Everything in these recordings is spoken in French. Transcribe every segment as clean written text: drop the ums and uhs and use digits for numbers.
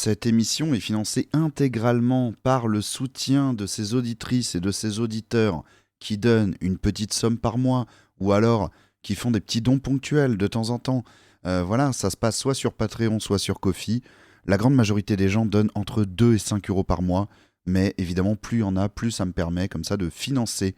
Cette émission est financée intégralement par le soutien de ses auditrices et de ses auditeurs qui donnent une petite somme par mois ou alors qui font des petits dons ponctuels de temps en temps. Voilà, ça se passe soit sur Patreon, soit sur Ko-fi. La grande majorité des gens donnent entre 2 et 5 euros par mois, mais évidemment, plus il y en a, plus ça me permet comme ça de financer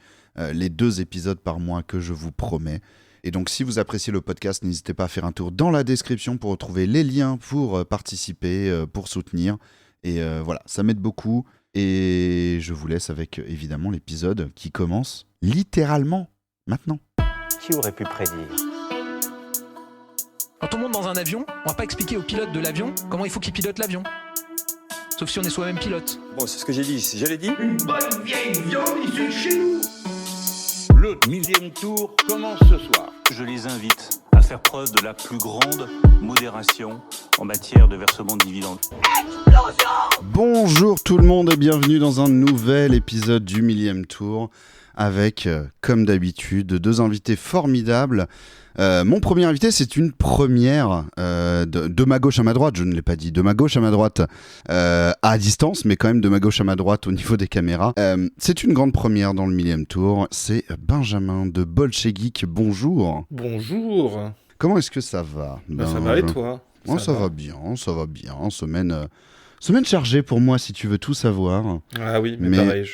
les 2 épisodes par mois que je vous promets. Et donc, si vous appréciez le podcast, n'hésitez pas à faire un tour dans la description pour retrouver les liens pour participer, pour soutenir. Et voilà, ça m'aide beaucoup. Et je vous laisse avec, évidemment, l'épisode qui commence littéralement maintenant. Qui aurait pu prédire ? Quand on monte dans un avion, on va pas expliquer au pilote de l'avion comment il faut qu'il pilote l'avion. Sauf si on est soi-même pilote. Bon, c'est ce que j'ai dit. Je l'ai dit. Une bonne vieille viande issue de chez nous. Le millième tour commence ce soir. Je les invite à faire preuve de la plus grande modération en matière de versement de dividendes. Bonjour tout le monde et bienvenue dans un nouvel épisode du millième tour avec, comme d'habitude, 2 invités formidables. Mon premier invité, c'est une première de ma gauche à ma droite, je ne l'ai pas dit, de ma gauche à ma droite à distance, mais quand même de ma gauche à ma droite au niveau des caméras. C'est une grande première dans le millième tour, c'est Benjamin de Bolchegeek. Bonjour. Bonjour. Comment est-ce que ça va? Ça va et toi? Ça va bien, ça va bien. Semaine chargée pour moi, si tu veux tout savoir. Ah oui, mais pareil,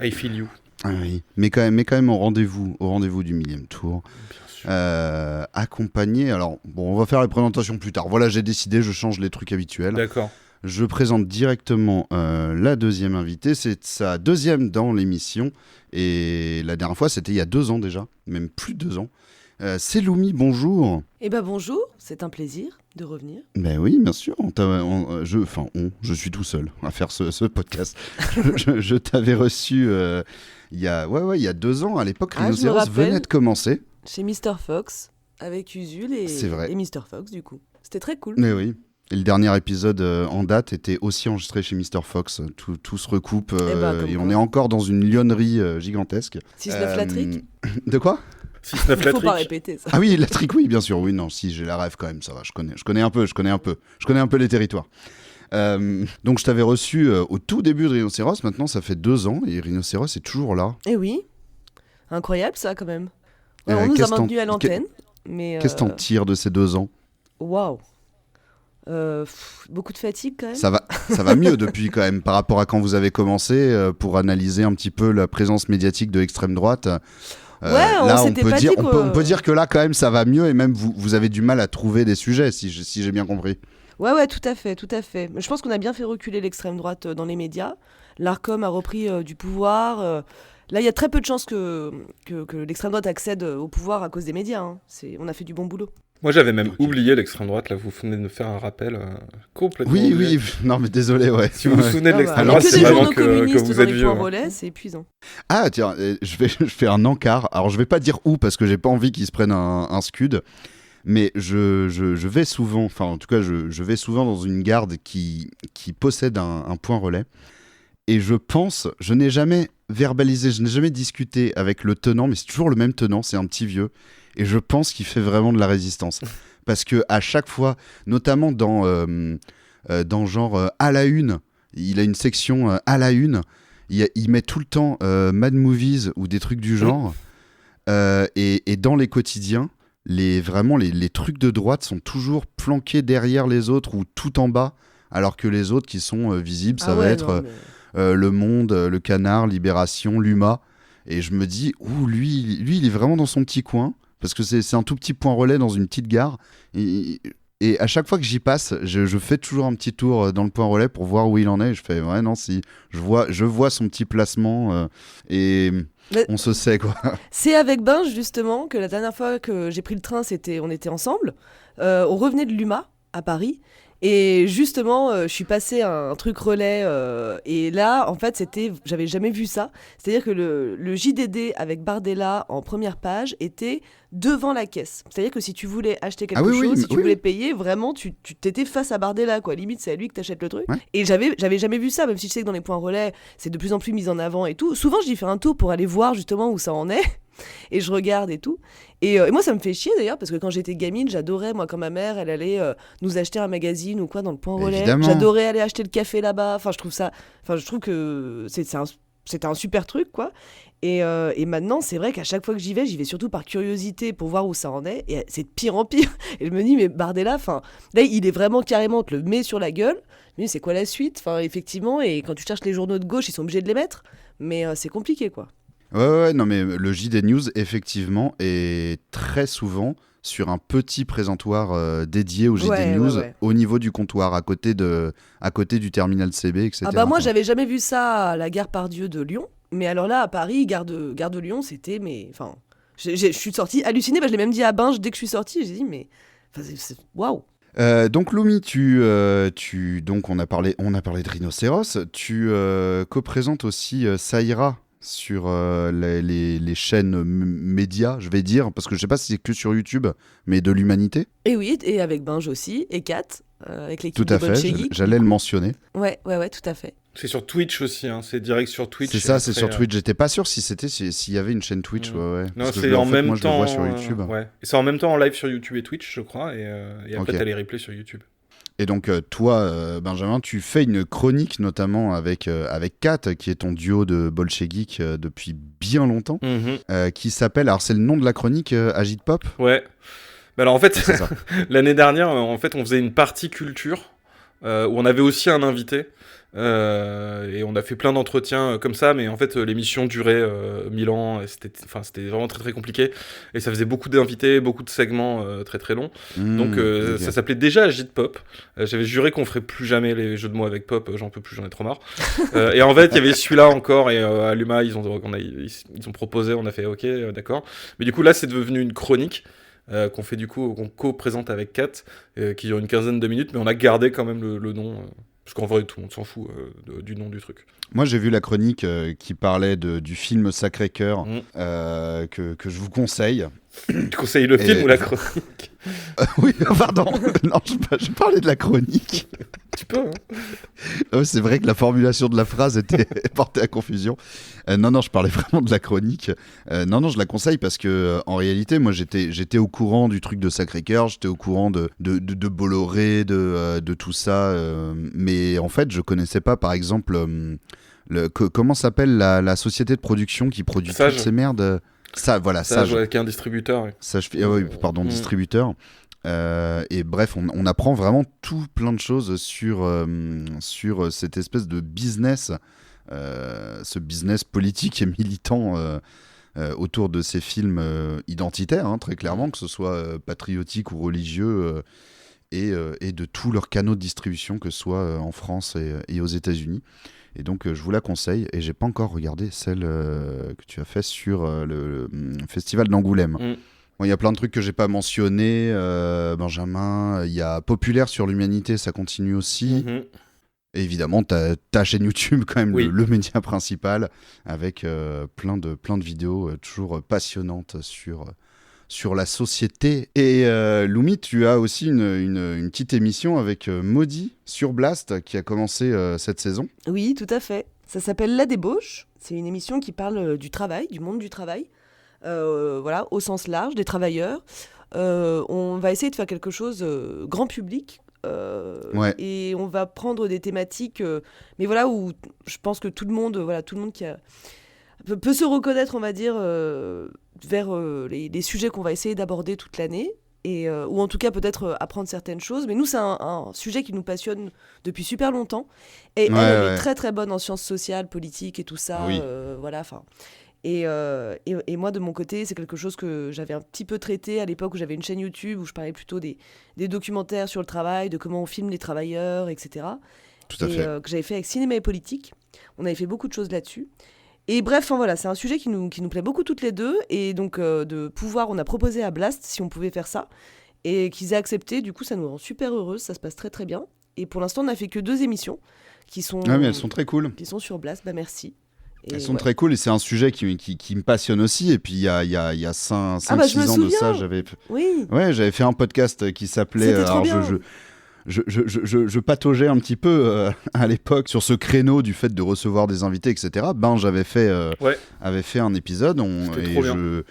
I feel you. Ah oui, mais quand même au rendez-vous du millième tour. Accompagné, alors bon, on va faire les présentations plus tard. Voilà, j'ai décidé, je change les trucs habituels. D'accord. Je présente directement la deuxième invitée. C'est sa deuxième dans l'émission. Et la dernière fois, c'était il y a 2 ans déjà, même plus de 2 ans. C'est Loumi, bonjour. Eh ben bonjour, c'est un plaisir de revenir. Ben oui, bien sûr. Je suis tout seul à faire ce podcast. je t'avais reçu il y a 2 ans. À l'époque, Rhinocéros venait de commencer. Chez Mr. Fox, avec Usul et Mr. Fox, du coup. C'était très cool. Mais oui. Et le dernier épisode en date était aussi enregistré chez Mr. Fox. Tout se recoupe et on est encore dans une lyonnerie gigantesque. 6-9 la trique. De quoi? 6-9 la trique. Faut pas répéter ça. Ah oui, la trique, oui, bien sûr. Oui, non, si j'ai la rêve quand même, ça va. Je connais un peu les territoires. Donc je t'avais reçu au tout début de Rhinocéros. Maintenant, ça fait 2 ans et Rhinocéros est toujours là. Eh oui. Incroyable ça, quand même. On nous a maintenus à l'antenne. Qu'est-ce que t'en tires de ces 2 ans? Waouh. Beaucoup de fatigue quand même. Ça va mieux depuis quand même par rapport à quand vous avez commencé pour analyser un petit peu la présence médiatique de l'extrême droite. Là, on peut dire que là quand même ça va mieux et même vous avez du mal à trouver des sujets si j'ai bien compris. Ouais, tout à fait. Je pense qu'on a bien fait reculer l'extrême droite dans les médias. L'Arcom a repris du pouvoir. Là, il y a très peu de chances que l'extrême droite accède au pouvoir à cause des médias. Hein. On a fait du bon boulot. Moi, j'avais même oublié l'extrême droite. Là, vous venez de me faire un rappel complètement. Oui. Non, mais désolé, ouais. Si vous vous souvenez de l'extrême droite, droite, c'est vraiment que vous êtes vieux. Relais, c'est épuisant. Ah, tiens, je fais un encart. Alors, je vais pas dire où parce que j'ai pas envie qu'ils se prennent un scud. Mais je vais souvent, enfin, en tout cas, je vais souvent dans une garde qui possède un point relais. Et je n'ai jamais verbalisé, je n'ai jamais discuté avec le tenant, mais c'est toujours le même tenant, c'est un petit vieux. Et je pense qu'il fait vraiment de la résistance. Parce que à chaque fois, notamment dans genre à la une, il a une section à la une, il met tout le temps Mad Movies ou des trucs du genre. Et dans les quotidiens, les trucs de droite sont toujours planqués derrière les autres ou tout en bas, alors que les autres qui sont visibles, ça va être... Le Monde, Le Canard, Libération, Luma. Et je me dis, lui, il est vraiment dans son petit coin, parce que c'est un tout petit point relais dans une petite gare. Et à chaque fois que j'y passe, je fais toujours un petit tour dans le point relais pour voir où il en est. Et je fais, ouais, non, si, je vois son petit placement et on se sait, quoi. C'est avec Ben, justement, que la dernière fois que j'ai pris le train, on était ensemble. On revenait de Luma, à Paris. Et justement, je suis passée à un truc relais et là, en fait, j'avais jamais vu ça. C'est-à-dire que le JDD avec Bardella en première page était devant la caisse. C'est-à-dire que si tu voulais acheter quelque chose, si tu voulais payer, vraiment, tu t'étais face à Bardella, quoi. Limite, c'est à lui que t'achètes le truc. Ouais. Et j'avais jamais vu ça, même si je sais que dans les points relais, c'est de plus en plus mis en avant et tout. Souvent, j'y fais un tour pour aller voir justement où ça en est. Et je regarde et tout. Et moi, ça me fait chier d'ailleurs, parce que quand j'étais gamine, j'adorais, moi, quand ma mère, elle allait nous acheter un magazine ou quoi dans le Point Relais. Évidemment. J'adorais aller acheter le café là-bas. Enfin, je trouve que c'était un super truc, quoi. Et maintenant, c'est vrai qu'à chaque fois que j'y vais surtout par curiosité pour voir où ça en est. Et c'est de pire en pire. Et je me dis, mais Bardella, là, il est vraiment carrément, on te le met sur la gueule. Mais c'est quoi la suite? Effectivement, et quand tu cherches les journaux de gauche, ils sont obligés de les mettre. Mais c'est compliqué, quoi. Ouais, non, mais le JD News, effectivement, est très souvent sur un petit présentoir dédié au JD News, au niveau du comptoir, à côté du terminal CB, etc. Ah bah moi, j'avais jamais vu ça à la gare Pardieu de Lyon. Mais alors là, à Paris, gare de Lyon, c'était... Je suis sortie hallucinée. Je l'ai même dit à Binge dès que je suis sortie. J'ai dit, mais... Waouh. Donc Lumi, donc on a parlé de rhinocéros. Tu co-présentes aussi Saïra sur les chaînes médias, je vais dire, parce que je sais pas si c'est que sur YouTube, mais de l'humanité. Et oui, et avec Binge aussi, et Kat, avec l'équipe de Tout à fait, j'allais le mentionner. Ouais, tout à fait. C'est sur Twitch aussi, hein. C'est direct sur Twitch. C'est ça, c'est sur Twitch. J'étais pas sûr s'il y avait une chaîne Twitch. Ouais. Non, parce c'est que en même moi, temps. Je le vois sur YouTube. Ouais. Et c'est en même temps en live sur YouTube et Twitch, je crois. Et après, t'as les replays sur YouTube. Et donc, toi, Benjamin, tu fais une chronique, notamment avec Kat, qui est ton duo de Bolche Geek depuis bien longtemps, qui s'appelle. Alors, c'est le nom de la chronique, Agite Pop. Ouais. Bah alors, en fait, l'année dernière, on faisait une partie culture où on avait aussi un invité. Et on a fait plein d'entretiens comme ça, mais en fait l'émission durait 1000 ans, et c'était vraiment très très compliqué, et ça faisait beaucoup d'invités, beaucoup de segments très très longs, donc ça s'appelait déjà Agite Pop. J'avais juré qu'on ferait plus jamais les jeux de mots avec pop, j'en peux plus, j'en ai trop marre. Et en fait il y avait celui-là encore, et à l'UMA ils ont proposé, on a fait ok, d'accord, mais du coup là c'est devenu une chronique qu'on fait du coup, qu'on co-présente avec Kat, qui dure une quinzaine de minutes, mais on a gardé quand même le nom. Parce qu'en vrai, tout le monde s'en fout du nom du truc. Moi, j'ai vu la chronique qui parlait du film Sacré-Cœur, que je vous conseille. Tu conseilles le film ou la chronique? Oui, pardon. Non, je parlais de la chronique. Tu peux, hein. C'est vrai que la formulation de la phrase était portée à confusion. Non, je parlais vraiment de la chronique. Non, je la conseille parce que en réalité, moi, j'étais au courant du truc de Sacré-Cœur, j'étais au courant de Bolloré, de tout ça. Mais en fait, je connaissais pas, par exemple, comment s'appelle la société de production qui produit toutes ces merdes. Sage, avec un distributeur. Ouais. Sage, distributeur. Et bref, on apprend vraiment plein de choses sur cette espèce de business, ce business politique et militant autour de ces films identitaires, hein, très clairement, que ce soit patriotique ou religieux, et de tous leurs canaux de distribution, que ce soit en France et aux États-Unis. Et donc, je vous la conseille. Et j'ai pas encore regardé celle que tu as fait sur le festival d'Angoulême. Bon, il y a plein de trucs que j'ai pas mentionnés, Benjamin. Il y a Populaire sur l'humanité, ça continue aussi. Et évidemment, ta chaîne YouTube, quand même, le média principal, avec plein de vidéos toujours passionnantes sur la société. Et Lumi, tu as aussi une petite émission avec Maudit sur Blast qui a commencé cette saison. Oui, tout à fait. Ça s'appelle La Débauche. C'est une émission qui parle du travail, du monde du travail, au sens large, des travailleurs. On va essayer de faire quelque chose grand public. Et on va prendre des thématiques, mais voilà, où je pense que tout le monde qui peut se reconnaître, on va dire, vers les sujets qu'on va essayer d'aborder toute l'année, ou en tout cas peut-être apprendre certaines choses. Mais nous, c'est un sujet qui nous passionne depuis super longtemps. Et elle est très très bonne en sciences sociales, politiques et tout ça. Et moi, de mon côté, c'est quelque chose que j'avais un petit peu traité à l'époque où j'avais une chaîne YouTube où je parlais plutôt des documentaires sur le travail, de comment on filme les travailleurs, etc. Tout à fait. Que j'avais fait avec Cinéma et Politique. On avait fait beaucoup de choses là-dessus. Et bref, c'est un sujet qui nous plaît beaucoup toutes les deux. Et donc, on a proposé à Blast si on pouvait faire ça. Et qu'ils aient accepté, du coup, ça nous rend super heureuses. Ça se passe très très bien. Et pour l'instant, on n'a fait que 2 émissions qui sont... Ah, mais elles sont très cool. Qui sont sur Blast, merci. Elles sont très cool et c'est un sujet qui me passionne aussi. Et puis il y a 5-6 ans de ça, j'avais fait un podcast qui s'appelait... C'était trop bien. je pataugeais un petit peu à l'époque sur ce créneau du fait de recevoir des invités, etc. J'avais fait un épisode C'était trop bien.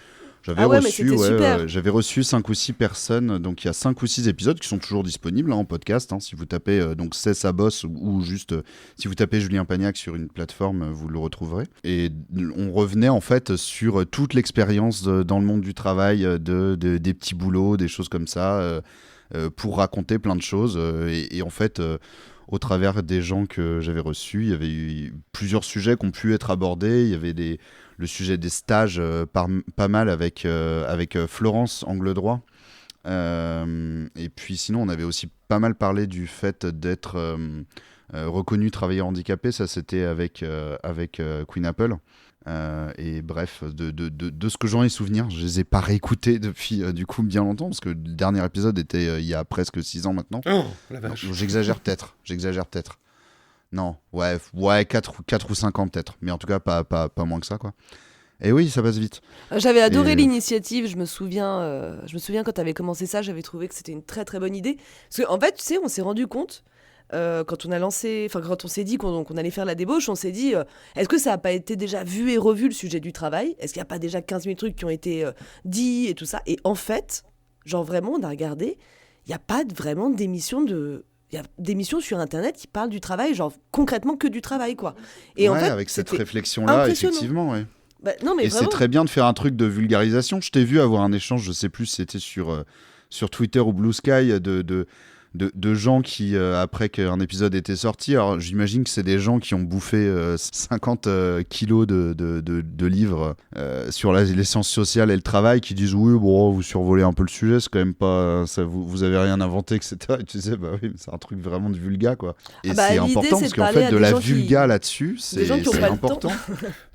J'avais reçu 5 ou 6 personnes, donc il y a 5 ou 6 épisodes qui sont toujours disponibles en podcast, si vous tapez donc C'est sa bosse ou juste si vous tapez Julien Pagnac sur une plateforme, vous le retrouverez. Et on revenait en fait sur toute l'expérience dans le monde du travail, des petits boulots, des choses comme ça, pour raconter plein de choses. Et en fait, au travers des gens que j'avais reçus, il y avait eu plusieurs sujets qui ont pu être abordés. Il y avait le sujet des stages, pas mal avec Florence Angle-Droit. Et puis sinon, on avait aussi pas mal parlé du fait d'être reconnu travailleur handicapé. Ça, c'était avec Queen Apple. Et bref, de ce que j'en ai souvenir, je les ai pas réécoutés depuis du coup bien longtemps, parce que le dernier épisode était il y a presque 6 ans maintenant. Oh, la vache. Non, j'exagère peut-être. Non, ouais 4 ou 5 ans peut-être, mais en tout cas pas moins que ça, quoi. Et oui, ça passe vite. J'avais adoré l'initiative, je me souviens quand tu avais commencé ça, j'avais trouvé que c'était une très très bonne idée. Parce qu'en fait, tu sais, on s'est rendu compte, quand on s'est dit qu'on allait faire la débauche, on s'est dit, est-ce que ça n'a pas été déjà vu et revu le sujet du travail ? Est-ce qu'il n'y a pas déjà 15 000 trucs qui ont été dits et tout ça ? Et en fait, genre vraiment, on a regardé, il n'y a pas vraiment d'émissions il y a des missions sur Internet qui parlent du travail, genre concrètement que du travail, quoi. Et en fait, avec cette réflexion-là, effectivement, ouais. Non, mais et vraiment... c'est très bien de faire un truc de vulgarisation. Je t'ai vu avoir un échange, je sais plus si c'était sur Twitter ou Blue Sky, de gens qui, après qu'un épisode était sorti, alors j'imagine que c'est des gens qui ont bouffé 50 kilos de livres sur les sciences sociales et le travail, qui disent oui, bon, vous survolez un peu le sujet, c'est quand même pas ça, vous avez rien inventé, etc. Et tu disais, bah oui, mais c'est un truc vraiment de vulga, quoi. Et c'est important, parce qu'en fait, de la vulga là-dessus, c'est important.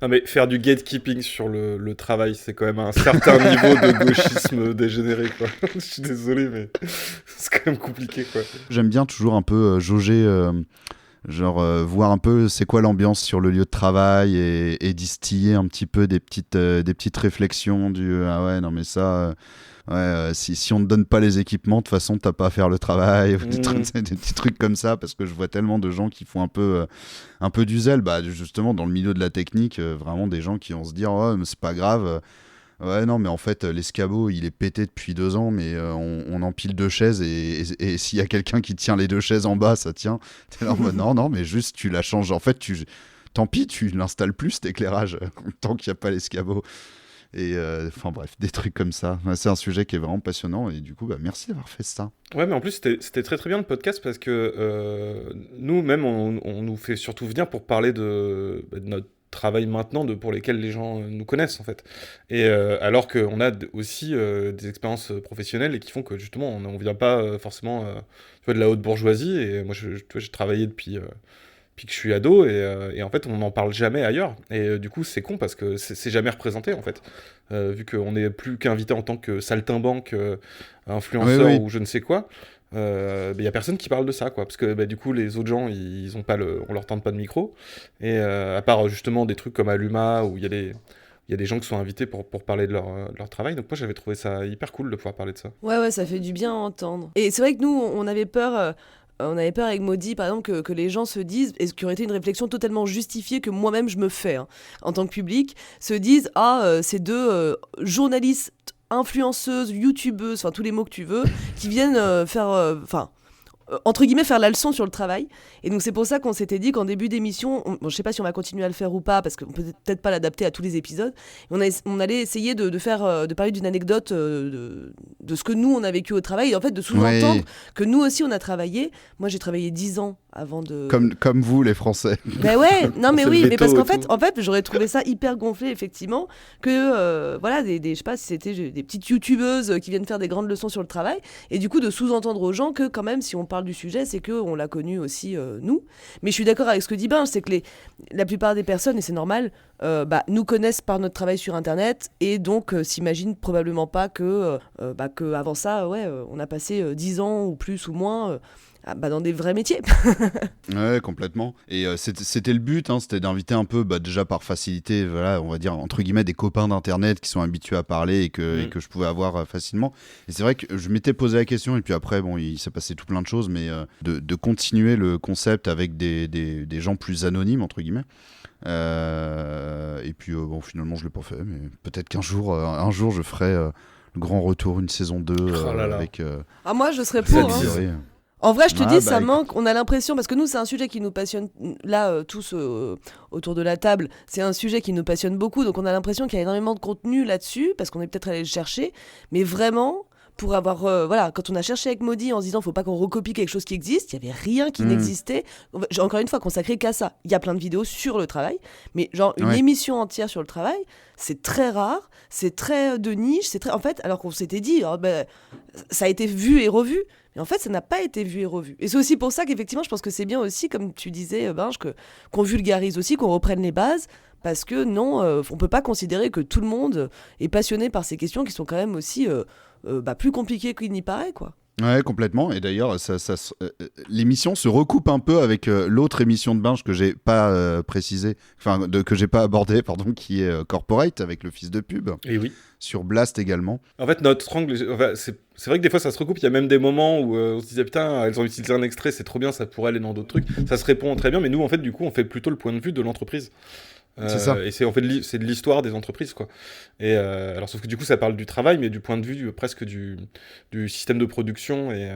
Non, mais faire du gatekeeping sur le travail, c'est quand même un certain niveau de gauchisme dégénéré, quoi. Je suis désolé, mais c'est quand même compliqué, quoi. J'aime bien toujours un peu jauger, voir un peu c'est quoi l'ambiance sur le lieu de travail et distiller un petit peu des petites réflexions du ah ouais, non mais ça, si on ne donne pas les équipements, de toute façon t'as pas à faire le travail, des petits trucs comme ça, parce que je vois tellement de gens qui font un peu du zèle, justement dans le milieu de la technique, vraiment des gens qui vont se dire oh mais c'est pas grave. Ouais, non, mais en fait, l'escabeau, il est pété depuis 2 ans, mais on empile 2 chaises et s'il y a quelqu'un qui tient les 2 chaises en bas, ça tient. T'es là en mode, non, mais juste tu la changes. En fait, tant pis, tu l'installes plus, cet éclairage, tant qu'il n'y a pas l'escabeau. Et enfin bref, des trucs comme ça. C'est un sujet qui est vraiment passionnant et du coup, merci d'avoir fait ça. Ouais, mais en plus, c'était très très bien le podcast parce que nous-mêmes, on nous fait surtout venir pour parler de notre travail maintenant pour lesquels les gens nous connaissent en fait, et alors qu'on a aussi des expériences professionnelles et qui font que justement on vient pas forcément de la haute bourgeoisie, et moi j'ai travaillé depuis que je suis ado, et en fait on n'en parle jamais ailleurs, et du coup c'est con parce que c'est jamais représenté en fait, vu qu'on n'est plus qu'invité en tant que saltimbanque, influenceur ou je ne sais quoi. Y a personne qui parle de ça, quoi, parce que du coup les autres gens ils ont pas on leur tente pas de micro, et à part justement des trucs comme Aluma où il y a des gens qui sont invités pour parler de leur travail. Donc moi j'avais trouvé ça hyper cool de pouvoir parler de ça. Ouais, ça fait du bien à entendre. Et c'est vrai que nous on avait peur avec Maudit, par exemple, que les gens se disent, et ce qui aurait été une réflexion totalement justifiée que moi-même je me fais en tant que public, se disent ces deux journalistes, influenceuses, youtubeuses, enfin tous les mots que tu veux, qui viennent entre guillemets faire la leçon sur le travail. Et donc c'est pour ça qu'on s'était dit qu'en début d'émission, je sais pas si on va continuer à le faire ou pas, parce qu'on peut peut-être pas l'adapter à tous les épisodes, on allait essayer de parler d'une anecdote de ce que nous on a vécu au travail, et en fait de sous-entendre que nous aussi on a travaillé. Moi j'ai travaillé 10 ans avant de... Comme vous les Français. Ben ouais, non mais oui, mais parce qu'en fait j'aurais trouvé ça hyper gonflé effectivement, que je sais pas si c'était des petites youtubeuses qui viennent faire des grandes leçons sur le travail, et du coup de sous-entendre aux gens que quand même si on parle du sujet, c'est qu'on l'a connu aussi nous. Mais je suis d'accord avec ce que dit Ben, c'est que la plupart des personnes, et c'est normal, nous connaissent par notre travail sur Internet, et donc s'imaginent probablement pas que avant ça, on a passé 10 ans ou plus ou moins dans des vrais métiers. Ouais, complètement. Et c'était le but, hein, c'était d'inviter un peu, déjà par facilité, voilà, on va dire entre guillemets des copains d'internet qui sont habitués à parler et que je pouvais avoir facilement. Et c'est vrai que je m'étais posé la question et puis après, bon, il s'est passé tout plein de choses, mais de continuer le concept avec des gens plus anonymes entre guillemets. Et puis bon, finalement je l'ai pas fait, mais peut-être qu'un jour, je ferai le grand retour, une saison 2 avec. Moi je serais pour. En vrai, je te dis, ça manque. On a l'impression, parce que nous, c'est un sujet qui nous passionne, là, tous autour de la table, c'est un sujet qui nous passionne beaucoup, donc on a l'impression qu'il y a énormément de contenu là-dessus, parce qu'on est peut-être allé le chercher, mais vraiment, pour avoir, quand on a cherché avec Maudit en se disant, faut pas qu'on recopie quelque chose qui existe, il y avait rien qui n'existait. Encore une fois, consacré qu'à ça. Il y a plein de vidéos sur le travail, mais genre une émission entière sur le travail, c'est très rare, c'est très de niche, c'est très, en fait, alors qu'on s'était dit, ça a été vu et revu. Mais en fait, ça n'a pas été vu et revu. Et c'est aussi pour ça qu'effectivement, je pense que c'est bien aussi, comme tu disais, Binge, qu'on vulgarise aussi, qu'on reprenne les bases, parce que non, on peut pas considérer que tout le monde est passionné par ces questions qui sont quand même aussi plus compliquées qu'il n'y paraît, quoi. Ouais, complètement. Et d'ailleurs, l'émission se recoupe un peu avec l'autre émission de Binge que j'ai pas précisé, que j'ai pas abordé, pardon, qui est Corporate avec le fils de pub. Et oui. Sur Blast également. En fait, notre angle, c'est vrai que des fois ça se recoupe. Il y a même des moments où on se disait putain, elles ont utilisé un extrait, c'est trop bien, ça pourrait aller dans d'autres trucs. Ça se répond très bien, mais nous en fait, du coup, on fait plutôt le point de vue de l'entreprise. C'est ça. Et c'est en fait c'est de l'histoire des entreprises, quoi. Et alors sauf que du coup ça parle du travail, mais du point de vue presque du système de production et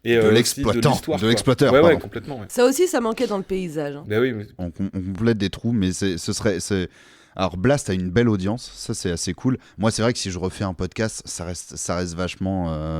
de l'exploiteur. Ouais, complètement. Ouais. Ça aussi, ça manquait dans le paysage. Hein. Ben oui. Mais... On complète des trous, mais alors Blast a une belle audience, ça c'est assez cool. Moi c'est vrai que si je refais un podcast, ça reste vachement.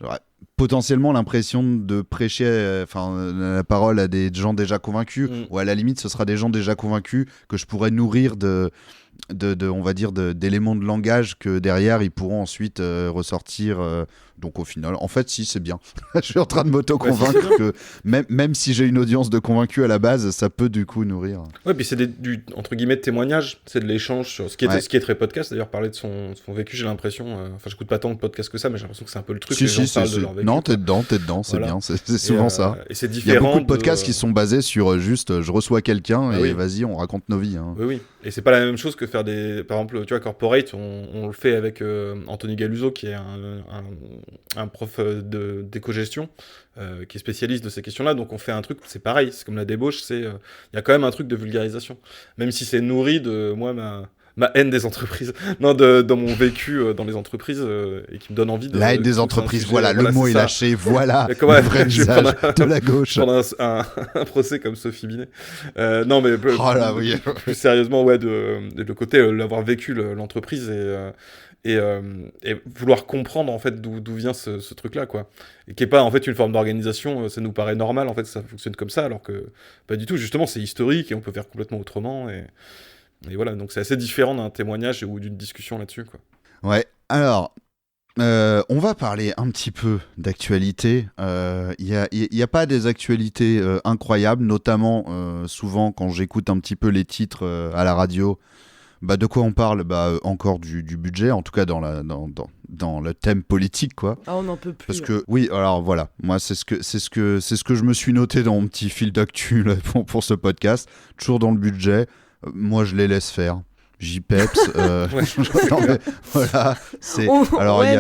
J'aurais potentiellement l'impression de prêcher la parole à des gens déjà convaincus, ou à la limite ce sera des gens déjà convaincus que je pourrais nourrir on va dire d'éléments de langage que derrière ils pourront ensuite ressortir. Donc au final, en fait si, c'est bien. Je suis en train de m'auto-convaincre que même si j'ai une audience de convaincus à la base, ça peut du coup nourrir. Ouais, puis c'est du entre guillemets de témoignage, c'est de l'échange sur ce qui est très podcast. D'ailleurs, parler de son vécu, j'ai l'impression, j'écoute pas tant de podcasts que ça, mais j'ai l'impression que c'est un peu le truc. Les gens parlent de leur vécu. Non, t'es dedans, c'est bien, c'est souvent ça. Et c'est différent. Il y a beaucoup de podcasts qui sont basés sur juste je reçois quelqu'un et vas-y, on raconte nos vies. Hein. Oui. Et c'est pas la même chose que faire par exemple, tu vois, Corporate, on le fait avec Anthony Galuso, qui est un prof d'éco-gestion, qui est spécialiste de ces questions-là. Donc on fait un truc, c'est pareil, c'est comme la débauche, il y a quand même un truc de vulgarisation. Même si c'est nourri de moi, ma haine des entreprises, dans mon vécu dans les entreprises, et qui me donne envie de... La haine des entreprises, le mot est lâché, voilà le vrai visage de la gauche. Pendant un procès comme Sophie Binet. Non, mais plus sérieusement, le côté l'avoir vécu l'entreprise et vouloir comprendre en fait d'où vient ce truc-là, quoi. Et qui est pas en fait une forme d'organisation, ça nous paraît normal, en fait, ça fonctionne comme ça, alors que pas du tout. Justement, c'est historique et on peut faire complètement autrement et voilà, donc c'est assez différent d'un témoignage ou d'une discussion là-dessus, quoi. Ouais, alors, on va parler un petit peu d'actualité. Il y a pas des actualités incroyables, notamment souvent quand j'écoute un petit peu les titres à la radio. De quoi on parle ? Encore du budget, en tout cas dans le thème politique, quoi. Ah, on n'en peut plus. Parce que oui, alors voilà, moi c'est ce que je me suis noté dans mon petit fil d'actu là, pour ce podcast. Toujours dans le budget. Moi, je les laisse faire. J'y peps. Non, mais, voilà.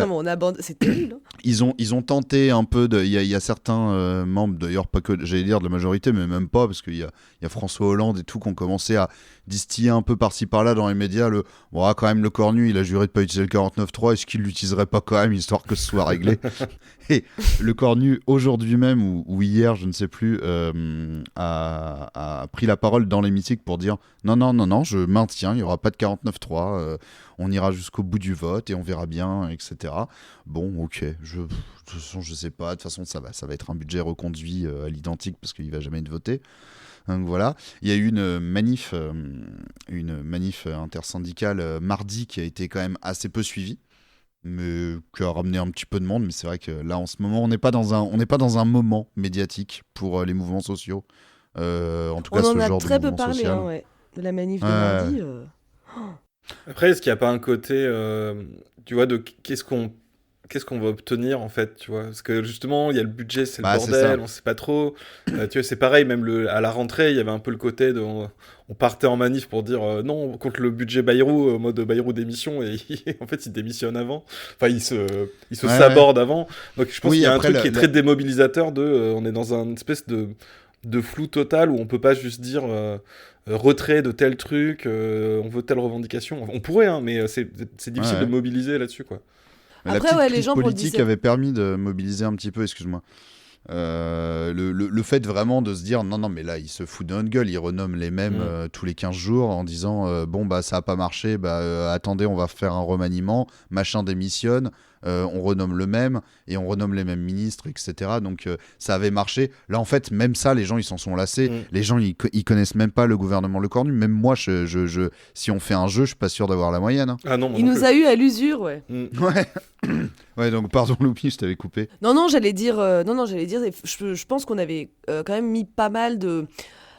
On abandonne. C'est terrible. Hein. Ils ont tenté un peu il y a certains membres, d'ailleurs pas que j'allais dire de la majorité, mais même pas, parce qu'il y a François Hollande et tout qui ont commencé à distiller un peu par-ci par-là dans les médias quand même le cornu, il a juré de pas utiliser le 49.3, est-ce qu'il l'utiliserait pas quand même, histoire que ce soit réglé? Et le cornu, aujourd'hui même ou hier, je ne sais plus, a pris la parole dans l'hémicycle pour dire non, je maintiens, il n'y aura pas de 49.3, on ira jusqu'au bout du vote et on verra bien, etc. Bon, ok, de toute façon, je sais pas, de toute façon, ça va être un budget reconduit à l'identique parce qu'il va jamais être voté. Donc voilà, il y a eu une manif intersyndicale mardi qui a été quand même assez peu suivie, mais qui a ramené un petit peu de monde. Mais c'est vrai que là, en ce moment, on n'est pas dans un moment médiatique pour les mouvements sociaux. En tout cas, ce genre de mouvement social. On en a très peu parlé, de la manif de mardi. Après, est-ce qu'il n'y a pas un côté, tu vois, de qu'est-ce qu'on qu'est-ce qu'on va obtenir en fait, tu vois, parce que justement il y a le budget, c'est le Bah, c'est bordel, ça. on sait pas trop. Tu vois, c'est pareil, même à la rentrée, il y avait un peu le côté de on partait en manif pour dire non contre le budget Bayrou, mode Bayrou démission, et en fait il démissionne avant. Enfin il se Ouais, saborde avant. Donc je pense Oui, qu'il y a un après, truc qui est très démobilisateur on est dans une espèce de flou total où on peut pas juste dire retrait de tel truc, on veut telle revendication. On pourrait, hein, mais c'est difficile Ouais. de mobiliser là-dessus, quoi. Mais Après, la petite ouais, les crise gens pour le politique 17 avait permis de mobiliser un petit peu, excuse-moi. Le fait vraiment de se dire non, mais là, il se fout de notre gueule, il renomme les mêmes tous les 15 jours en disant bon, bah ça a pas marché, attendez, on va faire un remaniement, machin démissionne, on renomme le même et on renomme les mêmes ministres, etc. Donc ça avait marché. Là, en fait, même ça, les gens ils s'en sont lassés. Les gens ils connaissent même pas le gouvernement Lecornu. Même moi, si on fait un jeu, je suis pas sûr d'avoir la moyenne. Hein. Ah non, Il nous a eu à l'usure, ouais. Ouais. Ouais, donc pardon, Loupi, je t'avais coupé. Non, j'allais dire, je pense qu'on avait quand même mis pas mal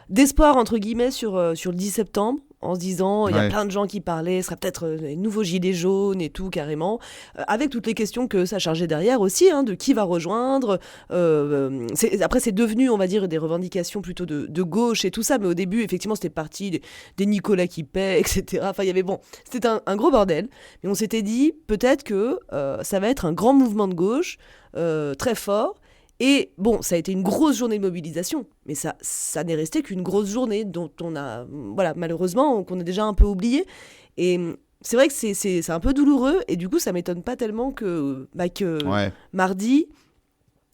d'espoir entre guillemets sur le 10 septembre, en se disant il y a Ouais. plein de gens qui parlaient, ce sera peut-être les nouveaux gilets jaunes et tout carrément, avec toutes les questions que ça chargeait derrière aussi, hein, de qui va rejoindre. Après c'est devenu, on va dire, des revendications plutôt de gauche et tout ça, mais au début effectivement c'était parti des Nicolas qui paient, etc. Enfin il y avait c'était un gros bordel, mais on s'était dit peut-être que ça va être un grand mouvement de gauche très fort. Et bon, ça a été une grosse journée de mobilisation, mais ça n'est resté qu'une grosse journée dont on a, voilà, malheureusement, qu'on a déjà un peu oublié. Et c'est vrai que c'est un peu douloureux, et du coup, ça m'étonne pas tellement que Ouais. mardi,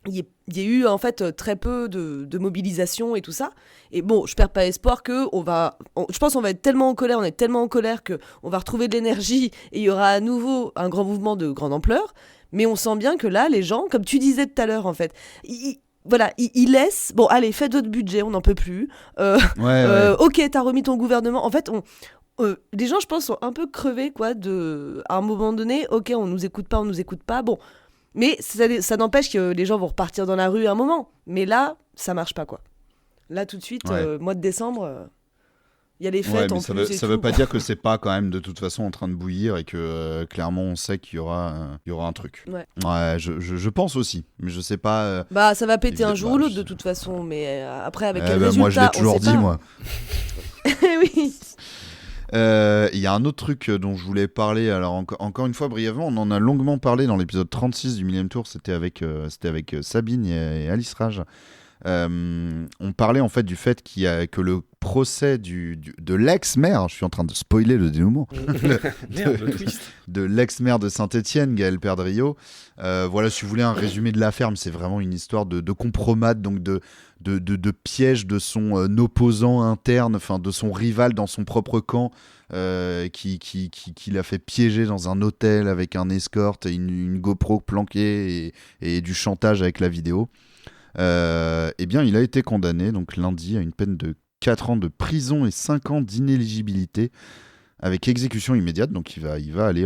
il y ait eu en fait très peu de mobilisation et tout ça. Et bon, je perds pas espoir que je pense qu'on va être tellement en colère, on est tellement en colère que on va retrouver de l'énergie et il y aura à nouveau un grand mouvement de grande ampleur. Mais on sent bien que là, les gens, comme tu disais tout à l'heure, en fait, ils laissent. Bon, allez, faites votre budget, on n'en peut plus. Ouais. Ok, t'as remis ton gouvernement. En fait, les gens, je pense, sont un peu crevés, quoi. À un moment donné, ok, on nous écoute pas. Bon, mais ça n'empêche que les gens vont repartir dans la rue à un moment. Mais là, ça marche pas, quoi. Là, tout de suite, Ouais. mois de décembre. Il y a les Ouais, fêtes mais en ça plus. veut pas dire que c'est pas quand même de toute façon en train de bouillir et que clairement on sait qu'il y aura un truc. Ouais. Je pense aussi, mais je sais pas. Bah, ça va péter un jour ou l'autre je de sais toute façon, mais après, avec Eh quel ben, résultat, moi je l'ai on toujours sait dit, pas. moi. Oui. Il y a un autre truc dont je voulais parler, alors encore une fois brièvement, on en a longuement parlé dans l'épisode 36 du Millième Tour, c'était avec Sabine et Alice Rage. On parlait en fait du fait que le procès de l'ex-maire, je suis en train de spoiler le dénouement, Merde, le twist. de l'ex-maire de Saint-Étienne, Gaël Perdriau. Voilà, si vous voulez un résumé de l'affaire, mais c'est vraiment une histoire de compromat, donc de piège de son opposant interne, enfin de son rival dans son propre camp, qui l'a fait piéger dans un hôtel avec un escorte, une GoPro planquée et du chantage avec la vidéo. Eh bien, il a été condamné donc lundi à une peine de 4 ans de prison et 5 ans d'inéligibilité avec exécution immédiate. Donc il va aller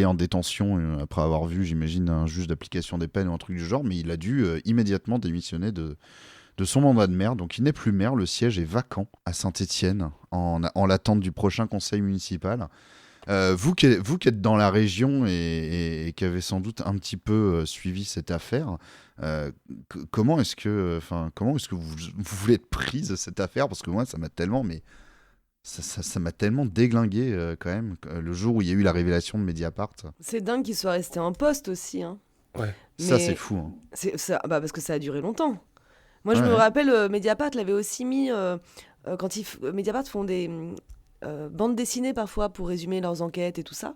en détention après avoir vu, j'imagine, un juge d'application des peines ou un truc du genre, mais il a dû immédiatement démissionner de son mandat de maire. Donc il n'est plus maire, le siège est vacant à Saint-Étienne en l'attente du prochain conseil municipal. Vous qui êtes dans la région et qui avez sans doute un petit peu suivi cette affaire, comment est-ce que vous voulez être prise de cette affaire? Parce que moi, ça m'a tellement déglingué quand même, le jour où il y a eu la révélation de Mediapart. C'est dingue qu'il soit resté en poste aussi. Hein. Ouais. Ça, Mais c'est fou. Hein. parce que ça a duré longtemps. Moi, je Ouais. me rappelle, Mediapart l'avait aussi mis quand Mediapart font des bandes dessinées parfois pour résumer leurs enquêtes et tout ça.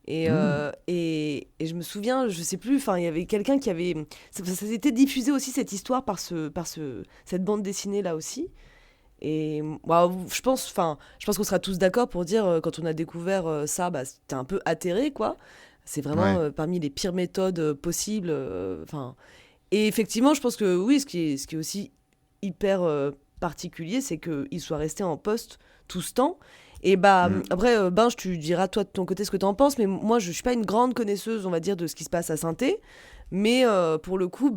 Et je me souviens, je sais plus, enfin, il y avait quelqu'un qui avait. Ça s'était diffusé aussi cette histoire par cette bande dessinée là aussi. Et je pense qu'on sera tous d'accord pour dire quand on a découvert ça, c'était un peu atterré, quoi. C'est vraiment parmi les pires méthodes possibles. Et effectivement, je pense que oui, ce qui est aussi hyper particulier, c'est qu'il soit resté en poste tout ce temps. Et après, Binge, tu diras toi de ton côté ce que tu en penses, mais moi je suis pas une grande connaisseuse, on va dire, de ce qui se passe à Saint-Étienne. Mais pour le coup,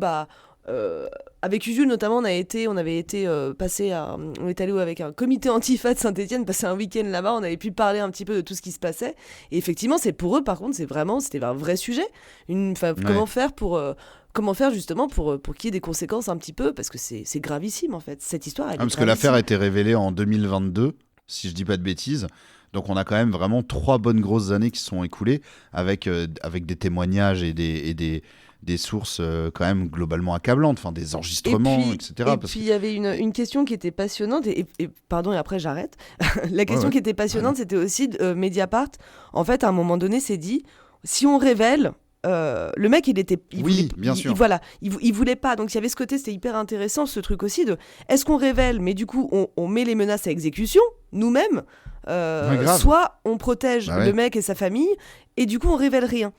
avec Usul notamment, on est allé avec un comité Antifa de Saint-Etienne, passer un week-end là-bas, on avait pu parler un petit peu de tout ce qui se passait. Et effectivement, c'est pour eux, par contre, c'était un vrai sujet. Comment faire justement pour qu'il y ait des conséquences un petit peu, parce que c'est gravissime en fait. Cette histoire, elle est parce que gravissime. l'affaire a été révélée en 2022, si je dis pas de bêtises. Donc on a quand même vraiment 3 bonnes grosses années qui se sont écoulées avec des témoignages et des sources quand même globalement accablantes, enfin des enregistrements, etc. Et puis il y avait une question qui était passionnante, et pardon, et après j'arrête. La question qui était passionnante, c'était aussi Mediapart, en fait, à un moment donné, s'est dit, si on révèle... le mec, il voulait pas. Donc il y avait ce côté, c'était hyper intéressant, ce truc aussi de est-ce qu'on révèle, mais du coup on met les menaces à exécution nous-mêmes, soit on protège le mec et sa famille, et du coup on révèle rien.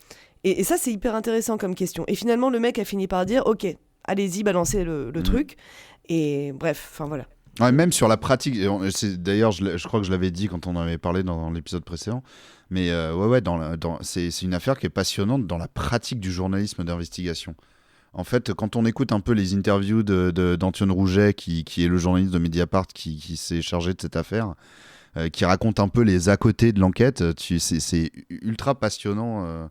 Et ça c'est hyper intéressant comme question. Et finalement le mec a fini par dire ok, allez-y, balancez le truc. Et bref, enfin voilà. Ouais, même sur la pratique, d'ailleurs je crois que je l'avais dit quand on en avait parlé dans l'épisode précédent, mais c'est une affaire qui est passionnante dans la pratique du journalisme d'investigation. En fait, quand on écoute un peu les interviews d'Antoine Rouget, qui est le journaliste de Mediapart qui s'est chargé de cette affaire, qui raconte un peu les à-côté de l'enquête, c'est ultra passionnant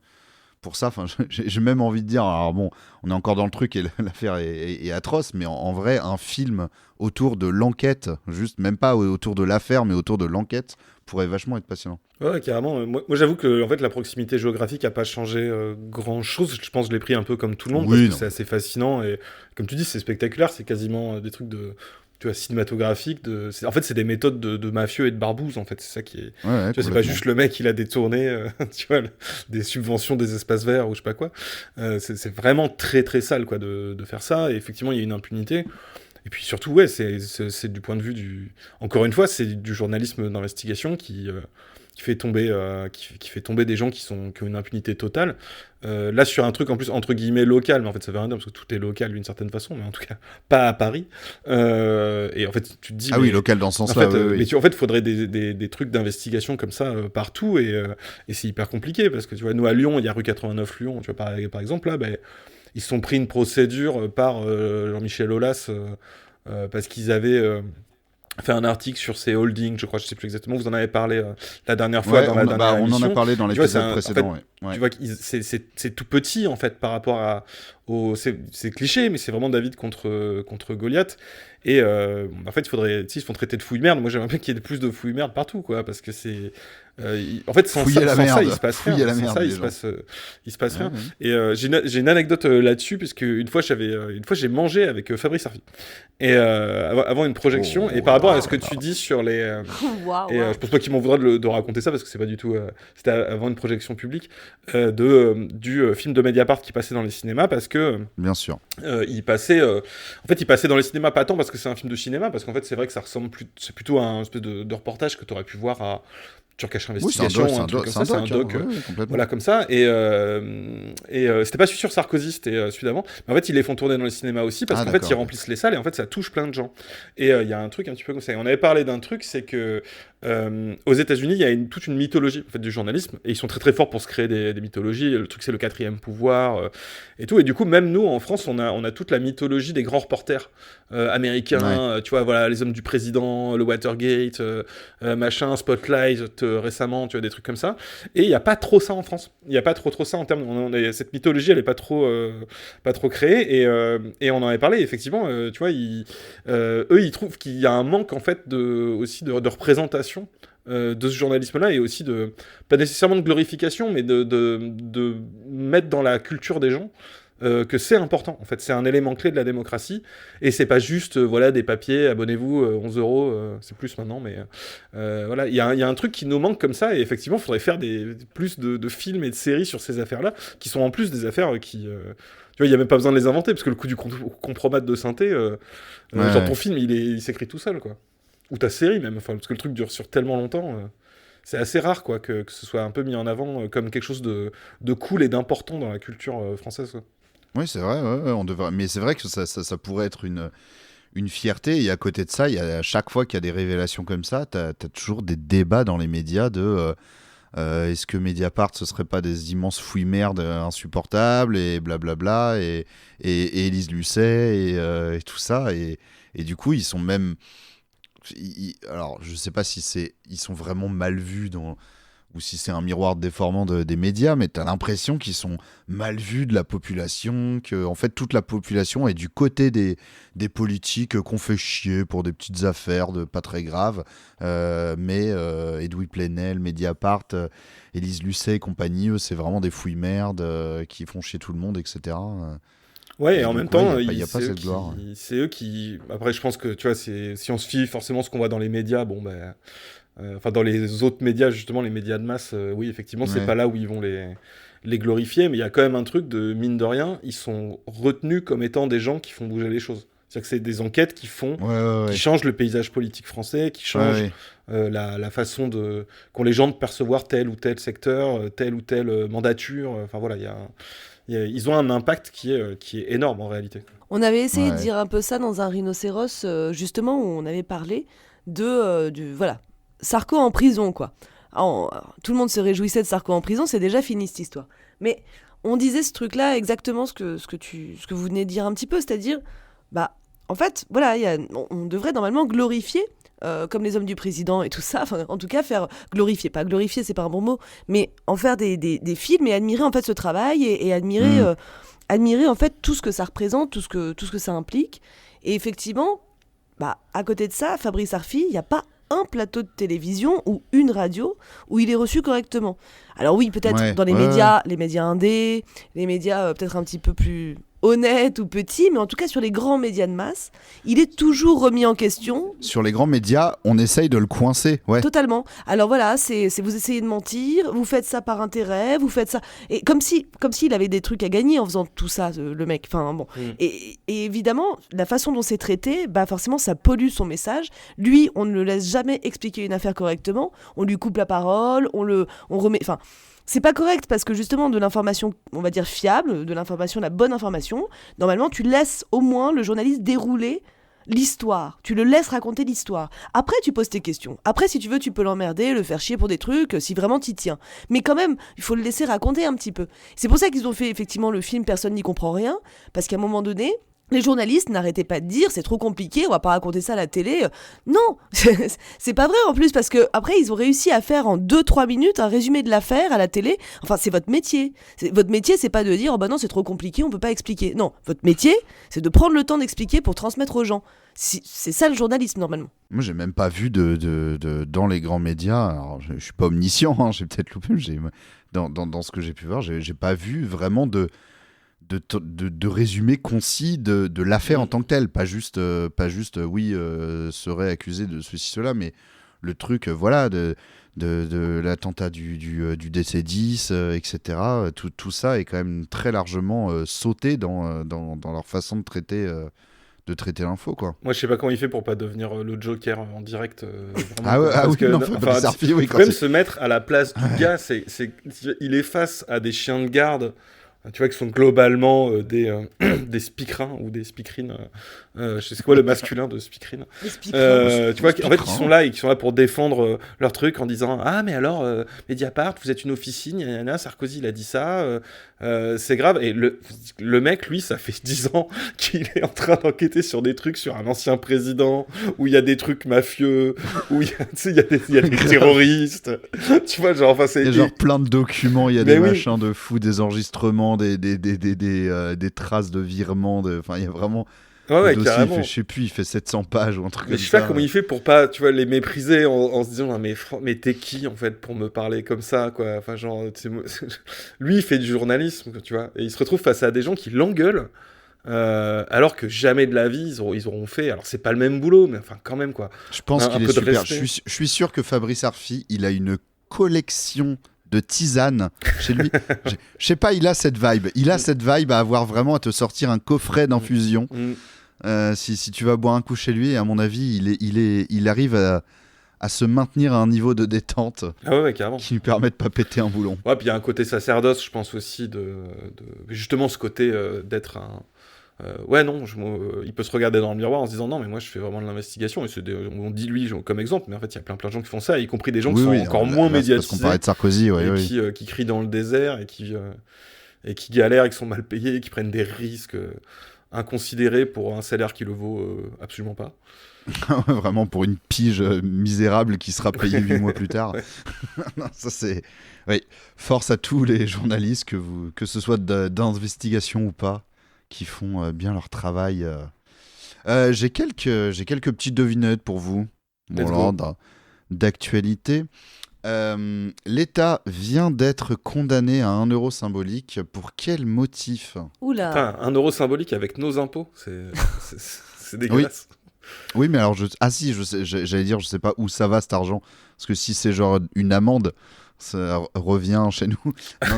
pour ça. Enfin, j'ai même envie de dire, alors bon, on est encore dans le truc et l'affaire est atroce, mais en vrai, un film autour de l'enquête, juste même pas autour de l'affaire, mais autour de l'enquête, pourrait vachement être passionnant. Ouais, carrément. Moi j'avoue que en fait, la proximité géographique n'a pas changé grand-chose. Je pense que je l'ai pris un peu comme tout le monde, parce que c'est assez fascinant. Et comme tu dis, c'est spectaculaire. C'est quasiment des trucs cinématographiques. En fait, c'est des méthodes de mafieux et de barbouzes, en fait. C'est ça qui est... c'est pas juste le mec, il a détourné des subventions des espaces verts ou je sais pas quoi. C'est vraiment très, très sale quoi, de faire ça. Et effectivement, il y a une impunité. Et puis surtout, c'est du point de vue encore une fois, c'est du journalisme d'investigation qui fait tomber des gens qui ont une impunité totale. Là, sur un truc en plus entre guillemets local, mais en fait ça veut rien dire parce que tout est local d'une certaine façon, mais en tout cas pas à Paris. Et en fait, tu te dis local dans ce sens-là. Mais en fait, il faudrait des trucs d'investigation comme ça partout, et c'est hyper compliqué parce que tu vois, nous à Lyon, il y a rue 89 Lyon, tu vois par exemple là, ils se sont pris une procédure par Jean-Michel Aulas parce qu'ils avaient fait un article sur ces holdings, je crois, je sais plus exactement, vous en avez parlé la dernière fois dans la dernière émission. On en a parlé dans l'épisode précédent. Tu vois, c'est tout petit en fait par rapport c'est cliché, mais c'est vraiment David contre Goliath. Et en fait, ils se font traiter de fouille merde. Moi, j'aimerais bien qu'il y ait plus de fouille merde partout, quoi, parce que c'est en fait sans ça il se passe rien. Sans ça il se passe rien. Et j'ai une anecdote là-dessus, puisque une fois j'ai mangé avec Fabrice Arfi et avant une projection, et par rapport à ce que tu dis sur les et je pense pas qu'il m'en voudra de raconter ça parce que c'est pas du tout c'était avant une projection publique du film de Mediapart qui passait dans les cinémas, parce que bien sûr il passait dans les cinémas pas tant parce que c'est un film de cinéma, parce qu'en fait c'est vrai que ça ressemble c'est plutôt à un espèce de reportage que tu aurais pu voir à Turcache Investigation, c'est un doc, voilà, comme ça, et c'était pas celui sur Sarkozy, c'était celui d'avant, mais en fait ils les font tourner dans les cinémas aussi parce qu'en fait ils remplissent les salles, et en fait ça touche plein de gens, et il y a un truc un petit peu comme ça, et on avait parlé d'un truc, c'est que aux États-Unis il y a toute une mythologie en fait, du journalisme, et ils sont très très forts pour se créer des mythologies. Le truc c'est le 4e pouvoir et tout, et du coup même nous en France on a toute la mythologie des grands reporters américains, tu vois, voilà, les hommes du président, le Watergate, machin, Spotlight récemment, tu vois, des trucs comme ça, et il n'y a pas trop ça en France, il n'y a pas trop ça en termes, cette mythologie elle est pas trop créée, et on en avait parlé, effectivement, tu vois, eux ils trouvent qu'il y a un manque en fait aussi de représentation de ce journalisme-là, et aussi pas nécessairement de glorification, mais de mettre dans la culture des gens que c'est important, en fait, c'est un élément clé de la démocratie, et c'est pas juste voilà, des papiers, abonnez-vous, 11 €, c'est plus maintenant, mais voilà, il y a un truc qui nous manque comme ça, et effectivement il faudrait faire plus de films et de séries sur ces affaires-là, qui sont en plus des affaires qui... tu vois, il n'y a même pas besoin de les inventer, parce que le coup du compromat de synthé, genre ton film il s'écrit tout seul, quoi, ou ta série même, enfin, parce que le truc dure sur tellement longtemps, c'est assez rare, quoi, que ce soit un peu mis en avant comme quelque chose de cool et d'important dans la culture française, quoi. Oui, c'est vrai, on devrait... mais c'est vrai que ça pourrait être une fierté, et à côté de ça, à chaque fois qu'il y a des révélations comme ça, t'as toujours des débats dans les médias de Est-ce que Mediapart, ce serait pas des immenses fouilles-merdes insupportables et blablabla et Élise Lucet et tout ça et du coup, ils sont même... alors, je sais pas si ils sont vraiment mal vus ou si c'est un miroir déformant des médias, mais t'as l'impression qu'ils sont mal vus de la population, que en fait toute la population est du côté des politiques qu'on fait chier pour des petites affaires pas très graves, mais Edoui Plenel, Mediapart, Élise Lucet et compagnie, eux c'est vraiment des fouilles-merdes qui font chier tout le monde, etc. Ouais, et en même temps, il y a pas cette gloire. C'est eux qui... Après, je pense que, tu vois, si on se fie forcément à ce qu'on voit dans les médias, bon, ben... Enfin, dans les autres médias, justement, les médias de masse, oui, effectivement, c'est pas là où ils vont les glorifier, mais il y a quand même un truc de, mine de rien, ils sont retenus comme étant des gens qui font bouger les choses. C'est-à-dire que c'est des enquêtes qui qui changent le paysage politique français, qui changent la façon qu'ont les gens de percevoir tel ou tel secteur, telle ou telle mandature. Enfin, voilà, ils ont un impact qui est énorme, en réalité. On avait essayé de dire un peu ça dans un rhinocéros, justement, où on avait parlé voilà, Sarko en prison, quoi. Tout le monde se réjouissait de Sarko en prison, c'est déjà fini cette histoire. Mais on disait ce truc-là, exactement ce que vous venez de dire un petit peu, c'est-à-dire, en fait, voilà, on devrait normalement glorifier, comme les hommes du président et tout ça, enfin, en tout cas, faire glorifier, pas glorifier, c'est pas un bon mot, mais en faire des films et admirer en fait ce travail et admirer en fait tout ce que ça représente, tout ce que ça implique. Et effectivement, à côté de ça, Fabrice Arfi, il n'y a pas un plateau de télévision ou une radio où il est reçu correctement. Alors oui, peut-être dans les médias indés, les médias peut-être un petit peu plus honnêtes ou petits, mais en tout cas sur les grands médias de masse, il est toujours remis en question. Sur les grands médias, on essaye de le coincer, Totalement. Alors voilà, c'est vous essayez de mentir, vous faites ça par intérêt, vous faites ça... Et comme s'il avait des trucs à gagner en faisant tout ça, le mec. Enfin bon. Et évidemment, la façon dont c'est traité, forcément, ça pollue son message. Lui, on ne le laisse jamais expliquer une affaire correctement. On lui coupe la parole, on remet... Enfin, c'est pas correct parce que justement de l'information, on va dire fiable, de l'information, la bonne information, normalement tu laisses au moins le journaliste dérouler l'histoire, tu le laisses raconter l'histoire. Après tu poses tes questions, après si tu veux tu peux l'emmerder, le faire chier pour des trucs, si vraiment t'y tiens. Mais quand même, il faut le laisser raconter un petit peu. C'est pour ça qu'ils ont fait effectivement le film Personne n'y comprend rien, parce qu'à un moment donné, les journalistes n'arrêtaient pas de dire c'est trop compliqué, on va pas raconter ça à la télé. Non, c'est pas vrai en plus parce que après ils ont réussi à faire en 2-3 minutes un résumé de l'affaire à la télé. Enfin, c'est votre métier. Votre métier, c'est pas de dire non, c'est trop compliqué, on peut pas expliquer. Non, votre métier, c'est de prendre le temps d'expliquer pour transmettre aux gens. C'est ça le journalisme normalement. Moi, j'ai même pas vu dans les grands médias. Alors, je suis pas omniscient, j'ai peut-être loupé. Dans ce que j'ai pu voir, j'ai pas vu vraiment de résumé concis de l'affaire en tant que telle, pas juste serait accusé de ceci, cela, mais le truc, de l'attentat du DC-10, etc. Tout ça est quand même très largement sauté dans leur façon de traiter l'info, quoi. Moi, je sais pas comment il fait pour pas devenir le Joker en direct. Il faut même se mettre à la place du gars. Il est face à des chiens de garde. Tu vois, qui sont globalement des speakerins ou des speakerines. Je sais quoi le masculin de speakerine. Tu vois, en fait, qui sont là pour défendre leur truc en disant mais alors, Mediapart, vous êtes une officine, Sarkozy, il a dit ça, c'est grave. Et le mec, lui, ça fait 10 ans qu'il est en train d'enquêter sur des trucs sur un ancien président, où il y a des trucs mafieux, où il y a des terroristes. Tu vois, genre, enfin, c'est... Il y a genre plein de documents, il y a des machins de fous, des enregistrements, des traces de virements, enfin, il y a vraiment... Ouais, dossier, carrément. Je sais plus, il fait 700 pages ou un truc comme ça. Mais je sais pas comment il fait pour pas, tu vois, les mépriser en se disant mais t'es qui en fait pour me parler comme ça, quoi. Enfin, genre, lui il fait du journalisme, tu vois, et il se retrouve face à des gens qui l'engueulent, alors que jamais de la vie ils auront fait. Alors c'est pas le même boulot, mais enfin quand même, quoi. Je pense qu'il est super. Je suis sûr que Fabrice Arfi, il a une collection de tisane chez lui. Je sais pas, il a cette vibe. Il a cette vibe à avoir vraiment à te sortir un coffret d'infusion. Si tu vas boire un coup chez lui, à mon avis, il arrive à se maintenir à un niveau de détente qui lui permet de pas péter un boulon. Ouais, puis il y a un côté sacerdoce, je pense aussi, de justement ce côté d'être ouais, non, il peut se regarder dans le miroir en se disant non, mais moi je fais vraiment de l'investigation. Et on dit lui comme exemple, mais en fait il y a plein de gens qui font ça, y compris des gens qui sont encore moins médiatisés. Parce qu'on parlait de Sarkozy, qui crient dans le désert et qui galèrent et qui sont mal payés et qui prennent des risques inconsidérés pour un salaire qui le vaut absolument pas. Vraiment pour une pige misérable qui sera payée 8 mois plus tard. Ouais. Non, ça c'est... Oui. Force à tous les journalistes, que ce soit d'investigation ou pas, qui font bien leur travail. J'ai quelques petites devinettes pour vous. Let's Bon, go. là, d'actualité. L'État vient d'être condamné à 1 euro symbolique. Pour quel motif ? Oula. Putain, 1 euro symbolique avec nos impôts, c'est dégueulasse. Oui, mais alors, j'allais dire, je sais pas où ça va cet argent. Parce que si c'est genre une amende, ça revient chez nous.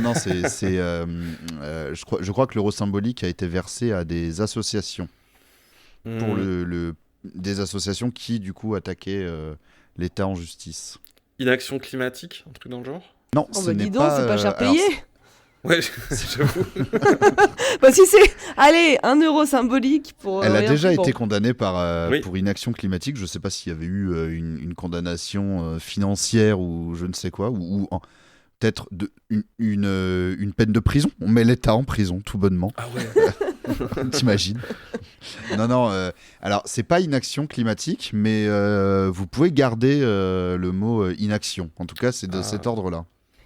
Non, je crois que l'euro symbolique a été versé à des associations. Pour des associations qui, du coup, attaquaient l'État en justice. Inaction climatique, un truc dans le genre ? Non, Oh ce bah n'est dis donc, pas... c'est pas cher alors, payé. Ouais, j'avoue. Bah si c'est... Allez, 1 euro symbolique pour... Elle a rien déjà plus, été bon. condamnée Oui. pour inaction climatique. Je ne sais pas s'il y avait eu une condamnation financière ou je ne sais quoi, peut-être une peine de prison. On met l'État en prison, tout bonnement. Ah ouais. T'imagines ? Non. Alors, c'est pas inaction climatique, mais vous pouvez garder le mot inaction. En tout cas, c'est de cet ordre-là.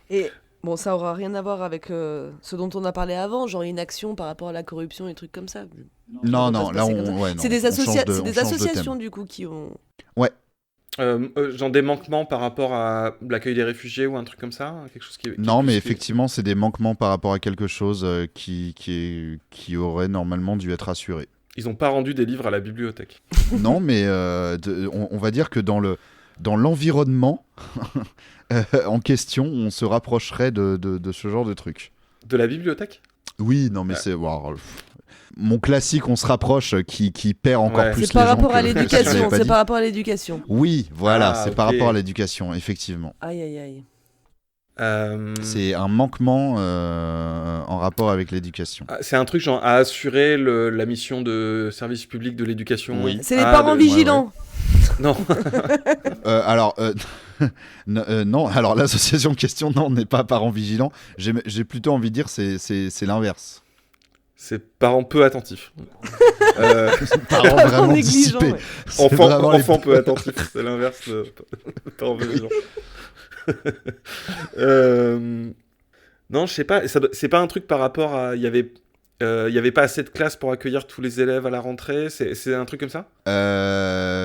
Et bon, ça aura rien à voir avec ce dont on a parlé avant, genre inaction par rapport à la corruption et trucs comme ça. Non, Ça va pas là, se passer comme ça. non, C'est des, on change de- on change de associations thème. du coup qui ont... Genre des manquements par rapport à l'accueil des réfugiés ou un truc comme ça, quelque chose Non, mais effectivement, c'est des manquements par rapport à quelque chose qui aurait normalement dû être assuré. Ils ont pas rendu des livres à la bibliothèque. Non, mais on va dire que dans l'environnement en question, on se rapprocherait de ce genre de truc. De la bibliothèque ? Oui, non, mais c'est... bon, mon classique, on se rapproche, qui perd encore Ouais. plus C'est les par gens rapport que à je l'avais l'éducation, pas c'est dit. par rapport à l'éducation. Oui, voilà, Ah, c'est par ok. rapport à l'éducation, effectivement. Aïe, aïe, aïe. C'est un manquement en rapport avec l'éducation. C'est un truc genre à assurer la mission de service public de l'éducation. Oui. C'est les parents vigilants. Non. Alors, non, alors l'association en question, non, n'est pas parents vigilants. J'ai plutôt envie de dire c'est l'inverse. C'est parents peu attentifs. Parents vraiment négligents, dissipés. ouais. C'est vraiment les- Enfant peu attentif, c'est l'inverse de parents vigilants. Non, je sais pas. C'est pas un truc par rapport à. Il y avait pas assez de classes pour accueillir tous les élèves à la rentrée. C'est un truc comme ça ?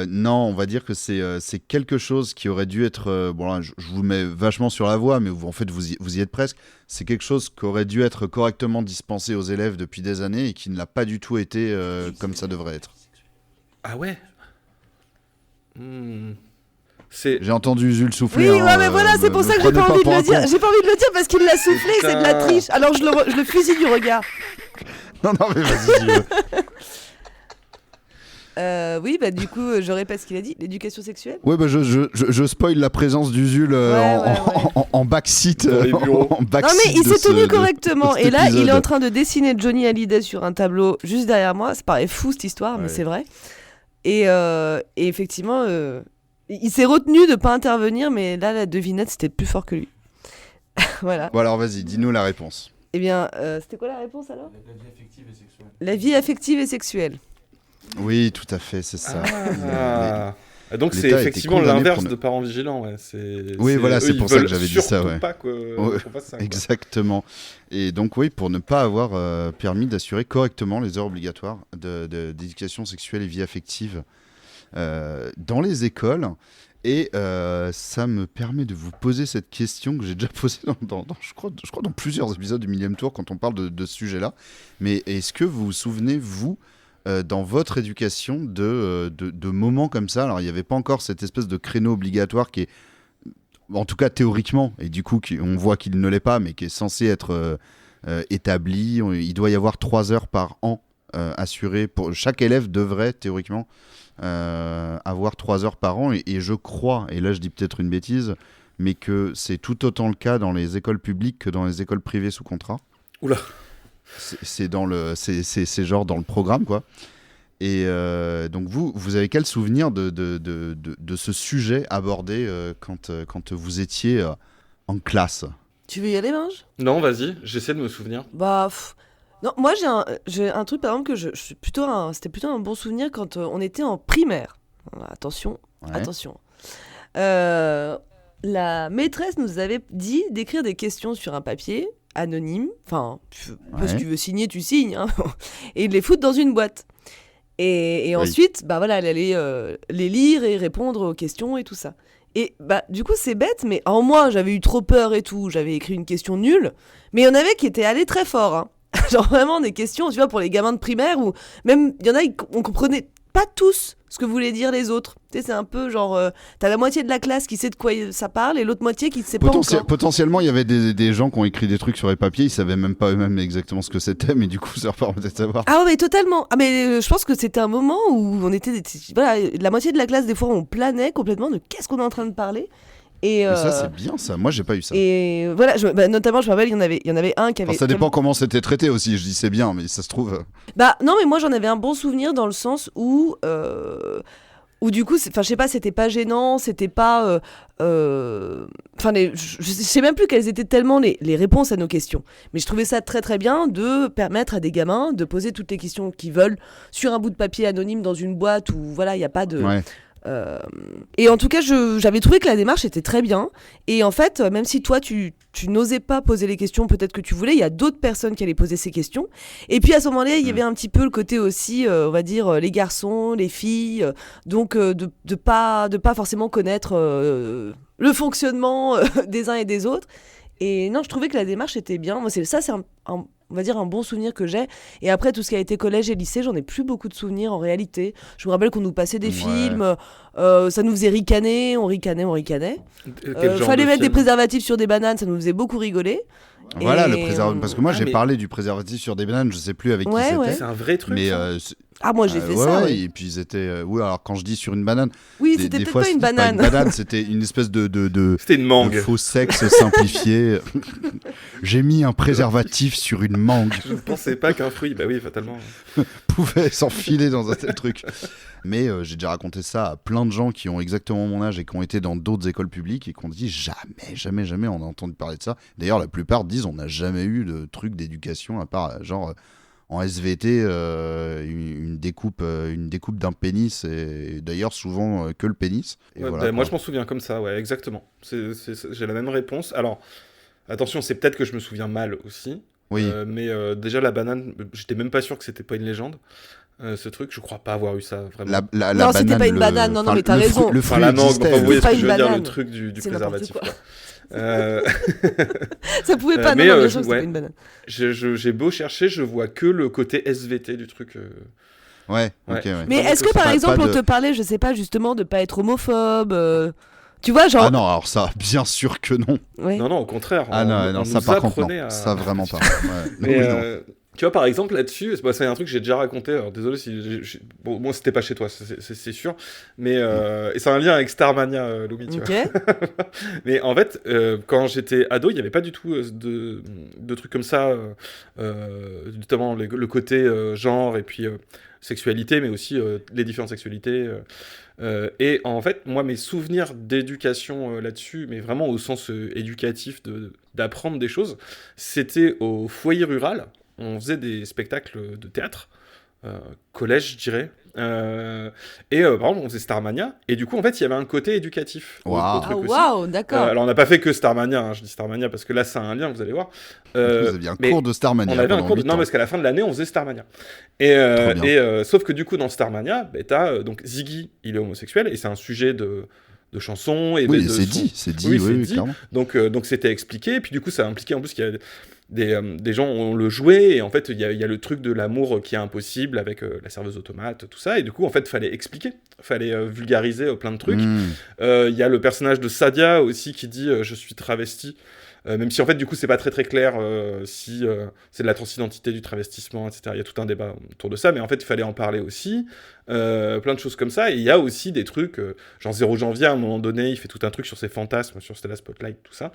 Non, on va dire que c'est quelque chose qui aurait dû être... bon là, je vous mets vachement sur la voie, mais en fait, vous y êtes presque. C'est quelque chose qui aurait dû être correctement dispensé aux élèves depuis des années et qui ne l'a pas du tout été comme ça devrait être. Ah ouais. C'est. J'ai entendu Jules souffler. Oui, hein, ouais, mais voilà, c'est pour ça que j'ai prenez pas envie de pour le un dire. con. J'ai pas envie de le dire parce qu'il l'a soufflé, c'est de la Putain. triche. Alors je le fusille du regard. Non, mais vas-y. Jules. Oui, bah du coup, je répète ce qu'il a dit. L'éducation sexuelle. Ouais, bah je spoil la présence d'Usul en backseat. Dans les bureaux. En Non backseat mais il de s'est tenu de correctement. cet Et là, il est épisode. en train de dessiner Johnny Hallyday sur un tableau juste derrière moi. Ça paraît fou cette histoire, mais Ouais. c'est vrai. Et effectivement, il s'est retenu de pas intervenir, mais là, la devinette, c'était plus fort que lui. Voilà. Bon, alors vas-y, dis-nous la réponse. Eh bien, c'était quoi la réponse alors ? La vie affective et sexuelle. La vie affective et sexuelle. Oui, tout à fait, c'est ça. Donc c'est l'État a été effectivement condamné l'inverse pour ne- de parents vigilants. Ouais. Oui, voilà, c'est eux, pour ils ça que veulent j'avais dit ça, surtout ouais. pas qu'on Ouais, fasse ça. Quoi. Exactement. Et donc, oui, pour ne pas avoir permis d'assurer correctement les heures obligatoires d'éducation sexuelle et vie affective dans les écoles. Et ça me permet de vous poser cette question que j'ai déjà posée je crois dans plusieurs épisodes du Millième Tour quand on parle de ce sujet-là. Mais est-ce que vous vous souvenez, vous, dans votre éducation, de moments comme ça ? Alors, il n'y avait pas encore cette espèce de créneau obligatoire qui est, en tout cas théoriquement, et du coup, on voit qu'il ne l'est pas, mais qui est censé être établi. Il doit y avoir 3 heures par an assurées. Chaque élève devrait, théoriquement, avoir 3 heures par an. Et je crois, et là je dis peut-être une bêtise, mais que c'est tout autant le cas dans les écoles publiques que dans les écoles privées sous contrat. Oula. C'est genre dans le programme, quoi. Et donc vous avez quel souvenir de ce sujet abordé quand vous étiez en classe? Tu veux y aller, Binge? Non, vas-y, j'essaie de me souvenir. Bah, non, moi j'ai un truc par exemple que c'était plutôt un bon souvenir quand on était en primaire. Attention, Ouais. attention. La maîtresse nous avait dit d'écrire des questions sur un papier anonyme, enfin, si tu veux signer, tu signes, hein, et de les foutre dans une boîte. Et Oui. ensuite, bah voilà, elle allait les lire et répondre aux questions et tout ça. Et bah du coup c'est bête, mais en moi j'avais eu trop peur et tout, j'avais écrit une question nulle, mais il y en avait qui étaient allés très fort, hein. Genre vraiment des questions, tu vois, pour les gamins de primaire, où même il y en a, on comprenait pas tous ce que voulaient dire les autres. Tu sais, c'est un peu genre, t'as la moitié de la classe qui sait de quoi ça parle et l'autre moitié qui ne sait pas encore. Potentiellement, il y avait des gens qui ont écrit des trucs sur les papiers, ils savaient même pas eux-mêmes exactement ce que c'était, mais du coup, ça leur permettait de savoir. Ah ouais, mais totalement. Ah mais je pense que c'était un moment où on était, voilà, la moitié de la classe des fois on planait complètement de qu'est-ce qu'on est en train de parler. Et Mais ça, c'est bien, ça. Moi, j'ai pas eu ça. Et voilà, notamment, je me rappelle, il y en avait un qui avait. Enfin, ça dépend comment c'était traité aussi. Je dis c'est bien, mais ça se trouve. Bah non, mais moi j'en avais un bon souvenir dans le sens où du coup, enfin je sais pas, c'était pas gênant, c'était pas. Enfin, je sais même plus quelles étaient tellement les réponses à nos questions. Mais je trouvais ça très très bien de permettre à des gamins de poser toutes les questions qu'ils veulent sur un bout de papier anonyme dans une boîte où voilà, il y a pas de. Ouais. Et en tout cas, j'avais trouvé que la démarche était très bien. Et en fait, même si toi, tu n'osais pas poser les questions peut-être que tu voulais, il y a d'autres personnes qui allaient poser ces questions. Et puis à ce moment-là, il y avait un petit peu le côté aussi, on va dire, les garçons, les filles, donc de pas forcément connaître le fonctionnement des uns et des autres. Et non, je trouvais que la démarche était bien. Moi, c'est on va dire un bon souvenir que j'ai. Et après, tout ce qui a été collège et lycée, j'en ai plus beaucoup de souvenirs en réalité. Je me rappelle qu'on nous passait des films, ça nous faisait ricaner, on ricanait. Fallait mettre des préservatifs sur des bananes, ça nous faisait beaucoup rigoler. Voilà, le préservatif. Parce que moi, j'ai parlé du préservatif sur des bananes, je sais plus avec qui c'était. Ouais. C'est un vrai truc. Mais ah, moi j'ai fait ça. Ouais. Et puis ils étaient. Oui, alors quand je dis sur une banane. Oui, c'était peut-être fois, pas une c'était banane. Pas une banane, c'était une espèce de C'était une mangue. de faux sexe simplifié. J'ai mis un préservatif sur une mangue. Je ne pensais pas qu'un fruit, bah oui, fatalement. Pouvait s'enfiler dans un tel truc. Mais j'ai déjà raconté ça à plein de gens qui ont exactement mon âge et qui ont été dans d'autres écoles publiques et qui ont dit jamais on a entendu parler de ça. D'ailleurs, la plupart disent on n'a jamais eu de truc d'éducation à part genre en SVT une découpe d'un pénis et d'ailleurs souvent que le pénis. Et Ouais, voilà, moi je m'en souviens comme ça, ouais, exactement. J'ai la même réponse. Alors, attention, c'est peut-être que je me souviens mal aussi. Oui. Mais déjà la banane, j'étais même pas sûr que c'était pas une légende. Ce truc, je crois pas avoir eu ça vraiment. La Non, c'était banane, pas une banane, non, mais t'as le raison. fruit- Le Enfin, fruit la mangue, existait. enfin, vous voyez ce Pas que une je veux dire, le banane. truc du C'est n'importe préservatif. quoi. Quoi. Ça pouvait pas, mais, non, bien ouais. sûr que c'était pas une banane. J'ai beau chercher, je vois que le côté SVT du truc. Ouais, ok, Ouais. ouais. Mais Pas est-ce de- que par pas exemple de- on te parlait, je sais pas, justement de pas être homophobe tu vois, genre. Ah non, alors ça, bien sûr que non. Ouais. Non, au contraire. Ah non, on ça nous par contre, apprenait non. à- Ça vraiment pas. Ouais. Mais, Oui, non. tu vois, par exemple, là-dessus, c'est un truc que j'ai déjà raconté. Alors, désolé si. Bon, moi, c'était pas chez toi, c'est sûr. Mais. Et c'est un lien avec Starmania, Lumi, tu vois. Ok. Mais en fait, quand j'étais ado, il n'y avait pas du tout de trucs comme ça. Notamment le côté genre et puis sexualité, mais aussi les différentes sexualités. Et en fait, moi, mes souvenirs d'éducation là-dessus, mais vraiment au sens éducatif d'apprendre des choses, c'était au foyer rural. On faisait des spectacles de théâtre, collège, je dirais. Et par exemple, on faisait Starmania. Et du coup, en fait, il y avait un côté éducatif au Waouh. truc Ah aussi. waouh, d'accord. Alors, on n'a pas fait que Starmania. Hein, je dis Starmania parce que là, ça a un lien, vous allez voir. Vous aviez un mais cours de Starmania. on avait un pendant cours de... 8 Non, ans. parce qu'à la fin de l'année, on faisait Starmania. Et, Trop bien. sauf que du coup, dans Starmania, t'as donc Ziggy, il est homosexuel, et c'est un sujet de chanson. Et Oui, de c'est son- dit, Oui, oui, dit. clairement. Donc c'était expliqué, et puis du coup, ça a impliqué en plus qu'il y a des gens on le jouait, et en fait, il y a le truc de l'amour qui est impossible avec la serveuse automate, tout ça, et du coup, en fait, fallait expliquer, fallait vulgariser plein de trucs. Mmh. Il y a le personnage de Sadia aussi qui dit je suis travesti. Même si en fait du coup c'est pas très très clair si c'est de la transidentité, du travestissement, etc. Il y a tout un débat autour de ça, mais en fait il fallait en parler aussi. Plein de choses comme ça. Et il y a aussi des trucs, genre 0 janvier à un moment donné, il fait tout un truc sur ses fantasmes, sur Stella Spotlight, tout ça.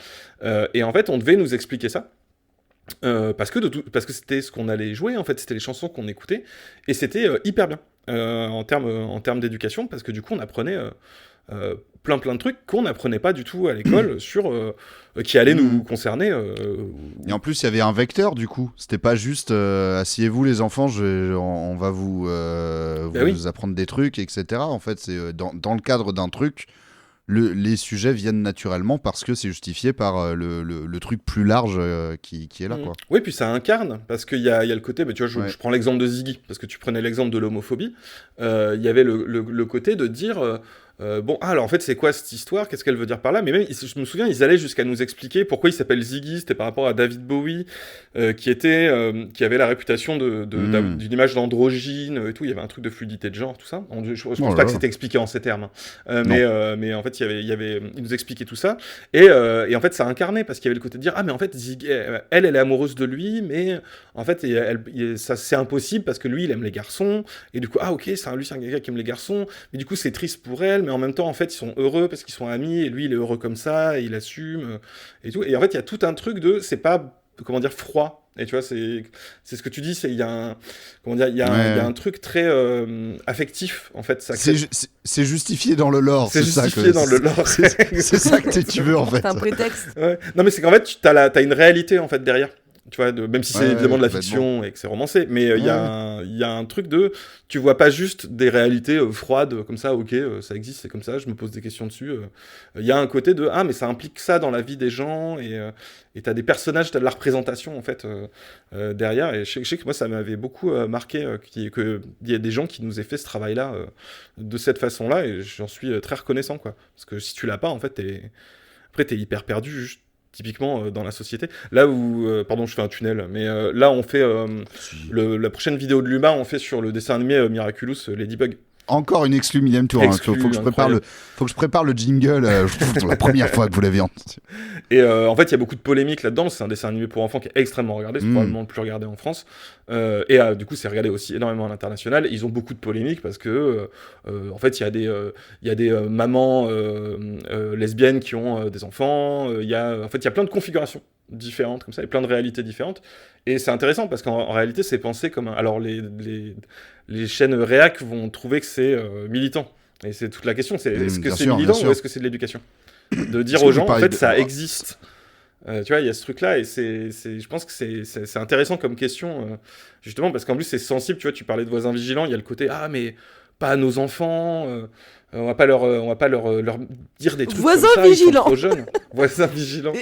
Et en fait on devait nous expliquer ça. parce que c'était ce qu'on allait jouer, en fait, c'était les chansons qu'on écoutait, et c'était hyper bien en termes d'éducation, parce que du coup on apprenait plein de trucs qu'on n'apprenait pas du tout à l'école qui allaient nous concerner. Et en plus, il y avait un vecteur, du coup. C'était pas juste asseyez-vous les enfants, on va vous apprendre des trucs, etc. En fait, c'est dans le cadre d'un truc, les sujets viennent naturellement parce que c'est justifié par le truc plus large qui est là, quoi. Oui, puis ça incarne, parce qu'il y a le côté, tu vois, je prends l'exemple de Ziggy, parce que tu prenais l'exemple de l'homophobie, il y avait le côté de dire... alors en fait c'est quoi cette histoire, qu'est-ce qu'elle veut dire par là, mais même je me souviens ils allaient jusqu'à nous expliquer pourquoi il s'appelle Ziggy, c'était par rapport à David Bowie qui avait la réputation d'une image d'androgyne et tout, il y avait un truc de fluidité de genre, tout ça, je pense pas que c'était expliqué en ces termes, mais en fait il nous expliquait tout ça, et en fait ça incarnait, parce qu'il y avait le côté de dire mais en fait Ziggy, elle est amoureuse de lui, mais en fait ça c'est impossible parce que lui il aime les garçons, et du coup ok c'est un gars qui aime les garçons, mais du coup c'est triste pour elle, mais en même temps, en fait, ils sont heureux parce qu'ils sont amis, et lui, il est heureux comme ça, et il assume, et tout. Et en fait, il y a tout un truc c'est pas, comment dire, froid. Et tu vois, c'est ce que tu dis, il y a un truc très affectif, en fait. C'est justifié dans le lore. C'est justifié dans le lore. C'est ça que tu veux, en fait. C'est un prétexte. Ouais. Non, mais c'est qu'en fait, t'as une réalité, en fait, derrière. Tu vois, même si c'est évidemment de la fiction et que c'est romancé, mais il y a un truc tu vois pas juste des réalités froides comme ça, ok, ça existe, c'est comme ça, je me pose des questions dessus. Il y a un côté de mais ça implique ça dans la vie des gens, et t'as des personnages, t'as de la représentation en fait derrière, et je sais que moi ça m'avait beaucoup marqué qu'il y a des gens qui nous aient fait ce travail-là de cette façon-là, et j'en suis très reconnaissant, quoi, parce que si tu l'as pas, en fait, t'es hyper perdu, juste. Typiquement dans la société. Là où... pardon, je fais un tunnel, mais là, on fait... la prochaine vidéo de Luma, on fait sur le dessin animé Miraculous, Ladybug. Encore une exclue millième tour. Faut que je prépare le jingle. C'est la première fois que vous l'avez entendu. Et en fait, il y a beaucoup de polémiques là-dedans. C'est un dessin animé pour enfants qui est extrêmement regardé. C'est probablement le plus regardé en France. Et du coup, c'est regardé aussi énormément à l'international. Ils ont beaucoup de polémiques parce que, en fait, il y a des mamans lesbiennes qui ont des enfants. En fait, il y a plein de configurations différentes comme ça, et plein de réalités différentes. Et c'est intéressant parce qu'en réalité, c'est pensé comme alors les chaînes réac vont trouver que c'est militant. Et c'est toute la question, est-ce que c'est militant ou est-ce que c'est de l'éducation ? De dire aux gens, en fait, ça existe. Tu vois, il y a ce truc-là, et je pense que c'est intéressant comme question, justement, parce qu'en plus, c'est sensible. Tu vois, tu parlais de voisins vigilants, il y a le côté, mais pas à nos enfants, on va pas leur dire des trucs voisins comme ça, vigilants. Ils sont trop jeunes. Voisins vigilants.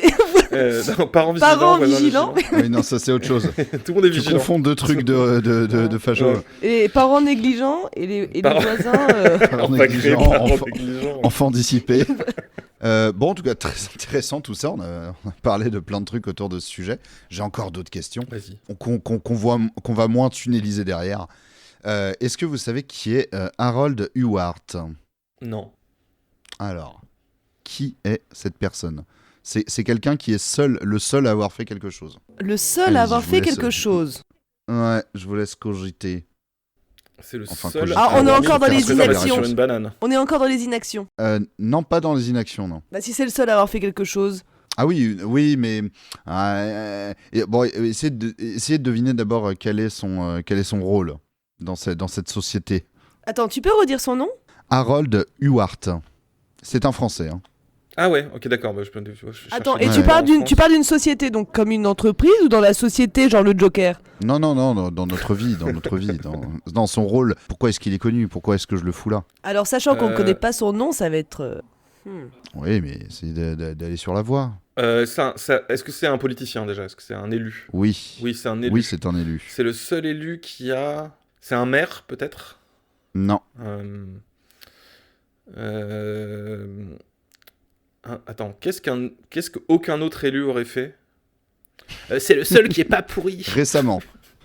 Non, parents vigilants. Oui, non, ça c'est autre chose. Tout le monde est vigilant. Tu confonds deux trucs de facho. Et parents négligents et les voisins... Parents négligents, enfants dissipés. Bon, en tout cas, très intéressant tout ça. On a parlé de plein de trucs autour de ce sujet. J'ai encore d'autres questions qu'on va moins tunneliser derrière. Est-ce que vous savez qui est Harold Huart ? Non. Alors, qui est cette personne ? C'est quelqu'un qui est le seul à avoir fait quelque chose. Le seul à avoir fait quelque chose. Ouais, je vous laisse cogiter. C'est le seul. On est encore dans les inactions. Sur une banane. On est encore dans les inactions. Non, pas dans les inactions, non. Bah si c'est le seul à avoir fait quelque chose. Ah oui, mais bon, essayez de deviner d'abord quel est son rôle dans cette société. Attends, tu peux redire son nom ? Harold Huart. C'est un Français. Hein. Ah ouais, ok, d'accord. Bah, Attends, et tu parles d'une société, donc comme une entreprise, ou dans la société, genre le Joker ? Non, dans notre vie, dans son rôle. Pourquoi est-ce qu'il est connu ? Pourquoi est-ce que je le fous là ? Alors, sachant qu'on ne connaît pas son nom, ça va être... Oui, mais c'est d'aller sur la voie. Est-ce que c'est un politicien déjà ? Est-ce que c'est un élu ? Oui. Oui, c'est un élu. Oui, c'est un élu. C'est le seul élu qui a... C'est un maire, peut-être ? Non. Attends, qu'est-ce qu'aucun autre élu aurait fait ? C'est le seul qui est pas pourri. Récemment.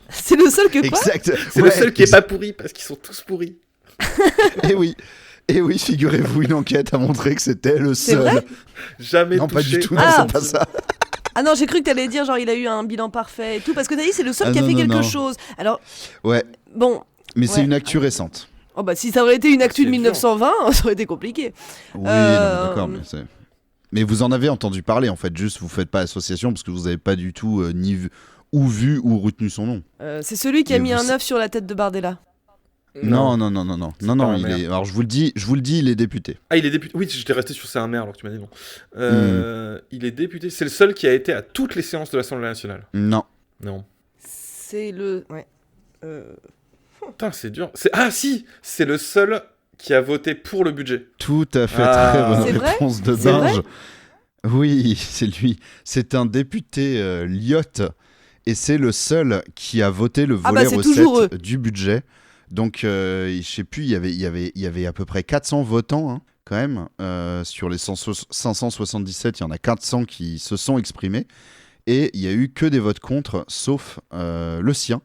C'est le seul que quoi ? Exact. C'est le seul qui est pas pourri, parce qu'ils sont tous pourris. Et oui, figurez-vous, une enquête a montré que c'était le seul. C'est vrai ? Jamais non, touché. pas du tout, non, c'est pas ça. Ah non, j'ai cru que t'allais dire genre il a eu un bilan parfait et tout, parce que t'as dit c'est le seul qui a fait quelque chose. Alors, ouais. Bon. Mais c'est une actu récente. Oh bah si ça aurait été une actu de 1920, ça aurait été compliqué. Oui, non, d'accord, mais Mais vous en avez entendu parler, en fait, juste vous faites pas association parce que vous avez pas du tout ni vu ou retenu son nom. C'est celui qui a Mais mis vous un sa- œuf sur la tête de Bardella. Non, C'est pas un il maire. est. Alors je vous le dis, il est député. Ah, il est député. Oui, j'étais resté sur c'est un maire alors que tu m'as dit non. Il est député. C'est le seul qui a été à toutes les séances de l'Assemblée nationale. Non. Non. C'est le. Ouais. Putain, c'est dur. Ah si, c'est le seul qui a voté pour le budget. Tout à fait, Ah. très bonne C'est vrai réponse de C'est vrai dingue. Oui, c'est lui. C'est un député Lyotte et c'est le seul qui a voté le Ah bah, volet c'est toujours recette du budget. Donc, je sais plus, il y avait à peu près 400 votants hein, quand même. Sur les 577, il y en a 400 qui se sont exprimés. Et il y a eu que des votes contre, sauf le sien.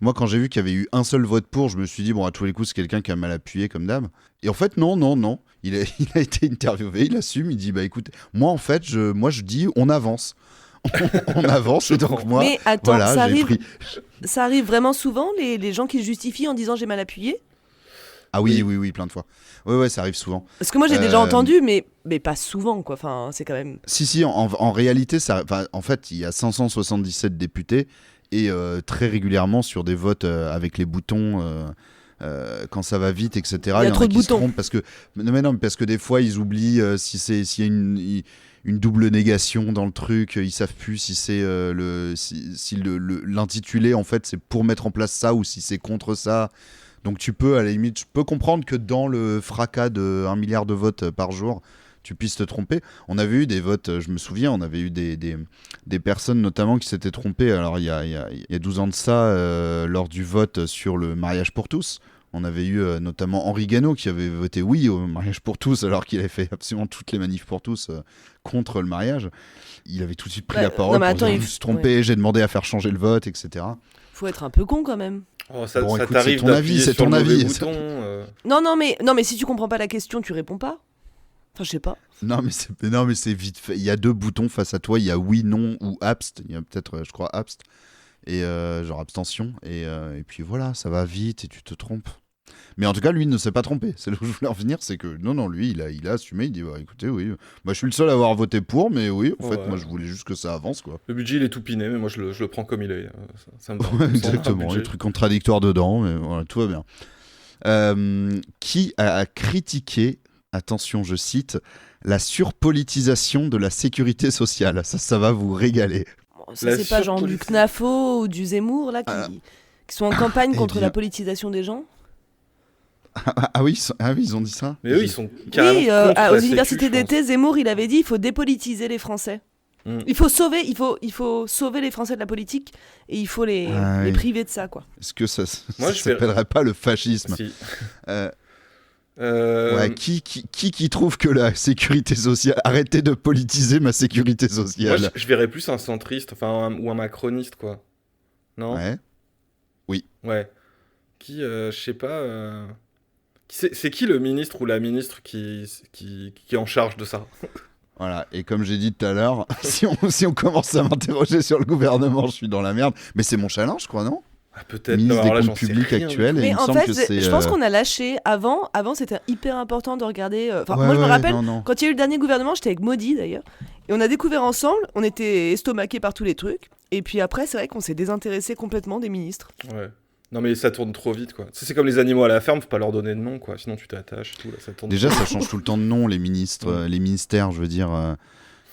Moi, quand j'ai vu qu'il y avait eu un seul vote pour, je me suis dit, bon, à tous les coups, c'est quelqu'un qui a mal appuyé comme d'hab. Et en fait, non. Il a été interviewé, il assume, il dit, bah écoute, moi, en fait, je dis, on avance. On avance, et donc moi, Mais attends, voilà, ça, j'ai arrive, pris... ça arrive vraiment souvent, les gens qui se justifient en disant j'ai mal appuyé? Ah oui, plein de fois. Ouais, ça arrive souvent. Parce que moi j'ai déjà entendu, mais pas souvent, quoi. Enfin, c'est quand même. Si, en réalité, en fait, il y a 577 députés, et très régulièrement, sur des votes avec les boutons... quand ça va vite, etc. Il y a en trop de qui se boutons. trompent parce que non, parce que des fois ils oublient s'il y a une double négation dans le truc, ils savent plus si c'est si l'intitulé en fait c'est pour mettre en place ça ou si c'est contre ça. Donc tu peux à la limite, je peux comprendre que dans le fracas de 1 milliard de votes par jour, tu puisses te tromper. On avait eu des votes, je me souviens, on avait eu des personnes notamment qui s'étaient trompées. Alors il y a 12 ans de ça, lors du vote sur le mariage pour tous, on avait eu notamment Henri Guénaud qui avait voté oui au mariage pour tous alors qu'il avait fait absolument toutes les manifs pour tous contre le mariage. Il avait tout de suite pris Bah, la parole non, mais pour dire attends, je me suis trompé, j'ai demandé à faire changer le vote, etc. Faut être un peu con quand même. Oh, ça Bon, ça écoute, t'arrive c'est ton avis, d'appuyer c'est sur ton le mauvais avis. bouton. Non, mais si tu comprends pas la question, tu réponds pas. Enfin, je sais pas. Non mais c'est vite fait. Il y a 2 boutons face à toi, il y a oui, non ou abst. Il y a peut-être, je crois, abst. Et genre abstention. Et puis voilà, ça va vite et tu te trompes. Mais en tout cas, lui ne s'est pas trompé. C'est là où je voulais en venir, c'est que non, lui, il a assumé. Il dit, bah, écoutez, oui, je suis le seul à avoir voté pour, mais oui, en fait, Ouais. moi, je voulais juste que ça avance, quoi. Le budget il est tout piné, mais moi je le prends comme il est. Ça me va. Ouais, Ça me va, un exactement, budget. les trucs contradictoires dedans, mais voilà, tout va bien. Qui a critiqué, attention, je cite, la surpolitisation de la sécurité sociale? Ça va vous régaler. Bon, ça, La c'est pas genre du surpolitisation. CNAFO ou du Zemmour, là, qui sont en campagne eh contre bien. la politisation des gens. Ah oui, ils ont dit ça? Mais eux ils sont carrément Oui, contre aux la sécu, universités je pense. d'été, Zemmour, il avait dit il faut dépolitiser les Français. Mm. Il faut sauver les Français de la politique et il faut les oui. priver de ça, quoi. Est-ce que ça Moi, je fais- s'appellerait pas le fascisme? Si. Euh, Euh, Ouais, qui trouve que la sécurité sociale... Arrêtez de politiser ma sécurité Moi, sociale. je verrais plus un centriste, ou un macroniste, quoi. Non? Ouais. Ouais. Qui, je sais pas. C'est qui le ministre ou la ministre qui est en charge de ça? Voilà, et comme j'ai dit tout à l'heure, si on commence à m'interroger sur le gouvernement, je suis dans la merde. Mais c'est mon challenge, je crois, non? Ah, peut-être. Ministre Alors là, des j'en comptes sais publics rien. actuel. Et Mais il me en semble fait, que c'est... je pense qu'on a lâché. Avant c'était hyper important de regarder. Enfin, Ouais, moi, je me ouais, rappelle, non. quand il y a eu le dernier gouvernement, j'étais avec Maudit d'ailleurs. Et on a découvert ensemble, on était estomaqués par tous les trucs. Et puis après, c'est vrai qu'on s'est désintéressé complètement des ministres. Ouais. Non, mais ça tourne trop vite, quoi. C'est comme les animaux à la ferme, faut pas leur donner de nom, quoi. Sinon, tu t'attaches, tout. Là, ça tourne Déjà, trop ça vite. change tout le temps de nom, les ministres, les ministères, je veux dire.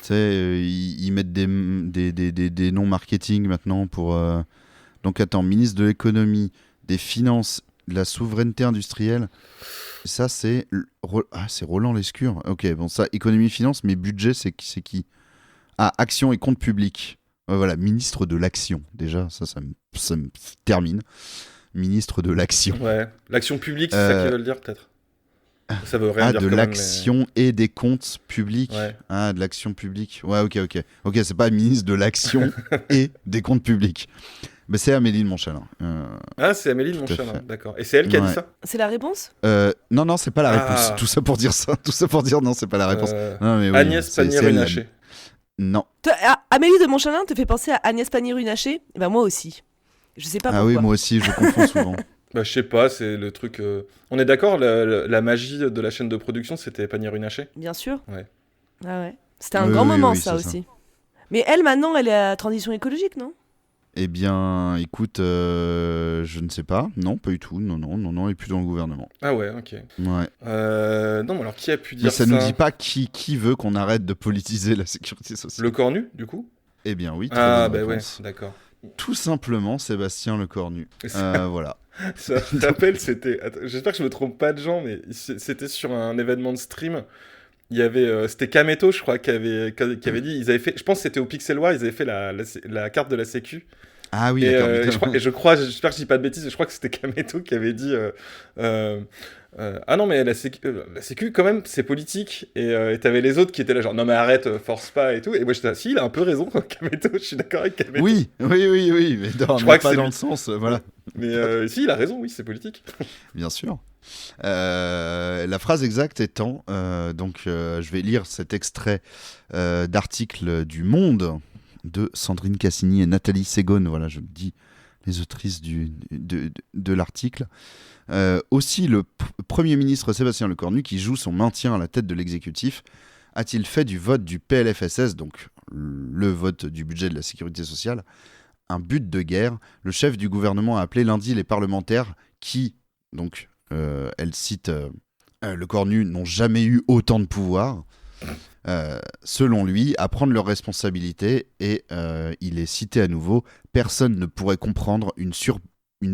Tu sais, ils mettent des noms marketing maintenant pour... Donc attends, ministre de l'économie, des finances, de la souveraineté industrielle. Ça, c'est... c'est Roland Lescure. Ok, bon, ça, économie, finance, mais budget, c'est qui? Ah, action et compte public. Voilà, ministre de l'action. Déjà, ça me termine. Ministre de l'action. Ouais. L'action publique, c'est ça qu'ils veulent dire, peut-être. Ça veut rien Ah, dire de quand même, l'action et des comptes publics. Ouais. Ah, de l'action publique. Ouais, ok. Ok, c'est pas ministre de l'action et des comptes publics. Mais c'est Amélie de Montchalin. Ah, c'est Amélie de Tout à Montchalin, fait. d'accord. Et c'est elle qui a dit Ouais. ça? C'est la réponse? Non, c'est pas la Ah. réponse. Tout ça pour dire ça. Tout ça pour dire non, c'est pas la réponse. Non, mais oui, Agnès c'est elle, Pannier-Runacher. Non. Amélie de Montchalin te fait penser à Agnès Pannier-Runacher? Ben moi aussi. Je sais pas Ah pourquoi. oui, moi aussi, je confonds souvent. Bah, je sais pas, c'est le truc. On est d'accord, la magie de la chaîne de production, c'était Pannier-Runacher? Bien sûr. Ouais. Ah ouais. C'était un Oui, grand oui, moment, oui, ça c'est ça. aussi. Mais elle, maintenant, elle est à la transition écologique, non? Eh bien, écoute, je ne sais pas. Non, pas du tout. Non, elle est plus dans le gouvernement. Ah ouais, ok. Ouais. Non, mais alors qui a pu dire Mais ça? ça nous dit pas qui veut qu'on arrête de politiser la sécurité sociale. Le Cornu, du coup? Eh bien oui, très Ah, bonne bah ouais, réponse. d'accord. Tout simplement Sébastien Lecornu. Voilà. Ça me rappelle, c'était... Attends, j'espère que je me trompe pas de gens, mais c'était sur un événement de stream. Il y avait... c'était Kameto, je crois, qui avait dit... Ils avaient fait... Je pense que c'était au Pixeloir, ils avaient fait la carte de la Sécu. Ah oui, Et, d'accord. j'espère que je dis pas de bêtises, je crois que c'était Kameto qui avait dit ah non, mais la sécu quand même, c'est politique. Et t'avais les autres qui étaient là, genre non, mais arrête, force pas et tout. Et moi j'étais là, si, il a un peu raison, Kameto, je suis d'accord avec Kameto. Oui, mais non, Je crois mais que pas c'est dans lui. le sens, voilà. Mais si, il a raison, oui, c'est politique. Bien sûr. La phrase exacte étant, je vais lire cet extrait d'article du Monde de Sandrine Cassini et Nathalie Ségone, voilà, je dis les autrices de l'article. Aussi, le Premier ministre Sébastien Lecornu, qui joue son maintien à la tête de l'exécutif, a-t-il fait du vote du PLFSS, donc le vote du budget de la sécurité sociale, un but de guerre? Le chef du gouvernement a appelé lundi les parlementaires qui, donc, elle cite Lecornu, n'ont jamais eu autant de pouvoir, selon lui, à prendre leurs responsabilités, et il est cité à nouveau: personne ne pourrait comprendre une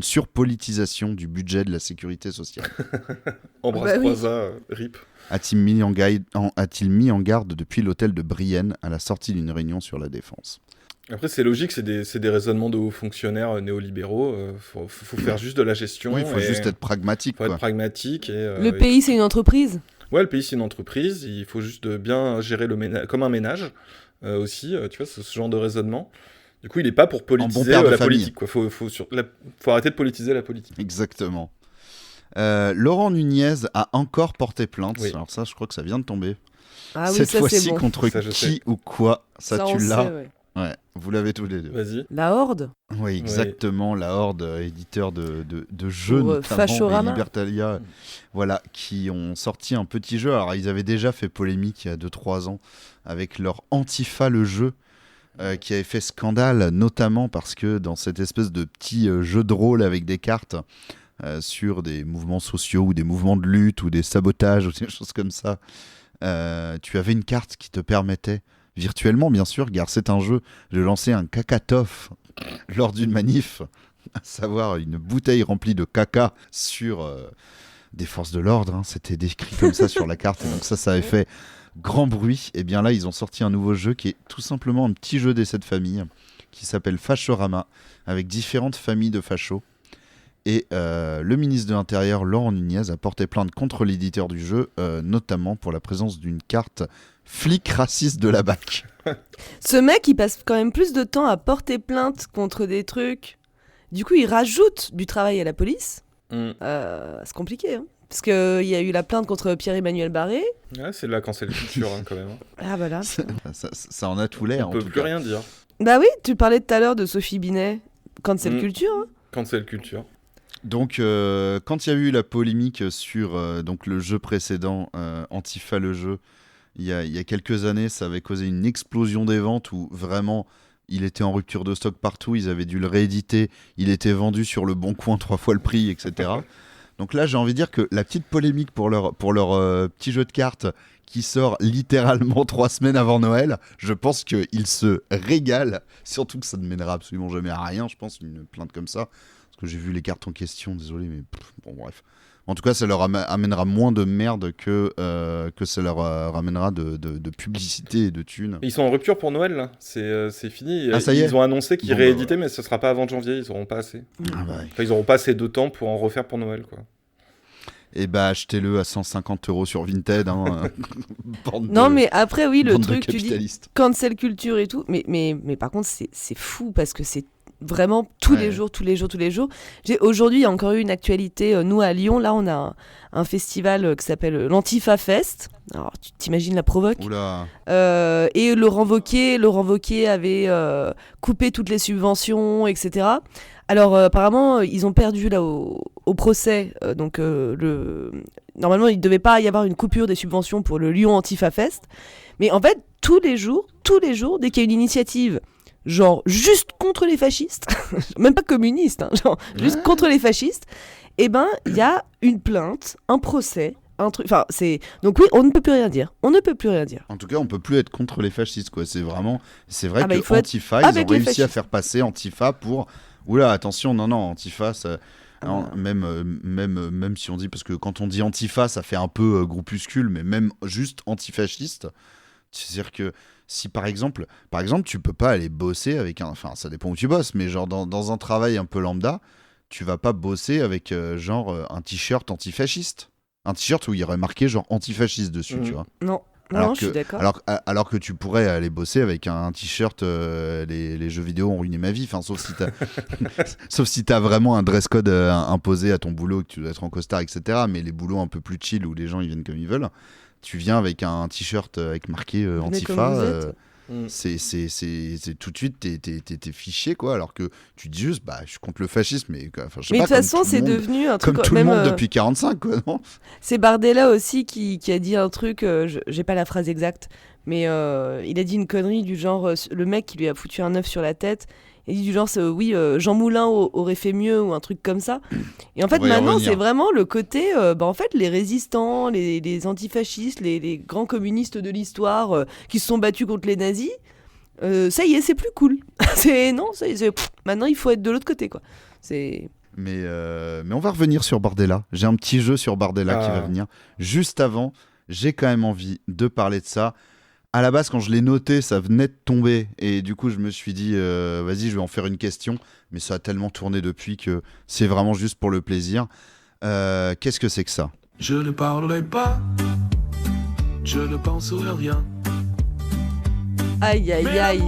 surpolitisation du budget de la sécurité sociale. Embrasse Bah oui. Croisa, RIP. A-t-il mis en garde depuis l'hôtel de Brienne à la sortie d'une réunion sur la défense. Après, c'est logique, c'est des raisonnements de hauts fonctionnaires néolibéraux. Faut faire juste de la gestion. Oui, il faut juste être pragmatique. Faut Quoi. être pragmatique. Le pays, c'est une entreprise. Ouais, le pays, c'est une entreprise. Il faut juste bien gérer le ménage, comme un ménage aussi. Tu vois, ce genre de raisonnement. Du coup, il n'est pas pour politiser père de la famille. politique. Quoi. Faut arrêter de politiser la politique. Exactement. Laurent Nunez a encore porté plainte. Oui. Alors ça, je crois que ça vient de tomber. Ah oui, Cette ça, fois-ci, c'est bon. contre Ça, je qui sais. ou quoi? Ça, on tu sait, l'as. ouais. Ouais, vous l'avez tous les deux. Vas-y. La Horde. Oui, exactement. La Horde, éditeur de jeux, Pour, notamment, Fashorama. et Libertalia, voilà, qui ont sorti un petit jeu. Alors, ils avaient déjà fait polémique il y a 2-3 ans avec leur Antifa le jeu, qui avait fait scandale, notamment parce que dans cette espèce de petit jeu de rôle avec des cartes sur des mouvements sociaux ou des mouvements de lutte ou des sabotages ou des choses comme ça, tu avais une carte qui te permettait, virtuellement bien sûr, car c'est un jeu, de lancer un cacatoff lors d'une manif, à savoir une bouteille remplie de caca sur des forces de l'ordre, hein. C'était décrit comme ça sur la carte, et donc ça avait fait grand bruit. Et bien là, ils ont sorti un nouveau jeu qui est tout simplement un petit jeu d'essai de famille qui s'appelle Fashorama, avec différentes familles de fachos. Et le ministre de l'Intérieur, Laurent Nunez, a porté plainte contre l'éditeur du jeu, notamment pour la présence d'une carte flic raciste de la BAC. Ce mec, il passe quand même plus de temps à porter plainte contre des trucs. Du coup, il rajoute du travail à la police. C'est compliqué, hein. Parce qu'il y a eu la plainte contre Pierre-Emmanuel Barré. Ouais, c'est de la cancel culture, hein, quand même. Ah, voilà. Ça en a tout l'air, On en peut tout plus cas. rien dire. Bah oui, tu parlais tout à l'heure de Sophie Binet. Cancel culture, hein. Cancel culture. Donc, quand il y a eu la polémique sur donc le jeu précédent, Antifa le jeu, il y a quelques années, ça avait causé une explosion des ventes où vraiment il était en rupture de stock partout, ils avaient dû le rééditer, il était vendu sur le bon coin 3 fois le prix, etc. Donc là, j'ai envie de dire que la petite polémique pour leur petit jeu de cartes qui sort littéralement 3 semaines avant Noël, je pense qu'ils se régalent, surtout que ça ne mènera absolument jamais à rien, je pense, une plainte comme ça. Parce que j'ai vu les cartes en question, désolé, mais bon, bref. En tout cas, ça leur amènera moins de merde que ça leur ramènera de publicité et de thunes. Ils sont en rupture pour Noël, là. C'est fini. Ah, ça y est. Ils ont annoncé qu'ils Bon, rééditaient, mais ce sera pas avant janvier. Ils auront pas assez. Ah bah, Enfin, ils auront pas assez de temps pour en refaire pour Noël, quoi. et bah, achetez-le à 150 € sur Vinted. Hein. Non, mais après, oui, le bande de truc, tu dis capitalistes. cancel culture et tout. Mais par contre, c'est fou parce que c'est vraiment tous les jours. Aujourd'hui, il y a encore eu une actualité. Nous, à Lyon, là, on a un festival qui s'appelle l'Antifa Fest. Alors, tu t'imagines la provoque. Oula. Et Laurent Wauquiez avait coupé toutes les subventions, etc. Alors, apparemment, ils ont perdu là au procès. Normalement, il ne devait pas y avoir une coupure des subventions pour le Lyon Antifa Fest. Mais en fait, tous les jours, dès qu'il y a une initiative, genre juste contre les fascistes, même pas communistes, hein, genre juste contre les fascistes, eh ben, il y a une plainte, un procès, un truc. Enfin, c'est. Donc, oui, on ne peut plus rien dire. On ne peut plus rien dire. En tout cas, on peut plus être contre les fascistes, quoi. C'est vrai il faut que être Antifa, ils ont avec les réussi à fascistes. faire passer Antifa pour. Oula, attention, non, Antifa, ça. Non, même si on dit, parce que quand on dit Antifa, ça fait un peu groupuscule, mais même juste antifasciste, c'est-à-dire que si par exemple, tu peux pas aller bosser avec un. Enfin, ça dépend où tu bosses, mais genre dans un travail un peu lambda, tu vas pas bosser avec un t-shirt antifasciste. Un t-shirt où il y aurait marqué genre antifasciste dessus, tu vois. Non, je suis d'accord. Alors que tu pourrais aller bosser avec un t-shirt les jeux vidéo ont ruiné ma vie, enfin, sauf si t'as vraiment un dress code imposé à ton boulot, que tu dois être en costard, etc. Mais les boulots un peu plus chill où les gens ils viennent comme ils veulent, tu viens avec un t-shirt avec marqué Antifa, c'est tout de suite t'es fiché, quoi, alors que tu dis juste je suis contre le fascisme, mais je sais Mais de pas, toute façon, c'est devenu un truc comme tout même, le monde depuis 45, quoi, non? C'est Bardella aussi qui a dit un truc, j'ai pas la phrase exacte, mais il a dit une connerie du genre, le mec qui lui a foutu un œuf sur la tête, il dit du genre, Jean Moulin aurait fait mieux, ou un truc comme ça. Et en fait, maintenant, c'est vraiment le côté, en fait, les résistants, les antifascistes, les grands communistes de l'histoire qui se sont battus contre les nazis, ça y est, c'est plus cool. Maintenant, il faut être de l'autre côté, quoi. Mais on va revenir sur Bardella. J'ai un petit jeu sur Bardella qui va venir. Juste avant, j'ai quand même envie de parler de ça. À la base, quand je l'ai noté, ça venait de tomber. Et du coup, je me suis dit, vas-y, je vais en faire une question. Mais ça a tellement tourné depuis que c'est vraiment juste pour le plaisir. Qu'est-ce que c'est que ça? Je ne parlerai pas, je ne penserai rien. Aïe, aïe, aïe.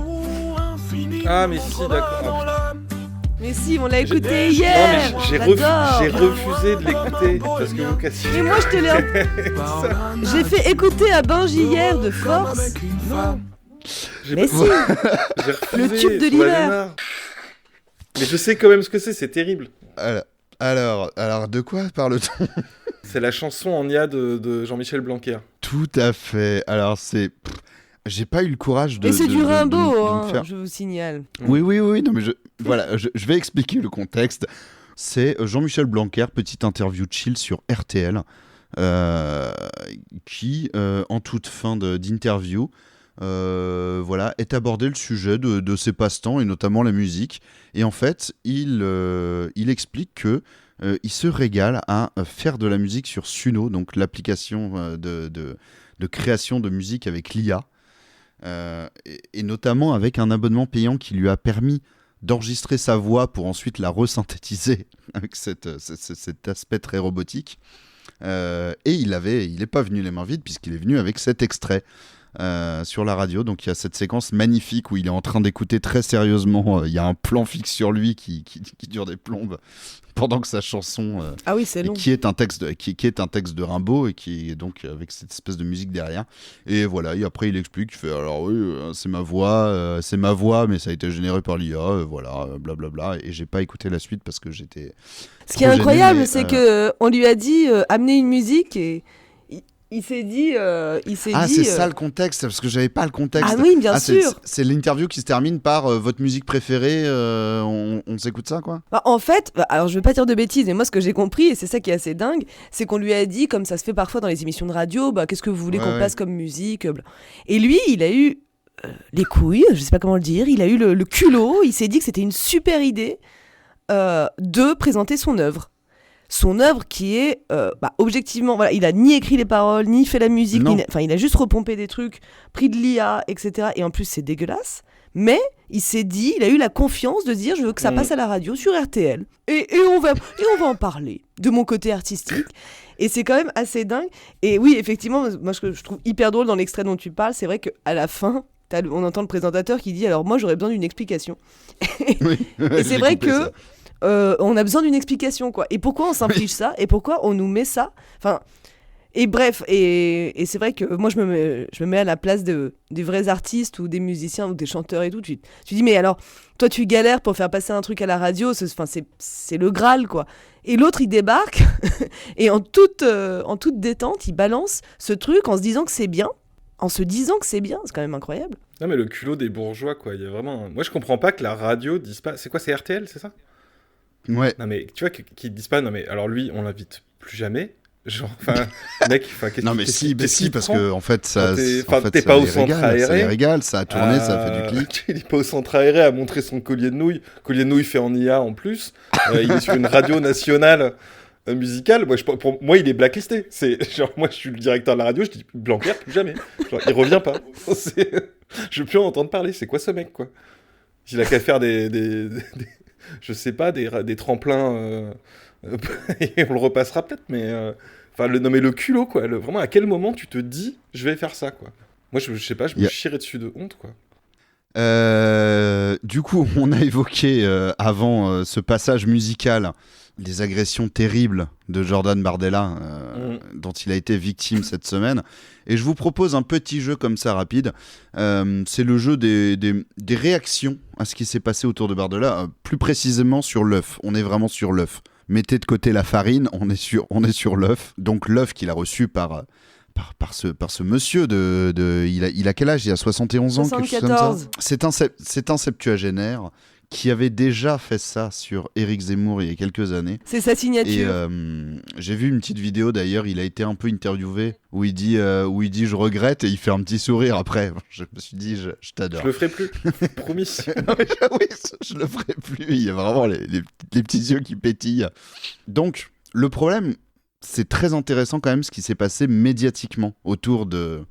Ah, mais si, d'accord. Mais si, on l'a écouté hier. Non, mais j'ai refusé de l'écouter parce que vous cassiez. Mais moi, je te l'ai. J'ai fait écouter à Benji hier de force. Non. Mais si. J'ai refusé. Le tube de l'hiver. Mais je sais quand même ce que c'est terrible. Alors, de quoi parle-t-on? C'est la chanson en IA de Jean-Michel Blanquer. Tout à fait. Alors, j'ai pas eu le courage de. Et c'est du Rimbaud, faire... je vous signale. Oui. Non, mais je vais expliquer le contexte. C'est Jean-Michel Blanquer, petite interview chill sur RTL, qui, en toute fin d'interview, est abordé le sujet de ses passe-temps et notamment la musique. Et en fait, il explique que il se régale à faire de la musique sur Suno, donc l'application de création de musique avec l'IA. Et notamment avec un abonnement payant qui lui a permis d'enregistrer sa voix pour ensuite la resynthétiser avec cet aspect très robotique. Et il est pas venu les mains vides puisqu'il est venu avec cet extrait sur la radio. Donc il y a cette séquence magnifique où il est en train d'écouter très sérieusement. Il y a un plan fixe sur lui qui dure des plombes pendant que sa chanson c'est long. qui est un texte de Rimbaud et qui est donc avec cette espèce de musique derrière. Et voilà, et après il explique, il fait alors oui, c'est ma voix mais ça a été généré par l'IA, blablabla. Et j'ai pas écouté la suite parce que j'étais. Ce qui est incroyable, c'est que on lui a dit amener une musique et il s'est dit. C'est ça le contexte, parce que j'avais pas le contexte. Ah oui, bien sûr. C'est l'interview qui se termine par votre musique préférée. On s'écoute ça, quoi. En fait, alors je vais pas dire de bêtises, mais moi ce que j'ai compris, et c'est ça qui est assez dingue, c'est qu'on lui a dit, comme ça se fait parfois dans les émissions de radio, qu'est-ce que vous voulez qu'on passe comme musique, Et lui, il a eu les couilles, je sais pas comment le dire, il a eu le culot, il s'est dit que c'était une super idée de présenter son œuvre. Son œuvre qui est objectivement, il a ni écrit les paroles, ni fait la musique, il a juste repompé des trucs, pris de l'IA, etc. Et en plus c'est dégueulasse. Mais il s'est dit, il a eu la confiance de dire je veux que ça passe à la radio sur RTL et on va en parler de mon côté artistique. Et c'est quand même assez dingue. Et oui, effectivement, moi ce que je trouve hyper drôle dans l'extrait dont tu parles, c'est vrai qu'à la fin, on entend le présentateur qui dit alors moi j'aurais besoin d'une explication. Et c'est vrai que on a besoin d'une explication, quoi. Et pourquoi on s'inflige ça? Et pourquoi on nous met ça? Enfin, et bref, et c'est vrai que moi je me mets à la place des vrais artistes ou des musiciens ou des chanteurs et tout. Tu dis mais alors toi tu galères pour faire passer un truc à la radio, c'est le Graal, quoi. Et l'autre il débarque et en toute détente il balance ce truc en se disant que c'est bien. en se disant que c'est bien, c'est quand même incroyable. Non, mais le culot des bourgeois, quoi. Il y a vraiment. Moi, je comprends pas que la radio dise pas. C'est quoi, c'est RTL, c'est ça? Ouais. Non, mais tu vois, qu'ils disent pas. Non, mais alors lui, on l'invite plus jamais. Genre, enfin, mec, qu'est-ce Non mais si, parce que en fait Quand t'es ça pas au les centre régale, ça aéré. les régale, ça a tourné, ça a fait du clic. Il est pas au centre aéré à montrer son collier de nouilles. Collier de nouilles fait en IA en plus. Il est sur une radio nationale musicale. Pour moi, il est blacklisté. C'est genre, moi, je suis le directeur de la radio. Je dis Blanquer, plus jamais. Genre, il revient pas. Je veux plus en entendre parler. C'est quoi ce mec, quoi? Il a qu'à faire je sais pas, des tremplins. Et on le repassera peut-être, mais. Non, mais le culot, quoi. Vraiment, à quel moment tu te dis, je vais faire ça, quoi? Moi, je sais pas, je me chierais dessus de honte, quoi. Du coup, on a évoqué avant ce passage musical les agressions terribles de Jordan Bardella dont il a été victime cette semaine. Et je vous propose un petit jeu comme ça rapide. C'est le jeu des réactions à ce qui s'est passé autour de Bardella, plus précisément sur l'œuf. On est vraiment sur l'œuf. Mettez de côté la farine, on est sur l'œuf. Donc l'œuf qu'il a reçu par ce monsieur il a quel âge? Il a 71 ans, 74. quelque chose comme ça. C'est un septuagénaire qui avait déjà fait ça sur Éric Zemmour il y a quelques années. C'est sa signature. Et j'ai vu une petite vidéo d'ailleurs, il a été un peu interviewé où il dit je regrette et il fait un petit sourire après. Je me suis dit je t'adore. Je le ferai plus, promis. Oui, je le ferai plus. Il y a vraiment les petits yeux qui pétillent. Donc le problème, c'est très intéressant quand même ce qui s'est passé médiatiquement autour de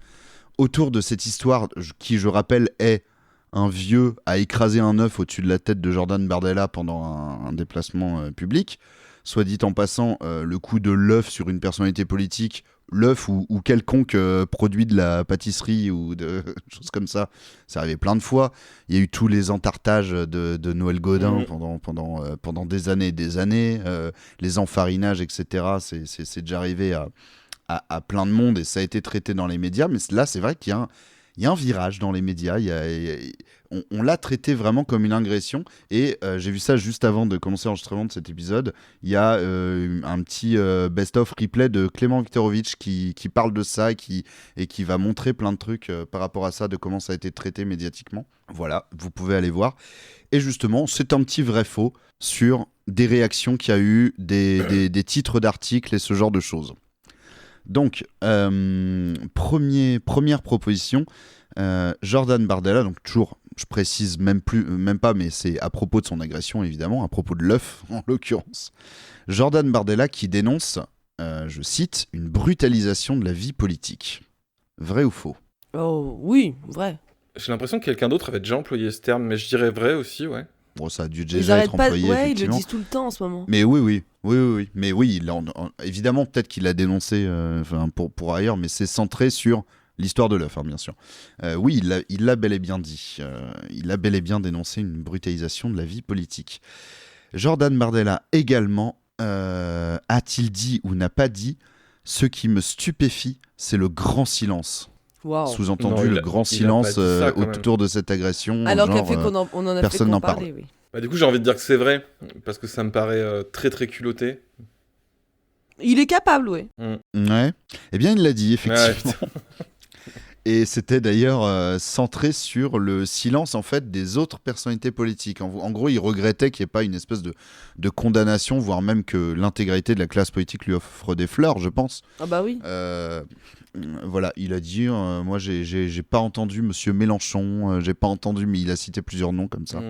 cette histoire qui, je rappelle, est un vieux a écrasé un œuf au-dessus de la tête de Jordan Bardella pendant un déplacement public. Soit dit en passant, le coup de l'œuf sur une personnalité politique, l'œuf ou quelconque produit de la pâtisserie ou de choses comme ça, c'est arrivé plein de fois. Il y a eu tous les entartages de Noël Gaudin pendant des années et des années, les enfarinages, etc. C'est déjà arrivé à plein de monde et ça a été traité dans les médias. Mais là, c'est vrai qu'il y a un virage dans les médias. On l'a traité vraiment comme une agression. Et j'ai vu ça juste avant de commencer l'enregistrement de cet épisode. Il y a un petit best-of replay de Clément Viktorovitch qui parle de ça et qui va montrer plein de trucs par rapport à ça, de comment ça a été traité médiatiquement. Voilà, vous pouvez aller voir. Et justement, c'est un petit vrai-faux sur des réactions qu'il y a eu, des titres d'articles et ce genre de choses. Donc, première proposition, Jordan Bardella, donc toujours, je précise même pas, mais c'est à propos de son agression évidemment, à propos de l'œuf en l'occurrence. Jordan Bardella qui dénonce, je cite, une brutalisation de la vie politique. Vrai ou faux? Oh oui, vrai. J'ai l'impression que quelqu'un d'autre avait déjà employé ce terme, mais je dirais vrai aussi, ouais. Bon, ça a dû Ils déjà être arrêtent employé, pas, ils le effectivement. disent tout le temps en ce moment. Mais oui. Mais oui, évidemment, peut-être qu'il l'a dénoncé pour ailleurs, mais c'est centré sur l'histoire de l'œuf, bien sûr. Oui, il l'a bel et bien dit. Il a bel et bien dénoncé une brutalisation de la vie politique. Jordan Bardella également a-t-il dit ou n'a pas dit « Ce qui me stupéfie, c'est le grand silence ». Wow. Sous-entendu, Non, le grand silence ça, autour de cette agression. Alors genre, qu'a fait on en a personne fait n'en qu'on parlait, oui. Bah, du coup, j'ai envie de dire que c'est vrai, parce que ça me paraît très très culotté. Il est capable, oui. Ouais. Eh bien, il l'a dit, effectivement. Ouais. Et c'était d'ailleurs centré sur le silence en fait des autres personnalités politiques. En gros, il regrettait qu'il n'y ait pas une espèce de condamnation, voire même que l'intégralité de la classe politique lui offre des fleurs, je pense. Ah bah oui. Voilà, il a dit moi j'ai pas entendu Monsieur Mélenchon, j'ai pas entendu, mais il a cité plusieurs noms comme ça.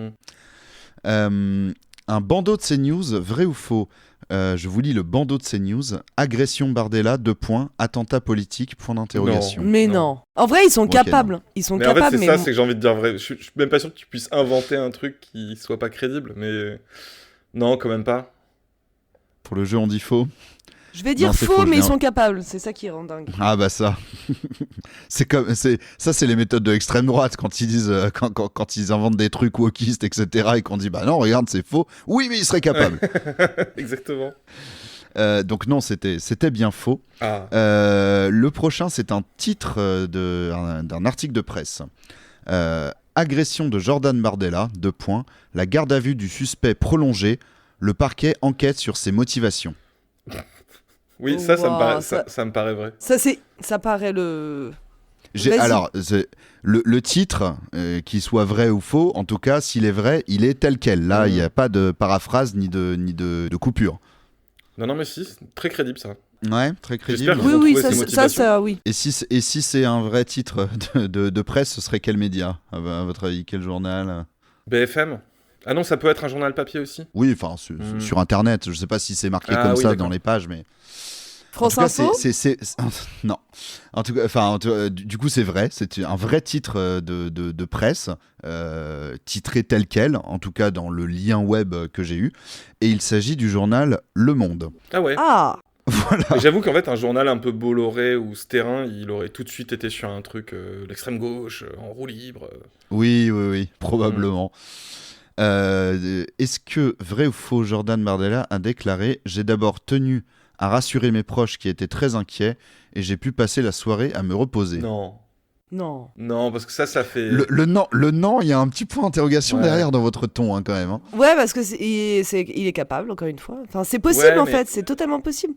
Un bandeau de CNews, vrai ou faux? Je vous lis le bandeau de CNews. Agression Bardella, : attentat politique, ? Mais non. En vrai, ils sont capables. Non. Ils sont mais capables. En fait, c'est mais ça, c'est que j'ai envie de dire vrai. Je suis même pas sûr que tu puisses inventer un truc qui soit pas crédible, mais non, quand même pas. Pour le jeu, on dit faux. Je vais dire Non, c'est faux, faux, mais je ils viens- sont capables. C'est ça qui rend dingue. Ah bah ça, c'est les méthodes de l'extrême droite quand ils disent quand ils inventent des trucs wokistes, etc. et qu'on dit bah non regarde c'est faux. Oui mais ils seraient capables. Exactement. Donc non c'était bien faux. Ah. Le prochain c'est un titre d'un article de presse. Agression de Jordan Bardella, : la garde à vue du suspect prolongée. Le parquet enquête sur ses motivations. Oui, Oh, ça me wow, paraît, ça- ça me paraît vrai. Ça paraît le. Vas-y. Alors, le titre, qu'il soit vrai ou faux, en tout cas, s'il est vrai, il est tel quel. Là, il n'y a pas de paraphrase ni de coupure. Non, mais si, c'est très crédible ça. Ouais, très crédible. J'espère qu'ils Oui, vont oui, trouver ça, ses ça, motivations. ça, oui. Et si c'est un vrai titre de presse, ce serait quel média, à votre avis? Quel journal? BFM? Ah non, ça peut être un journal papier aussi? Oui, enfin, sur Internet. Je sais pas si c'est marqué Ah comme oui, ça d'accord. dans les pages, mais... France en tout cas, Info. non. En tout cas, du coup, c'est vrai. C'est un vrai titre de presse, titré tel quel, en tout cas dans le lien web que j'ai eu. Et il s'agit du journal Le Monde. Ah ouais. Ah, Voilà. Mais j'avoue qu'en fait, un journal un peu Bolloré ou ce terrain, il aurait tout de suite été sur un truc l'extrême gauche, en roue libre. Oui, probablement. Est-ce que, vrai ou faux, Jordan Bardella a déclaré « J'ai d'abord tenu à rassurer mes proches qui étaient très inquiets et j'ai pu passer la soirée à me reposer. » Non. non. Non, parce que ça fait... Le non, il y a un petit point d'interrogation Ouais. derrière dans votre ton, hein, quand même. Hein. Ouais, parce que il est capable, encore une fois. Enfin, c'est possible, Ouais, en mais- fait. C'est totalement possible.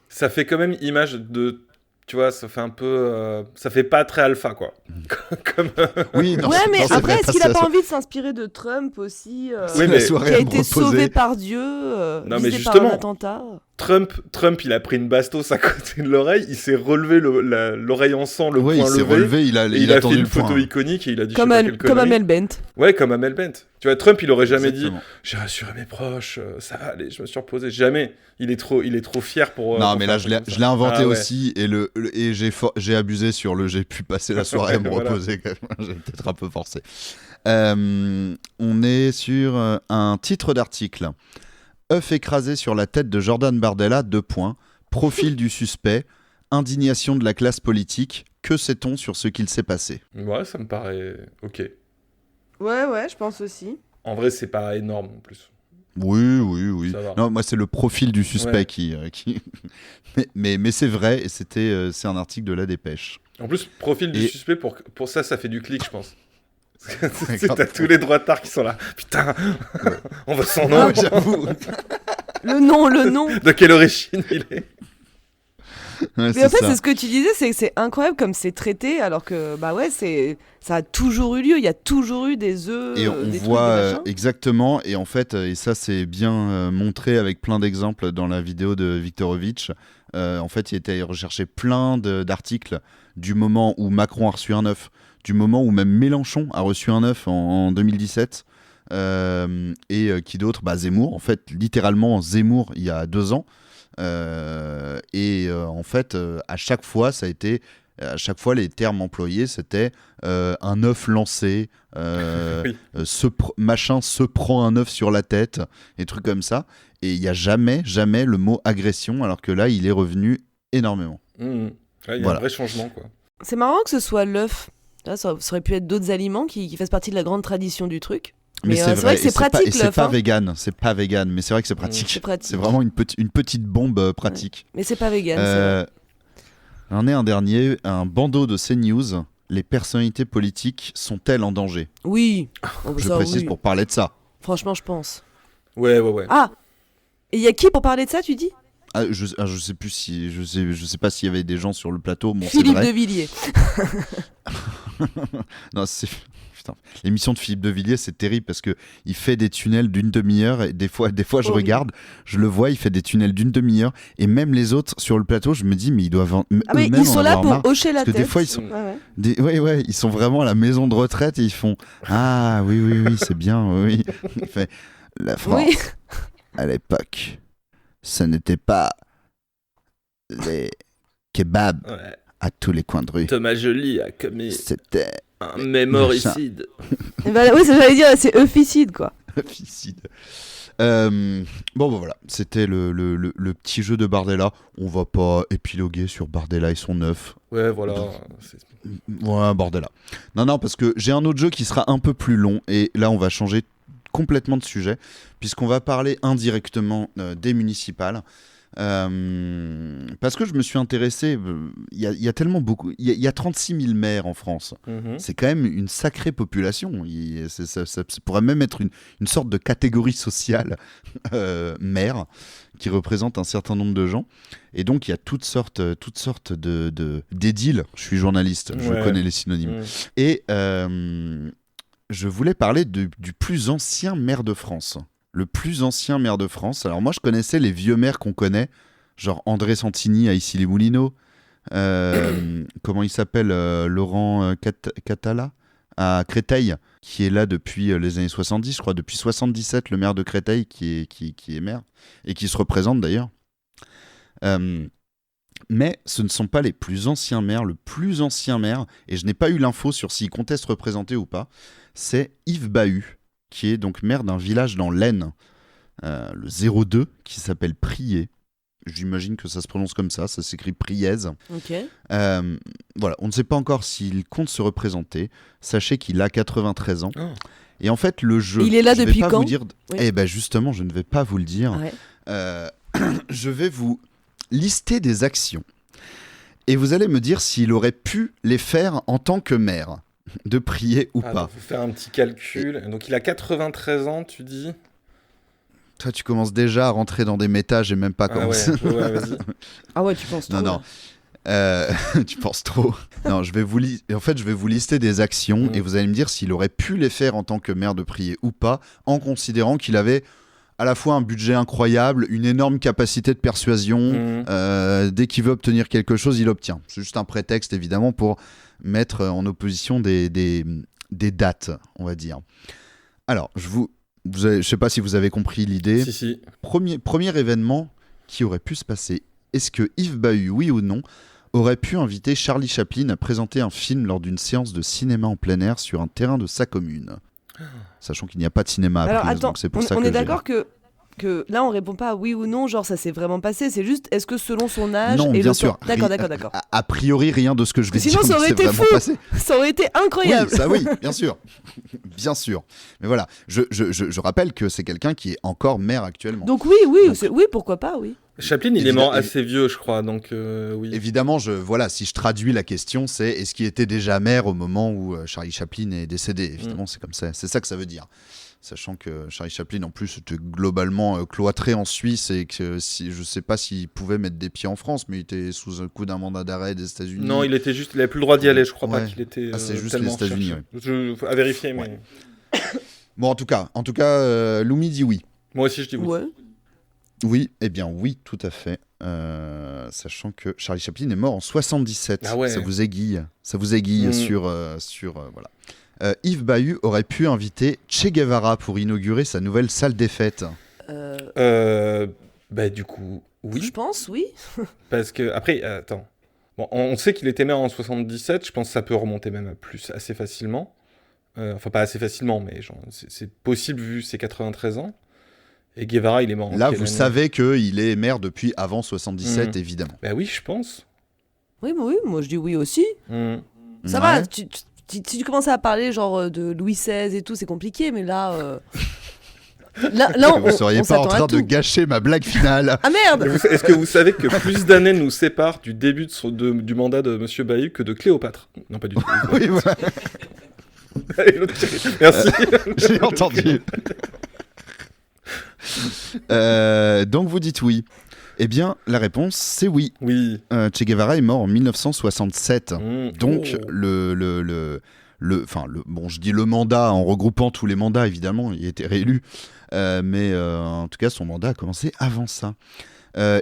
Ça fait quand même image de... Tu vois, ça fait un peu... ça fait pas très alpha, quoi. Comme... Oui, non, Ouais, c'est- mais non, c'est après, vrai, est-ce qu'il c'est a pas la- envie de s'inspirer de Trump aussi c'est Oui, la mais- soirée qui a à me été reposer. sauvé par Dieu, Non, mais visé par justement, un attentat. Trump, il a pris une bastos à côté de l'oreille, il s'est relevé l'oreille en sang, le Oui, poing il s'est levé, relevé, il et a il a fait tendu une le point. photo iconique et il a dit Comme, je sais pas quelle comme connerie. Amel Bent. Ouais, comme Amel Bent. Tu vois, Trump, il aurait jamais dit Exactement. j'ai rassuré mes proches, ça va aller, je me suis reposé. Jamais. Il est trop fier pour. Non, pour mais faire là, un je truc l'ai comme ça. je l'ai inventé Ah ouais. aussi, et j'ai abusé sur le j'ai pu passer la soirée à me Voilà. reposer. Quand même. J'ai peut-être un peu forcé. On est sur un titre d'article. œuf écrasé sur la tête de Jordan Bardella, 2 points. Profil du suspect, indignation de la classe politique. Que sait-on sur ce qu'il s'est passé? Ouais, ça me paraît ok. Ouais, je pense aussi. En vrai, c'est pas énorme en plus. Oui. Ça va. Non, moi, c'est le profil du suspect Ouais. qui... mais c'est vrai, et c'est un article de La Dépêche. En plus, profil du Et- suspect, pour ça fait du clic, je pense. Ouais, T'as grave. tous les droitards qui sont là. Putain, on veut son Ah, nom. ouais, j'avoue. Le nom. De quelle origine il est? Ouais, Mais en fait, ça. c'est ce que tu disais, c'est que c'est incroyable comme c'est traité, alors que, bah ouais, ça a toujours eu lieu. Il y a toujours eu des œufs, Et on des voit trucs, des machins. exactement, et en fait, et ça c'est bien montré avec plein d'exemples dans la vidéo de Viktorovitch. En fait, il était recherché plein d'articles du moment où Macron a reçu un œuf, du moment où même Mélenchon a reçu un œuf en 2017, et qui d'autre? Zemmour, en fait, littéralement Zemmour il y a 2 ans. En fait, à chaque fois, ça a été. À chaque fois, les termes employés, c'était un œuf lancé, Oui. machin se prend un œuf sur la tête, et trucs comme ça. Et il n'y a jamais le mot agression, alors que là, il est revenu énormément. Ouais, il y a Voilà. un vrai changement, quoi. C'est marrant que ce soit l'œuf. Là, ça aurait pu être d'autres aliments qui fassent partie de la grande tradition du truc. Mais c'est vrai que et c'est pratique, et c'est l'œuf, pas hein. vegan, c'est pas vegan, mais c'est vrai que c'est pratique. C'est pratique. C'est vraiment une petite bombe pratique. Mais c'est pas vegan, c'est vrai. J'en ai un dernier, un bandeau de CNews. Les personnalités politiques sont-elles en danger? Oui. Oh, bah Je ça, précise oui. pour parler de ça. Franchement, je pense. Ouais. Ah. Et il y a qui pour parler de ça, tu dis? Je sais plus si je sais pas s'il y avait des gens sur le plateau. Bon, c'est Philippe vrai. de Villiers. Non, putain. L'émission de Philippe de Villiers, c'est terrible parce que il fait des tunnels d'une demi-heure et des fois je Horrible. regarde, je le vois, il fait des tunnels d'une demi-heure et même les autres sur le plateau, je me dis mais ils doivent Ah mais eux-mêmes ils sont en là avoir pour marre. hocher la Parce que tête. des fois, ils sont- Ouais. ils sont vraiment à la maison de retraite et ils font ah oui, c'est bien, oui. Il fait, la France Oui. à l'époque, ce n'était pas les kebabs Ouais. à tous les coins de rue. Thomas Joly a commis C'était un mémoricide. Et bah, oui, ça j'allais dire, c'est œufficide, quoi. officide. Bon, voilà, c'était le petit jeu de Bardella. On va pas épiloguer sur Bardella et son œuf. Ouais, voilà. c'est- Ouais, Bardella. Non, parce que j'ai un autre jeu qui sera un peu plus long et là, on va changer complètement de sujet puisqu'on va parler indirectement des municipales. Parce que je me suis intéressé, il y a tellement beaucoup, il y a 36 000 maires en France. C'est quand même une sacrée population. Ça pourrait même être une sorte de catégorie sociale maire qui représente un certain nombre de gens. Et donc il y a toutes sortes d'édiles. Je suis journaliste, je connais les synonymes. Et je voulais parler du plus ancien maire de France. Le plus ancien maire de France. Alors moi, je connaissais les vieux maires qu'on connaît, genre André Santini à Issy-les-Moulineaux. Comment il s'appelle Laurent Catala à Créteil, qui est là depuis les années 70, je crois, depuis 77, le maire de Créteil qui est maire, et qui se représente d'ailleurs. Mais ce ne sont pas les plus anciens maires. Le plus ancien maire, et je n'ai pas eu l'info sur s'il comptait se représenter ou pas, c'est Yves Bahut, qui est donc maire d'un village dans l'Aisne, le 02, qui s'appelle Priez. J'imagine que ça se prononce comme ça s'écrit Priez. Ok. Voilà, on ne sait pas encore s'il compte se représenter. Sachez qu'il a 93 ans. Oh. Et en fait, le jeu... Il est là depuis quand ? Eh ben justement, je ne vais pas vous le dire. Ouais. Je vais vous lister des actions. Et vous allez me dire s'il aurait pu les faire en tant que maire. De Priez ou pas. Il faut faire un petit calcul. Donc il a 93 ans, tu dis. Toi, tu commences déjà à rentrer dans des méta, j'ai même pas commencé. Ouais, vas-y. Ah ouais, tu penses trop. Non. Tu penses trop. Non, je vais vous lister des actions et vous allez me dire s'il aurait pu les faire en tant que maire de Priez ou pas, en considérant qu'il avait à la fois un budget incroyable, une énorme capacité de persuasion. Dès qu'il veut obtenir quelque chose, il obtient. C'est juste un prétexte, évidemment, pour mettre en opposition des dates, on va dire. Alors, je sais pas si vous avez compris l'idée. Si. Premier événement qui aurait pu se passer. Est-ce que Yves Bahut, oui ou non, aurait pu inviter Charlie Chaplin à présenter un film lors d'une séance de cinéma en plein air sur un terrain de sa commune ? Sachant qu'il n'y a pas de cinéma à Priez. Alors attends, donc c'est pour ça on que est d'accord que là on répond pas à oui ou non, genre ça s'est vraiment passé, c'est juste est-ce que selon son âge non, et bien le sûr. temps... D'accord. A priori, rien de ce que je vais sinon, dire ça aurait été vraiment fou. passé. Ça aurait été incroyable. Oui, bien sûr. Bien sûr. Mais voilà, je rappelle que c'est quelqu'un qui est encore maire actuellement. Donc oui, pourquoi pas, oui. Chaplin, il est mort assez vieux, je crois, donc oui. Évidemment, si je traduis la question, c'est est-ce qu'il était déjà maire au moment où Charlie Chaplin est décédé ? Évidemment, c'est comme ça. C'est ça que ça veut dire. Sachant que Charlie Chaplin, en plus, était globalement cloîtré en Suisse et que je ne sais pas s'il pouvait mettre des pieds en France, mais il était sous un coup d'un mandat d'arrêt des États-Unis. Non, il avait plus le droit d'y aller, je crois pas qu'il était. C'est juste les États-Unis. À vérifier, mais. Bon, en tout cas, Loumi dit oui. Moi aussi, je dis oui. Ouais. Oui, eh bien oui, tout à fait. Sachant que Charlie Chaplin est mort en 77. Ah ouais. Ça vous aiguille sur voilà. Yves Bahut aurait pu inviter Che Guevara pour inaugurer sa nouvelle salle des fêtes. Du coup, oui. Je pense, oui. Parce que, après, attends. Bon, on sait qu'il était maire en 77, je pense que ça peut remonter même à plus assez facilement. Enfin, pas assez facilement, mais genre, c'est possible vu ses 93 ans. Et Guevara, il est mort en Là, quelle vous année ? savez qu'il est maire depuis avant 77, évidemment. Bah oui, je pense. Oui, moi je dis oui aussi. Ça va, si tu commences à parler genre de Louis XVI et tout, c'est compliqué, mais là... Là, vous seriez pas en train de gâcher ma blague finale. Ah merde. Est-ce que vous savez que plus d'années nous séparent du début du mandat de Monsieur Bahut que de Cléopâtre ? Non, pas du tout. Oui, voilà. Allez, l'autre tiré. Merci. J'ai entendu. Donc vous dites oui. Eh bien, la réponse, c'est oui. Oui. Che Guevara est mort en 1967. Donc, bon, je dis le mandat en regroupant tous les mandats, évidemment, il a été réélu. Mais en tout cas, son mandat a commencé avant ça.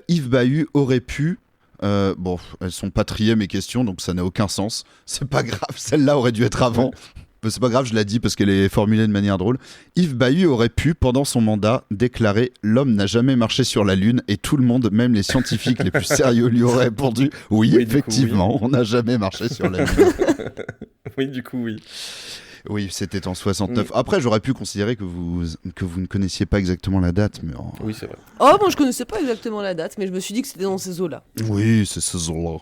Yves Bahut aurait pu... bon, elles sont pas triées mes questions, donc ça n'a aucun sens. C'est pas grave, celle-là aurait dû être avant. C'est pas grave, je l'ai dit parce qu'elle est formulée de manière drôle. Yves Bahut aurait pu, pendant son mandat, déclarer « L'homme n'a jamais marché sur la Lune » et tout le monde, même les scientifiques les plus sérieux, lui auraient répondu « Oui, effectivement, on n'a jamais marché sur la Lune. » Oui, du coup, oui. Oui, c'était en 69. Après, j'aurais pu considérer que vous ne connaissiez pas exactement la date. Mais oui, c'est vrai. Oh, moi je connaissais pas exactement la date, mais je me suis dit que c'était dans ces eaux-là. Oui, c'est ces eaux-là.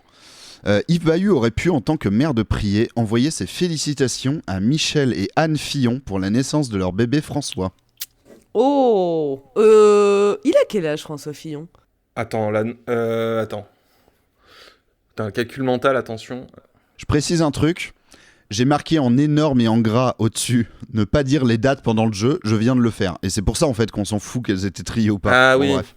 Yves Bahut aurait pu, en tant que maire de Priez, envoyer ses félicitations à Michel et Anne Fillon pour la naissance de leur bébé François. Oh, il a quel âge, François Fillon ? Attends, attends. Putain, calcul mental, attention. Je précise un truc. J'ai marqué en énorme et en gras au-dessus ne pas dire les dates pendant le jeu. Je viens de le faire. Et c'est pour ça en fait qu'on s'en fout qu'elles étaient triées ou pas. Ah Bon, oui. bref.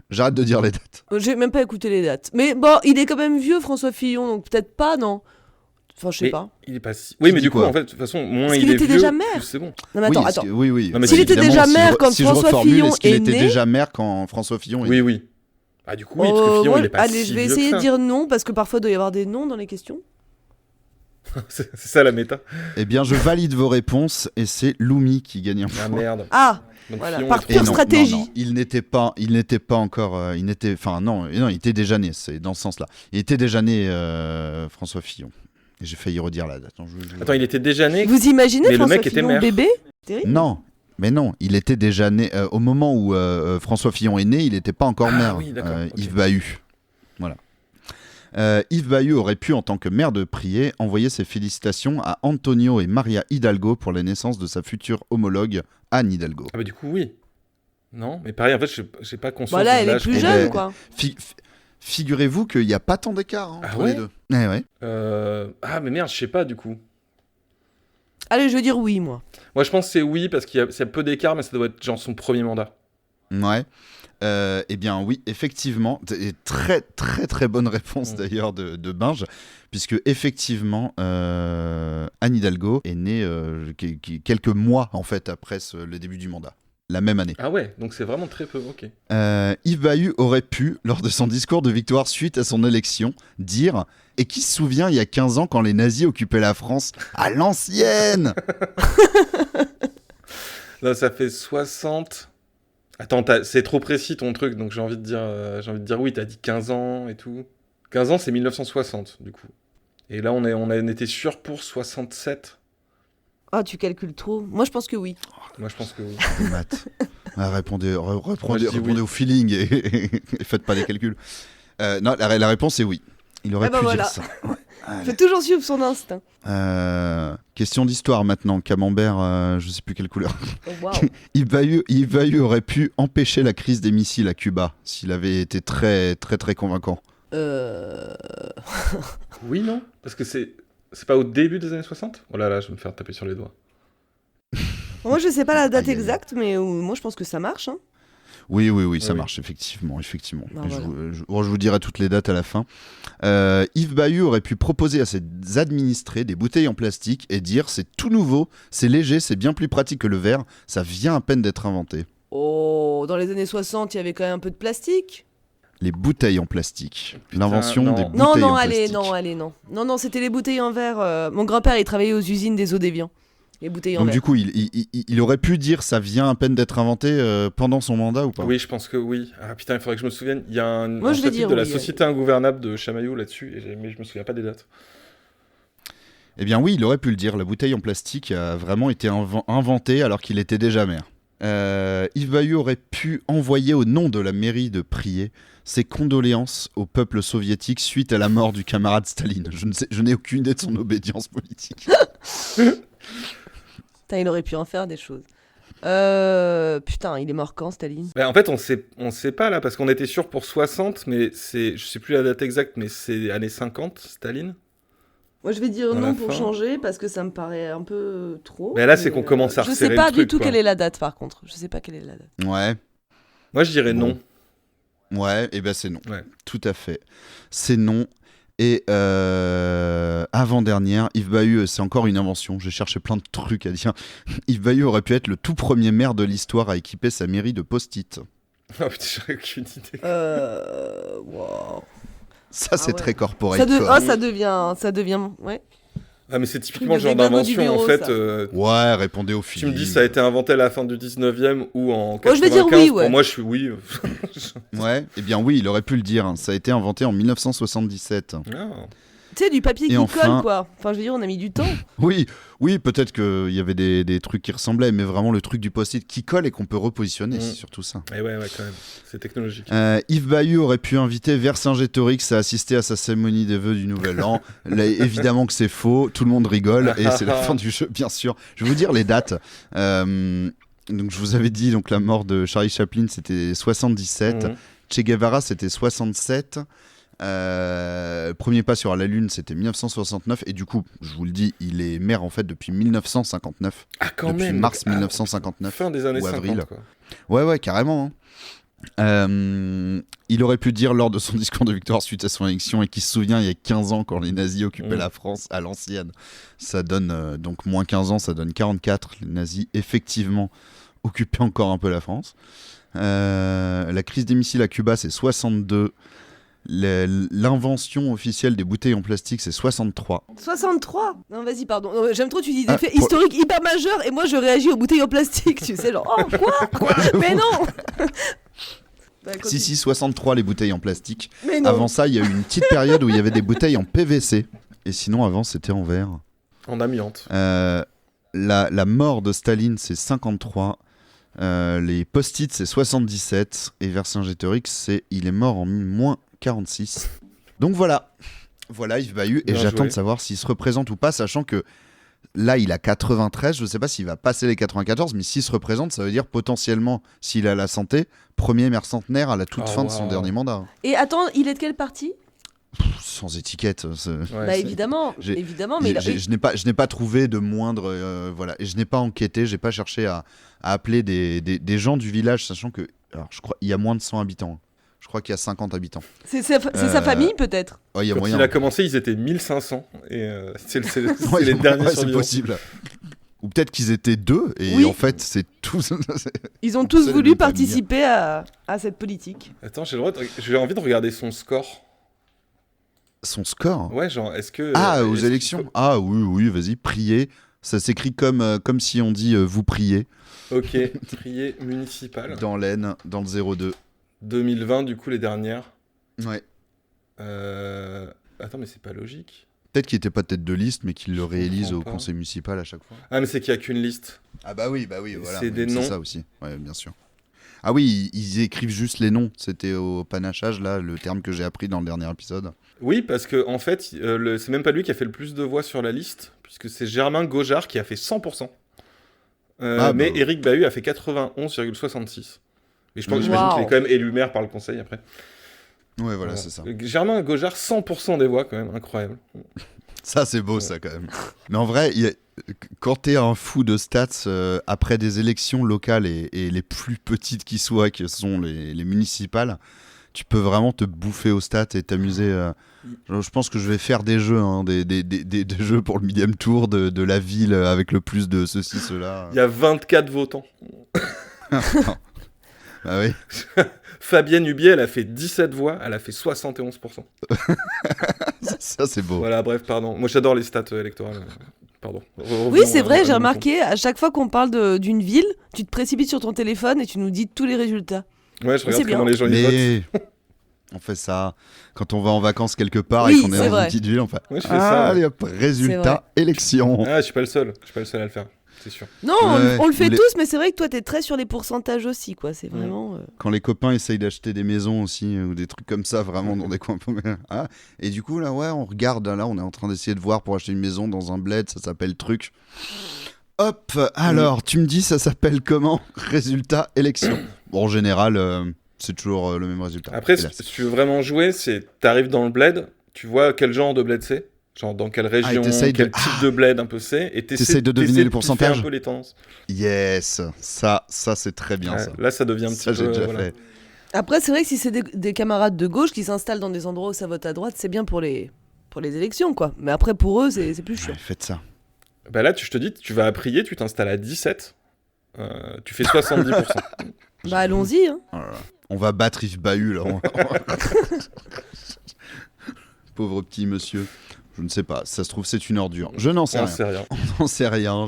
J'arrête de dire les dates. J'ai même pas écouté les dates. Mais bon, il est quand même vieux, François Fillon, donc peut-être pas, non? Enfin, je sais Mais pas. Il est pas si... Oui, mais dis du coup, quoi en fait, de toute façon, moins Parce il qu'il est était vieux, déjà maire. plus c'est bon. Non, mais attends, oui, attends. oui. Non, mais S'il était évidemment, déjà si maire je- quand si je François reformule, Fillon est-ce qu'il est était né déjà maire quand François Fillon est né? Oui. Ah, du coup, oui, parce que Fillon, moi, il est pas allez, si je vais vieux essayer que de ça. dire non, parce que parfois il doit y avoir des noms dans les questions. C'est ça la méta. Eh bien, je valide vos réponses et c'est Loumi qui gagne un Ah point. merde. Ah, Donc, voilà. Fillon, Par est Et pure non, stratégie. non, il n'était pas encore. Il était déjà né. C'est dans ce sens-là. Il était déjà né, François Fillon. Et j'ai failli redire la date. Attends, il était déjà né. Vous imaginez Mais le François mec était Fillon maire. bébé? Terrible. Non, mais non, il était déjà né. Au moment où François Fillon est né, il n'était pas encore maire. oui, d'accord, ok. Yves Bahut. Voilà. Yves Bahut aurait pu, en tant que maire de Prié, envoyer ses félicitations à Antonio et Maria Hidalgo pour la naissance de sa future homologue, Anne Hidalgo. Ah, bah, du coup, oui. Non, mais pareil, en fait, j'ai pas conscience. Voilà, de elle est l'âge plus qu'on jeune, a. quoi. Figurez-vous qu'il n'y a pas tant d'écart Ah entre ouais les deux. Eh ouais. Ah, mais merde, je sais pas, du coup. Allez, je veux dire oui, moi. Moi, je pense que c'est oui, parce qu'il y a peu d'écart, mais ça doit être genre son premier mandat. Ouais. Eh bien oui, effectivement, et très très très bonne réponse d'ailleurs de Binge, puisque effectivement Anne Hidalgo est née quelques mois en fait après le début du mandat, la même année. Ah ouais, donc c'est vraiment très peu, ok. Yves Bahut aurait pu, lors de son discours de victoire suite à son élection, dire « Et qui se souvient il y a 15 ans quand les nazis occupaient la France à l'ancienne ?» Là, ça fait 60... Attends, c'est trop précis ton truc, donc j'ai envie de dire oui, t'as dit 15 ans et tout. 15 ans, c'est 1960, du coup. Et là, on était sûr pour 67. Ah, tu calcules trop. Moi, je pense que oui. Moi, je pense que oui. Maths. Ah, répondez Moi, je dis oui. au feeling et faites pas les calculs. Non, la réponse est oui. Il aurait Eh ben pu voilà. dire ça. Ouais. Faut toujours suivre son instinct. Question d'histoire maintenant. Camembert, je sais plus quelle couleur. Oh, waouh. Yves Bahut aurait pu empêcher la crise des missiles à Cuba s'il avait été très très très convaincant. Oui, non? Parce que c'est pas au début des années 60? Oh là là, je vais me faire taper sur les doigts. Moi, je sais pas la date Aïe, aïe, aïe. exacte, mais moi, je pense que ça marche. Hein. Oui, ça oui. marche, effectivement. Ben Et voilà. je vous dirai toutes les dates à la fin. Yves Bahut aurait pu proposer à ses administrés des bouteilles en plastique et dire « c'est tout nouveau, c'est léger, c'est bien plus pratique que le verre, ça vient à peine d'être inventé ». Oh, dans les années 60, il y avait quand même un peu de plastique. Les bouteilles en plastique. Putain, L'invention non. des bouteilles Non, en non, plastique. allez, non. Non, c'était les bouteilles en verre. Mon grand-père, il travaillait aux usines des eaux d'Évian. Les bouteilles en Donc verre. du coup, il aurait pu dire « ça vient à peine d'être inventé pendant son mandat ou pas ?» Oui, je pense que oui. Ah putain, il faudrait que je me souvienne. Il y a un Moi, je vais chapitre dire de la oui, Société ingouvernable de Chamaillot là-dessus, mais je me souviens pas des dates. Eh bien oui, il aurait pu le dire. La bouteille en plastique a vraiment été inventée alors qu'il était déjà maire. Yves Bahut aurait pu envoyer au nom de la mairie de Prié ses condoléances au peuple soviétique suite à la mort du camarade Staline. Je n'ai aucune idée de son obédience politique. Putain, il aurait pu en faire des choses. Putain, il est mort quand, Staline? Bah, en fait, on sait pas là, parce qu'on était sûr pour 60, mais je sais plus la date exacte, mais c'est années 50, Staline. Moi, je vais dire Dans non la pour fin. changer, parce que ça me paraît un peu trop. Mais là, c'est qu'on commence à Je resserrer sais pas le truc, du tout quoi. quelle est la date, par contre. Je sais pas quelle est la date. Ouais, Moi, je dirais Bon. non. ouais, et ben c'est non. Ouais. Tout à fait. C'est non. Et avant-dernière, Yves Bahut, c'est encore une invention. J'ai cherché plein de trucs à dire. Yves Bahut aurait pu être le tout premier maire de l'histoire à équiper sa mairie de post-it. Oh putain, j'aurais aucune idée. Wow. Ça, c'est ouais. très corporate. Ça, quoi. ça devient, ouais. Ah, mais c'est typiquement Truc le de genre Grégoire du d'invention, en bureau, fait. ça. Ouais, répondez au Tu feeling. me dis ça a été inventé à la fin du 19e ou en 95. Oh, je vais dire oui, ouais. Pour moi, je suis oui. Ouais, eh bien oui, il aurait pu le dire. Ça a été inventé en 1977. Ah. Tu sais, du papier Et qui enfin- colle, quoi. Enfin, je veux dire, on a mis du temps. Oui, peut-être qu'il y avait des trucs qui ressemblaient, mais vraiment le truc du post-it qui colle et qu'on peut repositionner, c'est surtout ça. Et ouais, quand même. C'est technologique. Yves Bahut aurait pu inviter Vercingétorix à assister à sa cérémonie des vœux du Nouvel An. Là, évidemment que c'est faux, tout le monde rigole et c'est la fin du jeu, bien sûr. Je vais vous dire les dates. Donc je vous avais dit donc la mort de Charlie Chaplin, c'était 77. Mhm. Che Guevara, c'était 67. Premier pas sur la Lune, c'était 1969. Et du coup, je vous le dis, il est maire en fait depuis 1959. Ah, quand depuis même. mars 1959. Fin des années ou 50, avril. quoi. Ouais, carrément. Il aurait pu dire lors de son discours de victoire suite à son élection et qui se souvient il y a 15 ans quand les nazis occupaient la France à l'ancienne. Ça donne donc moins 15 ans, ça donne 44. Les nazis effectivement occupaient encore un peu la France. La crise des missiles à Cuba c'est 62. L'invention officielle des bouteilles en plastique c'est 63. 63 ? Non, vas-y, pardon. Non, j'aime trop, tu dis des Ah, faits pour- historiques hyper majeurs et moi je réagis aux bouteilles en plastique, tu sais, genre, oh, quoi ? Mais non Bah, continue. Si, 63 les bouteilles en plastique. Mais non. Avant ça, il y a eu une petite période où il y avait des bouteilles en PVC. Et sinon, avant, c'était en verre. En amiante. La mort de Staline, c'est 53. Les post-it, c'est 77. Et Vercingétorix, il est mort en moins 46. Donc voilà. Voilà Yves Bahut. Et Bien j'attends joué. de savoir s'il se représente ou pas, sachant que là, il a 93. Je ne sais pas s'il va passer les 94, mais s'il se représente, ça veut dire potentiellement, s'il a la santé, premier maire centenaire à la toute fin de son dernier mandat. Et attends, il est de quel parti ? Sans étiquette. Ouais, Bah évidemment, mais Je n'ai pas trouvé de moindre... voilà. Et je n'ai pas enquêté, j'ai pas cherché à appeler des gens du village, sachant que... Alors, je crois il y a moins de 100 habitants. Je crois qu'il y a 50 habitants. c'est sa famille peut-être ? Ouais, il y a Quand moyen. il a commencé, ils étaient 1500. Et c'est Ouais, les derniers c'est survivants. possible. Ou peut-être qu'ils étaient deux, et Oui. en fait, c'est tous... Ils ont tous C'est voulu le famille. participer à cette politique. Attends, j'ai envie de regarder son score. Son score. Ouais, genre, est-ce que... Ah, aux est-ce élections. qu'il Ah oui, vas-y, priez. Ça s'écrit comme si on dit vous priez. faut- Ok, trier municipal. Dans l'Aisne, dans le 02. 2020, du coup, les dernières. Ouais. Attends, mais c'est pas logique. Peut-être qu'il n'était pas tête de liste, mais qu'il le Je réélise comprends au pas. conseil municipal à chaque fois. Ah, mais c'est qu'il y a qu'une liste. Ah bah oui, voilà. C'est des C'est noms. ça aussi, ouais, bien sûr. Ah oui, ils écrivent juste les noms. C'était au panachage, là, le terme que j'ai appris dans le dernier épisode. Oui, parce que en fait, c'est même pas lui qui a fait le plus de voix sur la liste, puisque c'est Germain Gaujard qui a fait 100%. Mais Éric Bahut a fait 91,66. Et je pense, j'imagine qu'il est quand même élu maire par le conseil après. Ouais, voilà, c'est ça. Germain Gaujard, 100% des voix quand même, incroyable. Ça, c'est beau, ça, quand même. Mais en vrai, quand t'es un fou de stats, après des élections locales et les plus petites qui soient, que sont les municipales, tu peux vraiment te bouffer aux stats et t'amuser. Je pense que je vais faire des jeux, des jeux pour le millième tour de la ville avec le plus de ceci, cela. Il y a 24 votants. Ah oui. Fabienne Hubier, elle a fait 17 voix, elle a fait 71%. Ça, c'est beau. Voilà, bref, pardon. Moi, j'adore les stats électorales. Pardon. Oui, c'est vrai, j'ai remarqué, à chaque fois qu'on parle d'une ville, tu te précipites sur ton téléphone et tu nous dis tous les résultats. Ouais, je regarde C'est comment bien. les gens y votent. On fait ça quand on va en vacances quelque part Oui, et qu'on est c'est dans vrai. une petite ville. On fait Ouais, je fais ça. Ouais. allez hop, résultat, élection. Ah, je suis pas le seul. Je suis pas le seul à le faire. C'est sûr. Non, Ouais, on le fait ou les- tous, mais c'est vrai que toi, t'es très sur les pourcentages aussi, quoi. C'est vraiment... Quand les copains essayent d'acheter des maisons aussi ou des trucs comme ça, vraiment dans des coins paumés. Ah, et du coup, là, ouais, on regarde. Là, on est en train d'essayer de voir pour acheter une maison dans un bled. Ça s'appelle truc. Hop, alors, tu me dis, ça s'appelle comment? Résultat, élection. Bon, en général, c'est toujours le même résultat. Après, Hélas. si tu veux vraiment jouer, t'arrives dans le bled, tu vois quel genre de bled c'est, genre dans quelle région, t'essayes quel de- type de bled un peu c'est, et T'essayes de deviner t'essaies les pourcentages piffer un peu les tendances. Yes, ça c'est très bien Ouais, ça. là, ça devient un Ça, petit j'ai peu... déjà voilà. fait. Après, c'est vrai que si c'est des camarades de gauche qui s'installent dans des endroits où ça vote à droite, c'est bien pour les élections, quoi. Mais après, pour eux, c'est plus chiant. Ouais, faites ça. Bah là, je te dis, tu vas à prier, tu t'installes à 17, tu fais 70%. Bah, allons-y, hein. Oh là là. On va battre Yves Bahut là. Pauvre petit monsieur. Je ne sais pas. Ça se trouve, c'est une ordure. Je n'en sais On rien. sait rien. On n'en sait rien.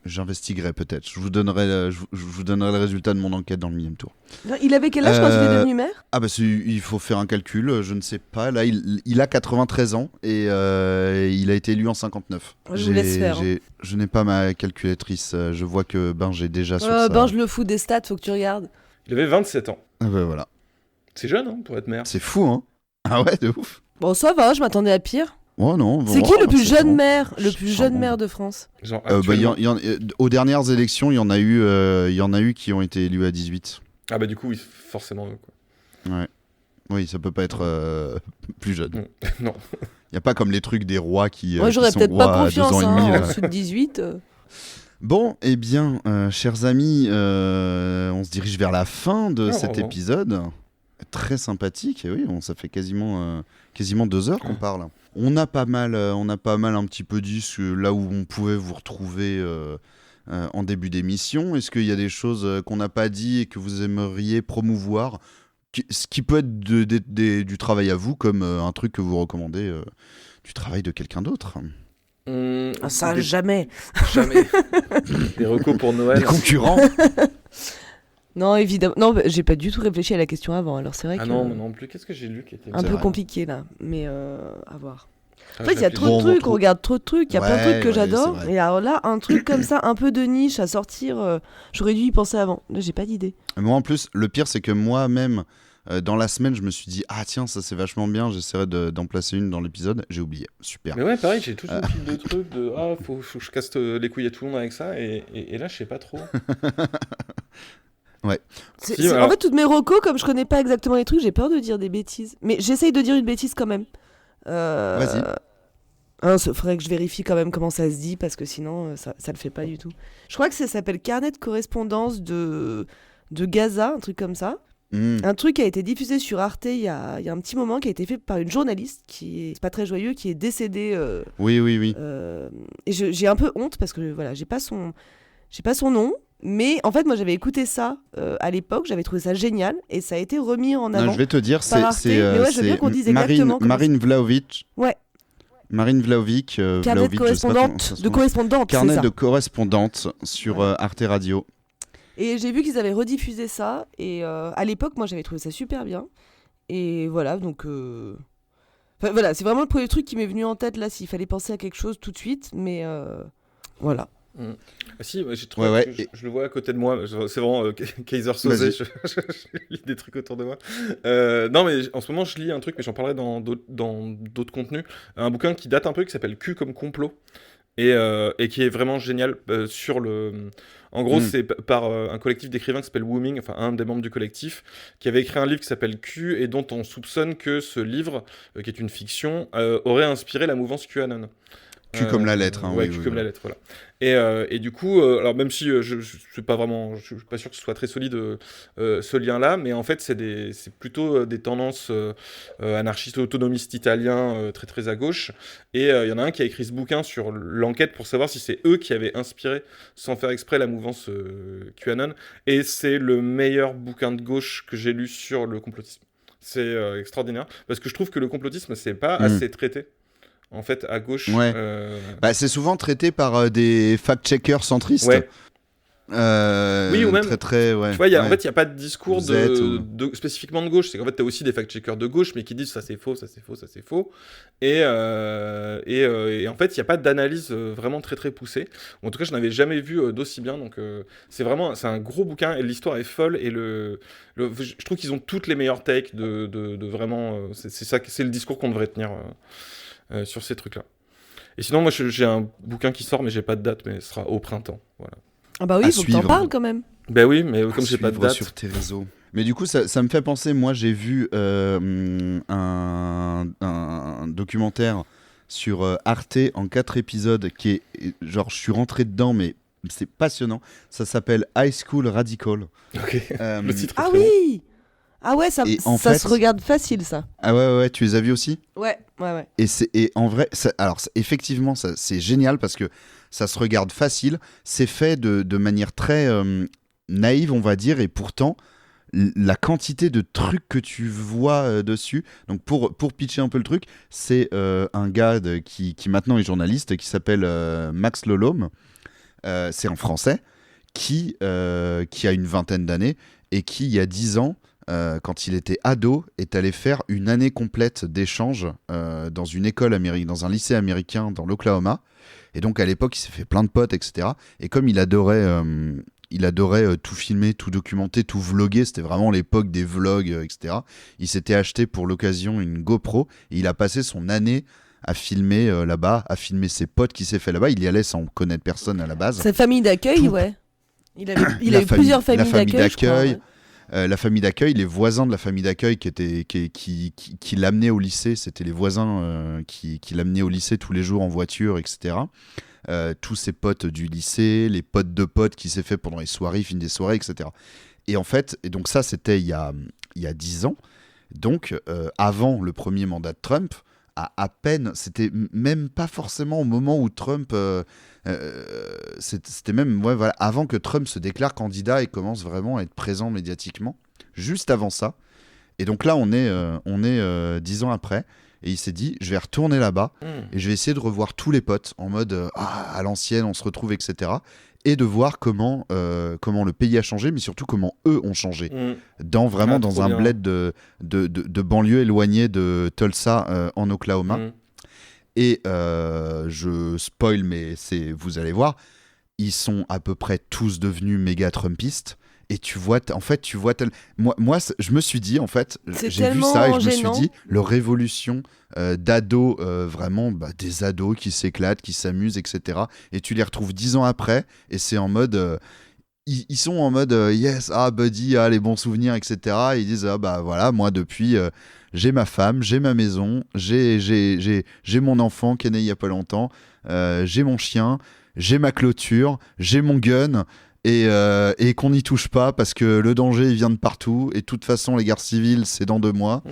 J'investiguerai peut-être. Je vous donnerai le résultat de mon enquête dans le millième tour. Il avait quel âge quand il est devenu maire? Ah bah il faut faire un calcul. Je ne sais pas. Là, il a 93 ans et il a été élu en 59. Je vous laisse faire, hein. Je n'ai pas ma calculatrice. Je vois que j'ai déjà sur ça. Ben, je le fous des stats, faut que tu regardes. Il avait 27 ans. Ah bah voilà. C'est jeune, hein, pour être maire. C'est fou, hein. Ah ouais, de ouf. Bon, ça va, je m'attendais à pire. Oh non. C'est qui le plus jeune maire, le plus jeune bon. maire de France? Genre, Aux dernières élections, il y en a eu qui ont été élus à 18. Ah bah du coup, oui, forcément. Quoi. Ouais. Oui, ça peut pas être plus jeune. Non. Il y a pas comme les trucs des rois qui Moi, j'aurais qui sont peut-être pas rois à 2 confiance ans et demi. en là. dessous de 18. Bon, eh bien, chers amis, on se dirige vers la fin de cet épisode. Très sympathique, et oui, ça fait quasiment 2 heures qu'on parle. On a pas mal un petit peu dit là où on pouvait vous retrouver en début d'émission. Est-ce qu'il y a des choses qu'on n'a pas dit et que vous aimeriez promouvoir, ce qui peut être du travail à vous, comme un truc que vous recommandez, du travail de quelqu'un d'autre? Ça, jamais. Jamais. Des recos pour Noël. Des concurrents. Non, évidemment. Non, j'ai pas du tout réfléchi à la question avant, alors c'est vrai que... non, moi non plus. Qu'est-ce que j'ai lu qui était un peu vrai. compliqué, là, mais à voir. Ah, En fait, il y a trop de trucs, on regarde trop de trucs, il y a plein de trucs que j'adore. c'est vrai. Et alors là, un truc comme ça, un peu de niche à sortir, j'aurais dû y penser avant. Là, j'ai pas d'idée. Moi, en plus, le pire, c'est que moi-même, dans la semaine, je me suis dit, ah tiens, ça c'est vachement bien, j'essaierai d'en placer une dans l'épisode. J'ai oublié. Super. Mais ouais, pareil, j'ai toujours une pile de trucs de faut que je casse les couilles à tout le monde avec ça, et là, je sais pas trop. Ouais. Alors... En fait, toutes mes recos, comme je connais pas exactement les trucs, j'ai peur de dire des bêtises. Mais j'essaye de dire une bêtise quand même. Vas-y. Faudrait que je vérifie quand même comment ça se dit, parce que sinon, ça le fait pas du tout. Je crois que ça s'appelle Carnet de correspondance de Gaza, un truc comme ça. Un truc qui a été diffusé sur Arte il y a un petit moment, qui a été fait par une journaliste c'est pas très joyeux, qui est décédée. Oui. Et j'ai un peu honte parce que voilà, j'ai pas son nom. Mais en fait, moi, j'avais écouté ça à l'époque, j'avais trouvé ça génial, et ça a été remis en avant. Non, je vais te dire, mais ouais, je veux bien qu'on dise exactement Marine Vlahovic. Ouais. Marine Vlahovic. Carnet de correspondante. Carnet c'est ça. de correspondante sur Arte Radio. Et j'ai vu qu'ils avaient rediffusé ça, et à l'époque, moi, j'avais trouvé ça super bien. Et voilà, donc... Enfin, voilà, c'est vraiment le premier truc qui m'est venu en tête, là, s'il fallait penser à quelque chose tout de suite, mais voilà. Ah si, j'ai trouvé je le vois à côté de moi, c'est vraiment Kaiser Soze, je lis des trucs autour de moi. Non, mais en ce moment, je lis un truc, mais j'en parlerai dans d'autres contenus, un bouquin qui date un peu, qui s'appelle Q comme complot, et qui est vraiment génial sur le... En gros, c'est par un collectif d'écrivains qui s'appelle Wooming, enfin un des membres du collectif, qui avait écrit un livre qui s'appelle Q, et dont on soupçonne que ce livre, qui est une fiction, aurait inspiré la mouvance QAnon. Q comme la lettre. Ouais, Q comme la lettre, voilà. Et du coup, alors même si je suis pas sûr que ce soit très solide ce lien-là, mais en fait, c'est plutôt des tendances anarchistes autonomistes italiens très très à gauche. Et il y en a un qui a écrit ce bouquin sur l'enquête pour savoir si c'est eux qui avaient inspiré, sans faire exprès, la mouvance QAnon. Et c'est le meilleur bouquin de gauche que j'ai lu sur le complotisme. C'est extraordinaire, parce que je trouve que le complotisme, c'est pas assez traité. En fait, à gauche... Ouais. C'est souvent traité par des fact-checkers centristes. Ouais. Oui, ou même... Très, ouais. Tu vois, en fait, il n'y a pas de discours spécifiquement de gauche. C'est qu'en fait, tu as aussi des fact-checkers de gauche, mais qui disent ça c'est faux, ça c'est faux, ça c'est faux. Et en fait, il n'y a pas d'analyse vraiment très très poussée. En tout cas, je n'avais jamais vu d'aussi bien. Donc, c'est un gros bouquin, et l'histoire est folle. Et je trouve qu'ils ont toutes les meilleures takes de vraiment... c'est le discours qu'on devrait tenir... sur ces trucs-là. Et sinon, moi, j'ai un bouquin qui sort, mais j'ai pas de date, mais ce sera au printemps. Voilà. Ah bah oui, il faut que t'en parles quand même. Bah oui, mais comme j'ai pas de date... sur tes réseaux. Mais du coup, ça me fait penser, moi, j'ai vu un documentaire sur Arte en 4 épisodes qui est... Genre, je suis rentré dedans, mais c'est passionnant. Ça s'appelle High School Radical. Ok, le titre est Ah très oui bon. Ah ouais, ça se regarde facile, ça. Ah ouais, tu les as vus aussi ? Ouais. Et en vrai, effectivement, c'est génial parce que ça se regarde facile. C'est fait de manière très naïve, on va dire, et pourtant, la quantité de trucs que tu vois dessus. Donc, pour pitcher un peu le truc, c'est un gars qui maintenant est journaliste, qui s'appelle Max Lelhomme. C'est un Français qui a une vingtaine d'années et qui, il y a 10 ans, quand il était ado, est allé faire une année complète d'échange dans une école américaine, dans un lycée américain dans l'Oklahoma. Et donc à l'époque, il s'est fait plein de potes, etc. Et comme il adorait tout filmer, tout documenter, tout vlogger, c'était vraiment l'époque des vlogs, etc. Il s'était acheté pour l'occasion une GoPro et il a passé son année à filmer là-bas, à filmer ses potes qui s'est fait là-bas. Il y allait sans connaître personne à la base. Sa famille d'accueil, ouais. Il a eu plusieurs familles d'accueil. La famille d'accueil, les voisins de la famille d'accueil qui l'amenaient au lycée, c'était les voisins qui l'amenaient au lycée tous les jours en voiture, etc. Tous ses potes du lycée, les potes de potes qui s'est fait pendant les soirées, fin des soirées, etc. Et en fait, et donc ça c'était il y a 10 ans, donc avant le premier mandat de Trump, à peine, c'était même pas forcément au moment où Trump, c'était même voilà, avant que Trump se déclare candidat et commence vraiment à être présent médiatiquement, juste avant ça. Et donc là on est 10 ans après. Et il s'est dit, je vais retourner là-bas et je vais essayer de revoir tous les potes en mode à l'ancienne, on se retrouve, etc. Et de voir comment le pays a changé, mais surtout comment eux ont changé. Dans un bled de banlieue éloignée de Tulsa en Oklahoma. Et je spoil, mais vous allez voir, ils sont à peu près tous devenus méga Trumpistes. Et tu vois, moi, je me suis dit, en fait, j'ai vu ça et je me suis dit, leur révolution d'ados, vraiment, des ados qui s'éclatent, qui s'amusent, etc. Et tu les retrouves 10 ans après, et c'est en mode... ils sont en mode, yes, buddy, les bons souvenirs, etc. Et ils disent, voilà, moi, depuis, j'ai ma femme, j'ai ma maison, j'ai mon enfant qui est né il y a pas longtemps, j'ai mon chien, j'ai ma clôture, j'ai mon gun... Et qu'on n'y touche pas parce que le danger il vient de partout et de toute façon les guerres civiles c'est dans 2 mois.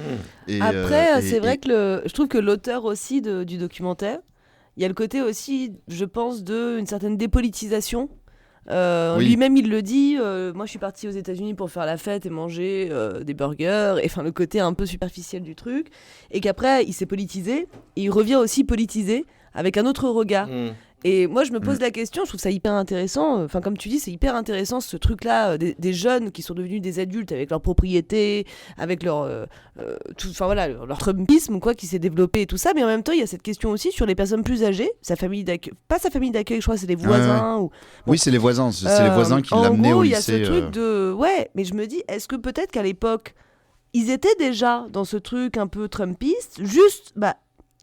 Après c'est vrai que je trouve que l'auteur aussi du documentaire, il y a le côté aussi je pense d'une certaine dépolitisation. Lui-même il le dit, moi je suis parti aux États-Unis pour faire la fête et manger des burgers, et enfin le côté un peu superficiel du truc, et qu'après il s'est politisé et il revient aussi politisé avec un autre regard. Et moi je me pose la question, je trouve ça hyper intéressant, enfin comme tu dis c'est hyper intéressant ce truc là des jeunes qui sont devenus des adultes avec leur propriété, avec leur leur trumpisme quoi qui s'est développé et tout ça, mais en même temps il y a cette question aussi sur les personnes plus âgées, sa famille d'accueil, je crois c'est les voisins oui c'est les voisins, c'est les voisins qui l'amenaient au lycée. En gros il y a ce truc de mais je me dis est-ce que peut-être qu'à l'époque ils étaient déjà dans ce truc un peu trumpiste, juste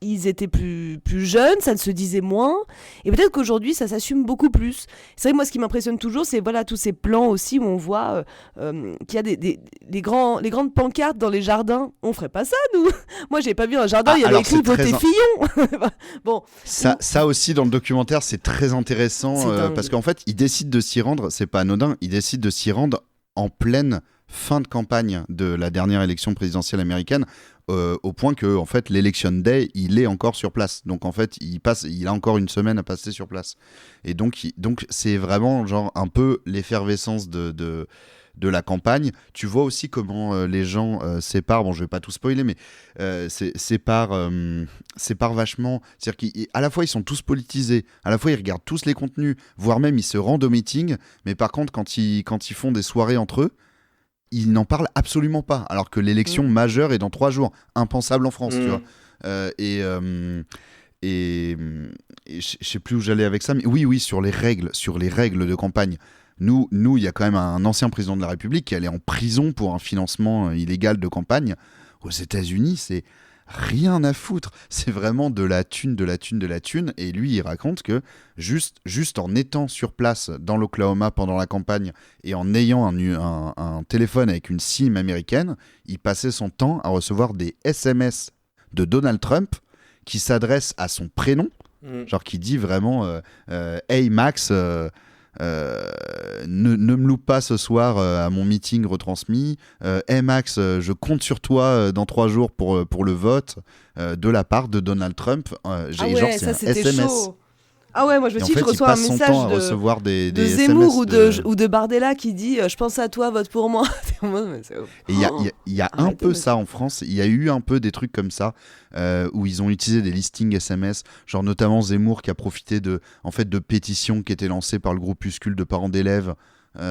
ils étaient plus jeunes, ça ne se disait moins, et peut-être qu'aujourd'hui ça s'assume beaucoup plus. C'est vrai que moi ce qui m'impressionne toujours c'est tous ces plans aussi où on voit qu'il y a les grandes pancartes dans les jardins. On ferait pas ça nous. Moi j'ai pas vu un jardin, il y avait écrit votez Fillon. Bon. Ça aussi dans le documentaire c'est très intéressant parce qu'en fait ils décident de s'y rendre, c'est pas anodin, ils décident de s'y rendre en pleine fin de campagne de la dernière élection présidentielle américaine, au point que en fait l'election day il est encore sur place, donc en fait il a encore une semaine à passer sur place, et donc c'est vraiment genre un peu l'effervescence de la campagne. Tu vois aussi comment les gens séparent, je vais pas tout spoiler, mais séparent vachement, c'est-à-dire qu'à la fois ils sont tous politisés, à la fois ils regardent tous les contenus, voire même ils se rendent au meeting, mais par contre quand ils font des soirées entre eux, ils n'en parlent absolument pas, alors que l'élection majeure est dans 3 jours, impensable en France, tu vois. Et je sais plus où j'allais avec ça, mais oui, sur les règles de campagne. Nous, il y a quand même un ancien président de la République qui allait en prison pour un financement illégal de campagne. Aux États-Unis, c'est rien à foutre. C'est vraiment de la thune. Et lui, il raconte que juste en étant sur place dans l'Oklahoma pendant la campagne et en ayant un téléphone avec une SIM américaine, il passait son temps à recevoir des SMS de Donald Trump qui s'adressent à son prénom, genre qui dit vraiment Hey Max, ne me loupe pas ce soir à mon meeting retransmis. Hey Max, je compte sur toi dans 3 jours pour le vote de la part de Donald Trump. C'est ça, un c'était SMS. Chaud. Ah ouais, moi je me suis dit, je reçois un message de Zemmour SMS ou de Bardella qui dit je pense à toi, vote pour moi. Et il y a un peu ça en France, il y a eu un peu des trucs comme ça où ils ont utilisé des listings SMS, genre notamment Zemmour qui a profité de pétitions qui étaient lancées par le groupuscule de parents d'élèves et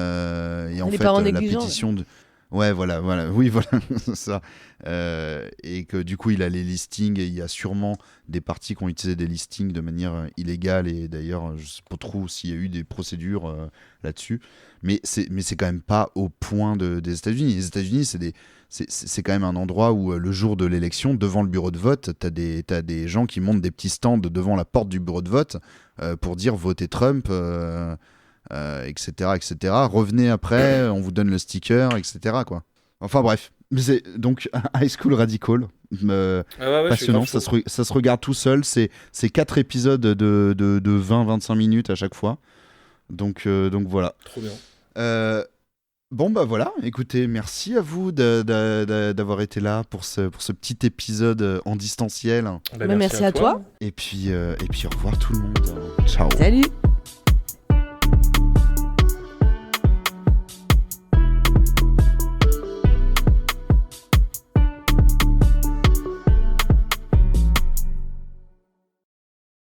en les fait parents la négligents, pétition de... Ouais, voilà, oui, voilà, ça. Et que du coup, il a les listings, et il y a sûrement des partis qui ont utilisé des listings de manière illégale, et d'ailleurs, je sais pas trop s'il y a eu des procédures là-dessus, mais c'est quand même pas au point des États-Unis. Les États-Unis, c'est quand même un endroit où le jour de l'élection, devant le bureau de vote, t'as des gens qui montent des petits stands devant la porte du bureau de vote pour dire votez Trump. etc., etc. Revenez après, on vous donne le sticker, etc., quoi. Enfin bref, c'est donc High School Radical, passionnant, ça se regarde tout seul, c'est 4 épisodes de 20-25 minutes à chaque fois, donc voilà. Trop bien. Bon bah voilà, écoutez, merci à vous d'avoir été là pour ce petit épisode en distanciel. Merci à toi. Et puis au revoir tout le monde. Ciao. Salut.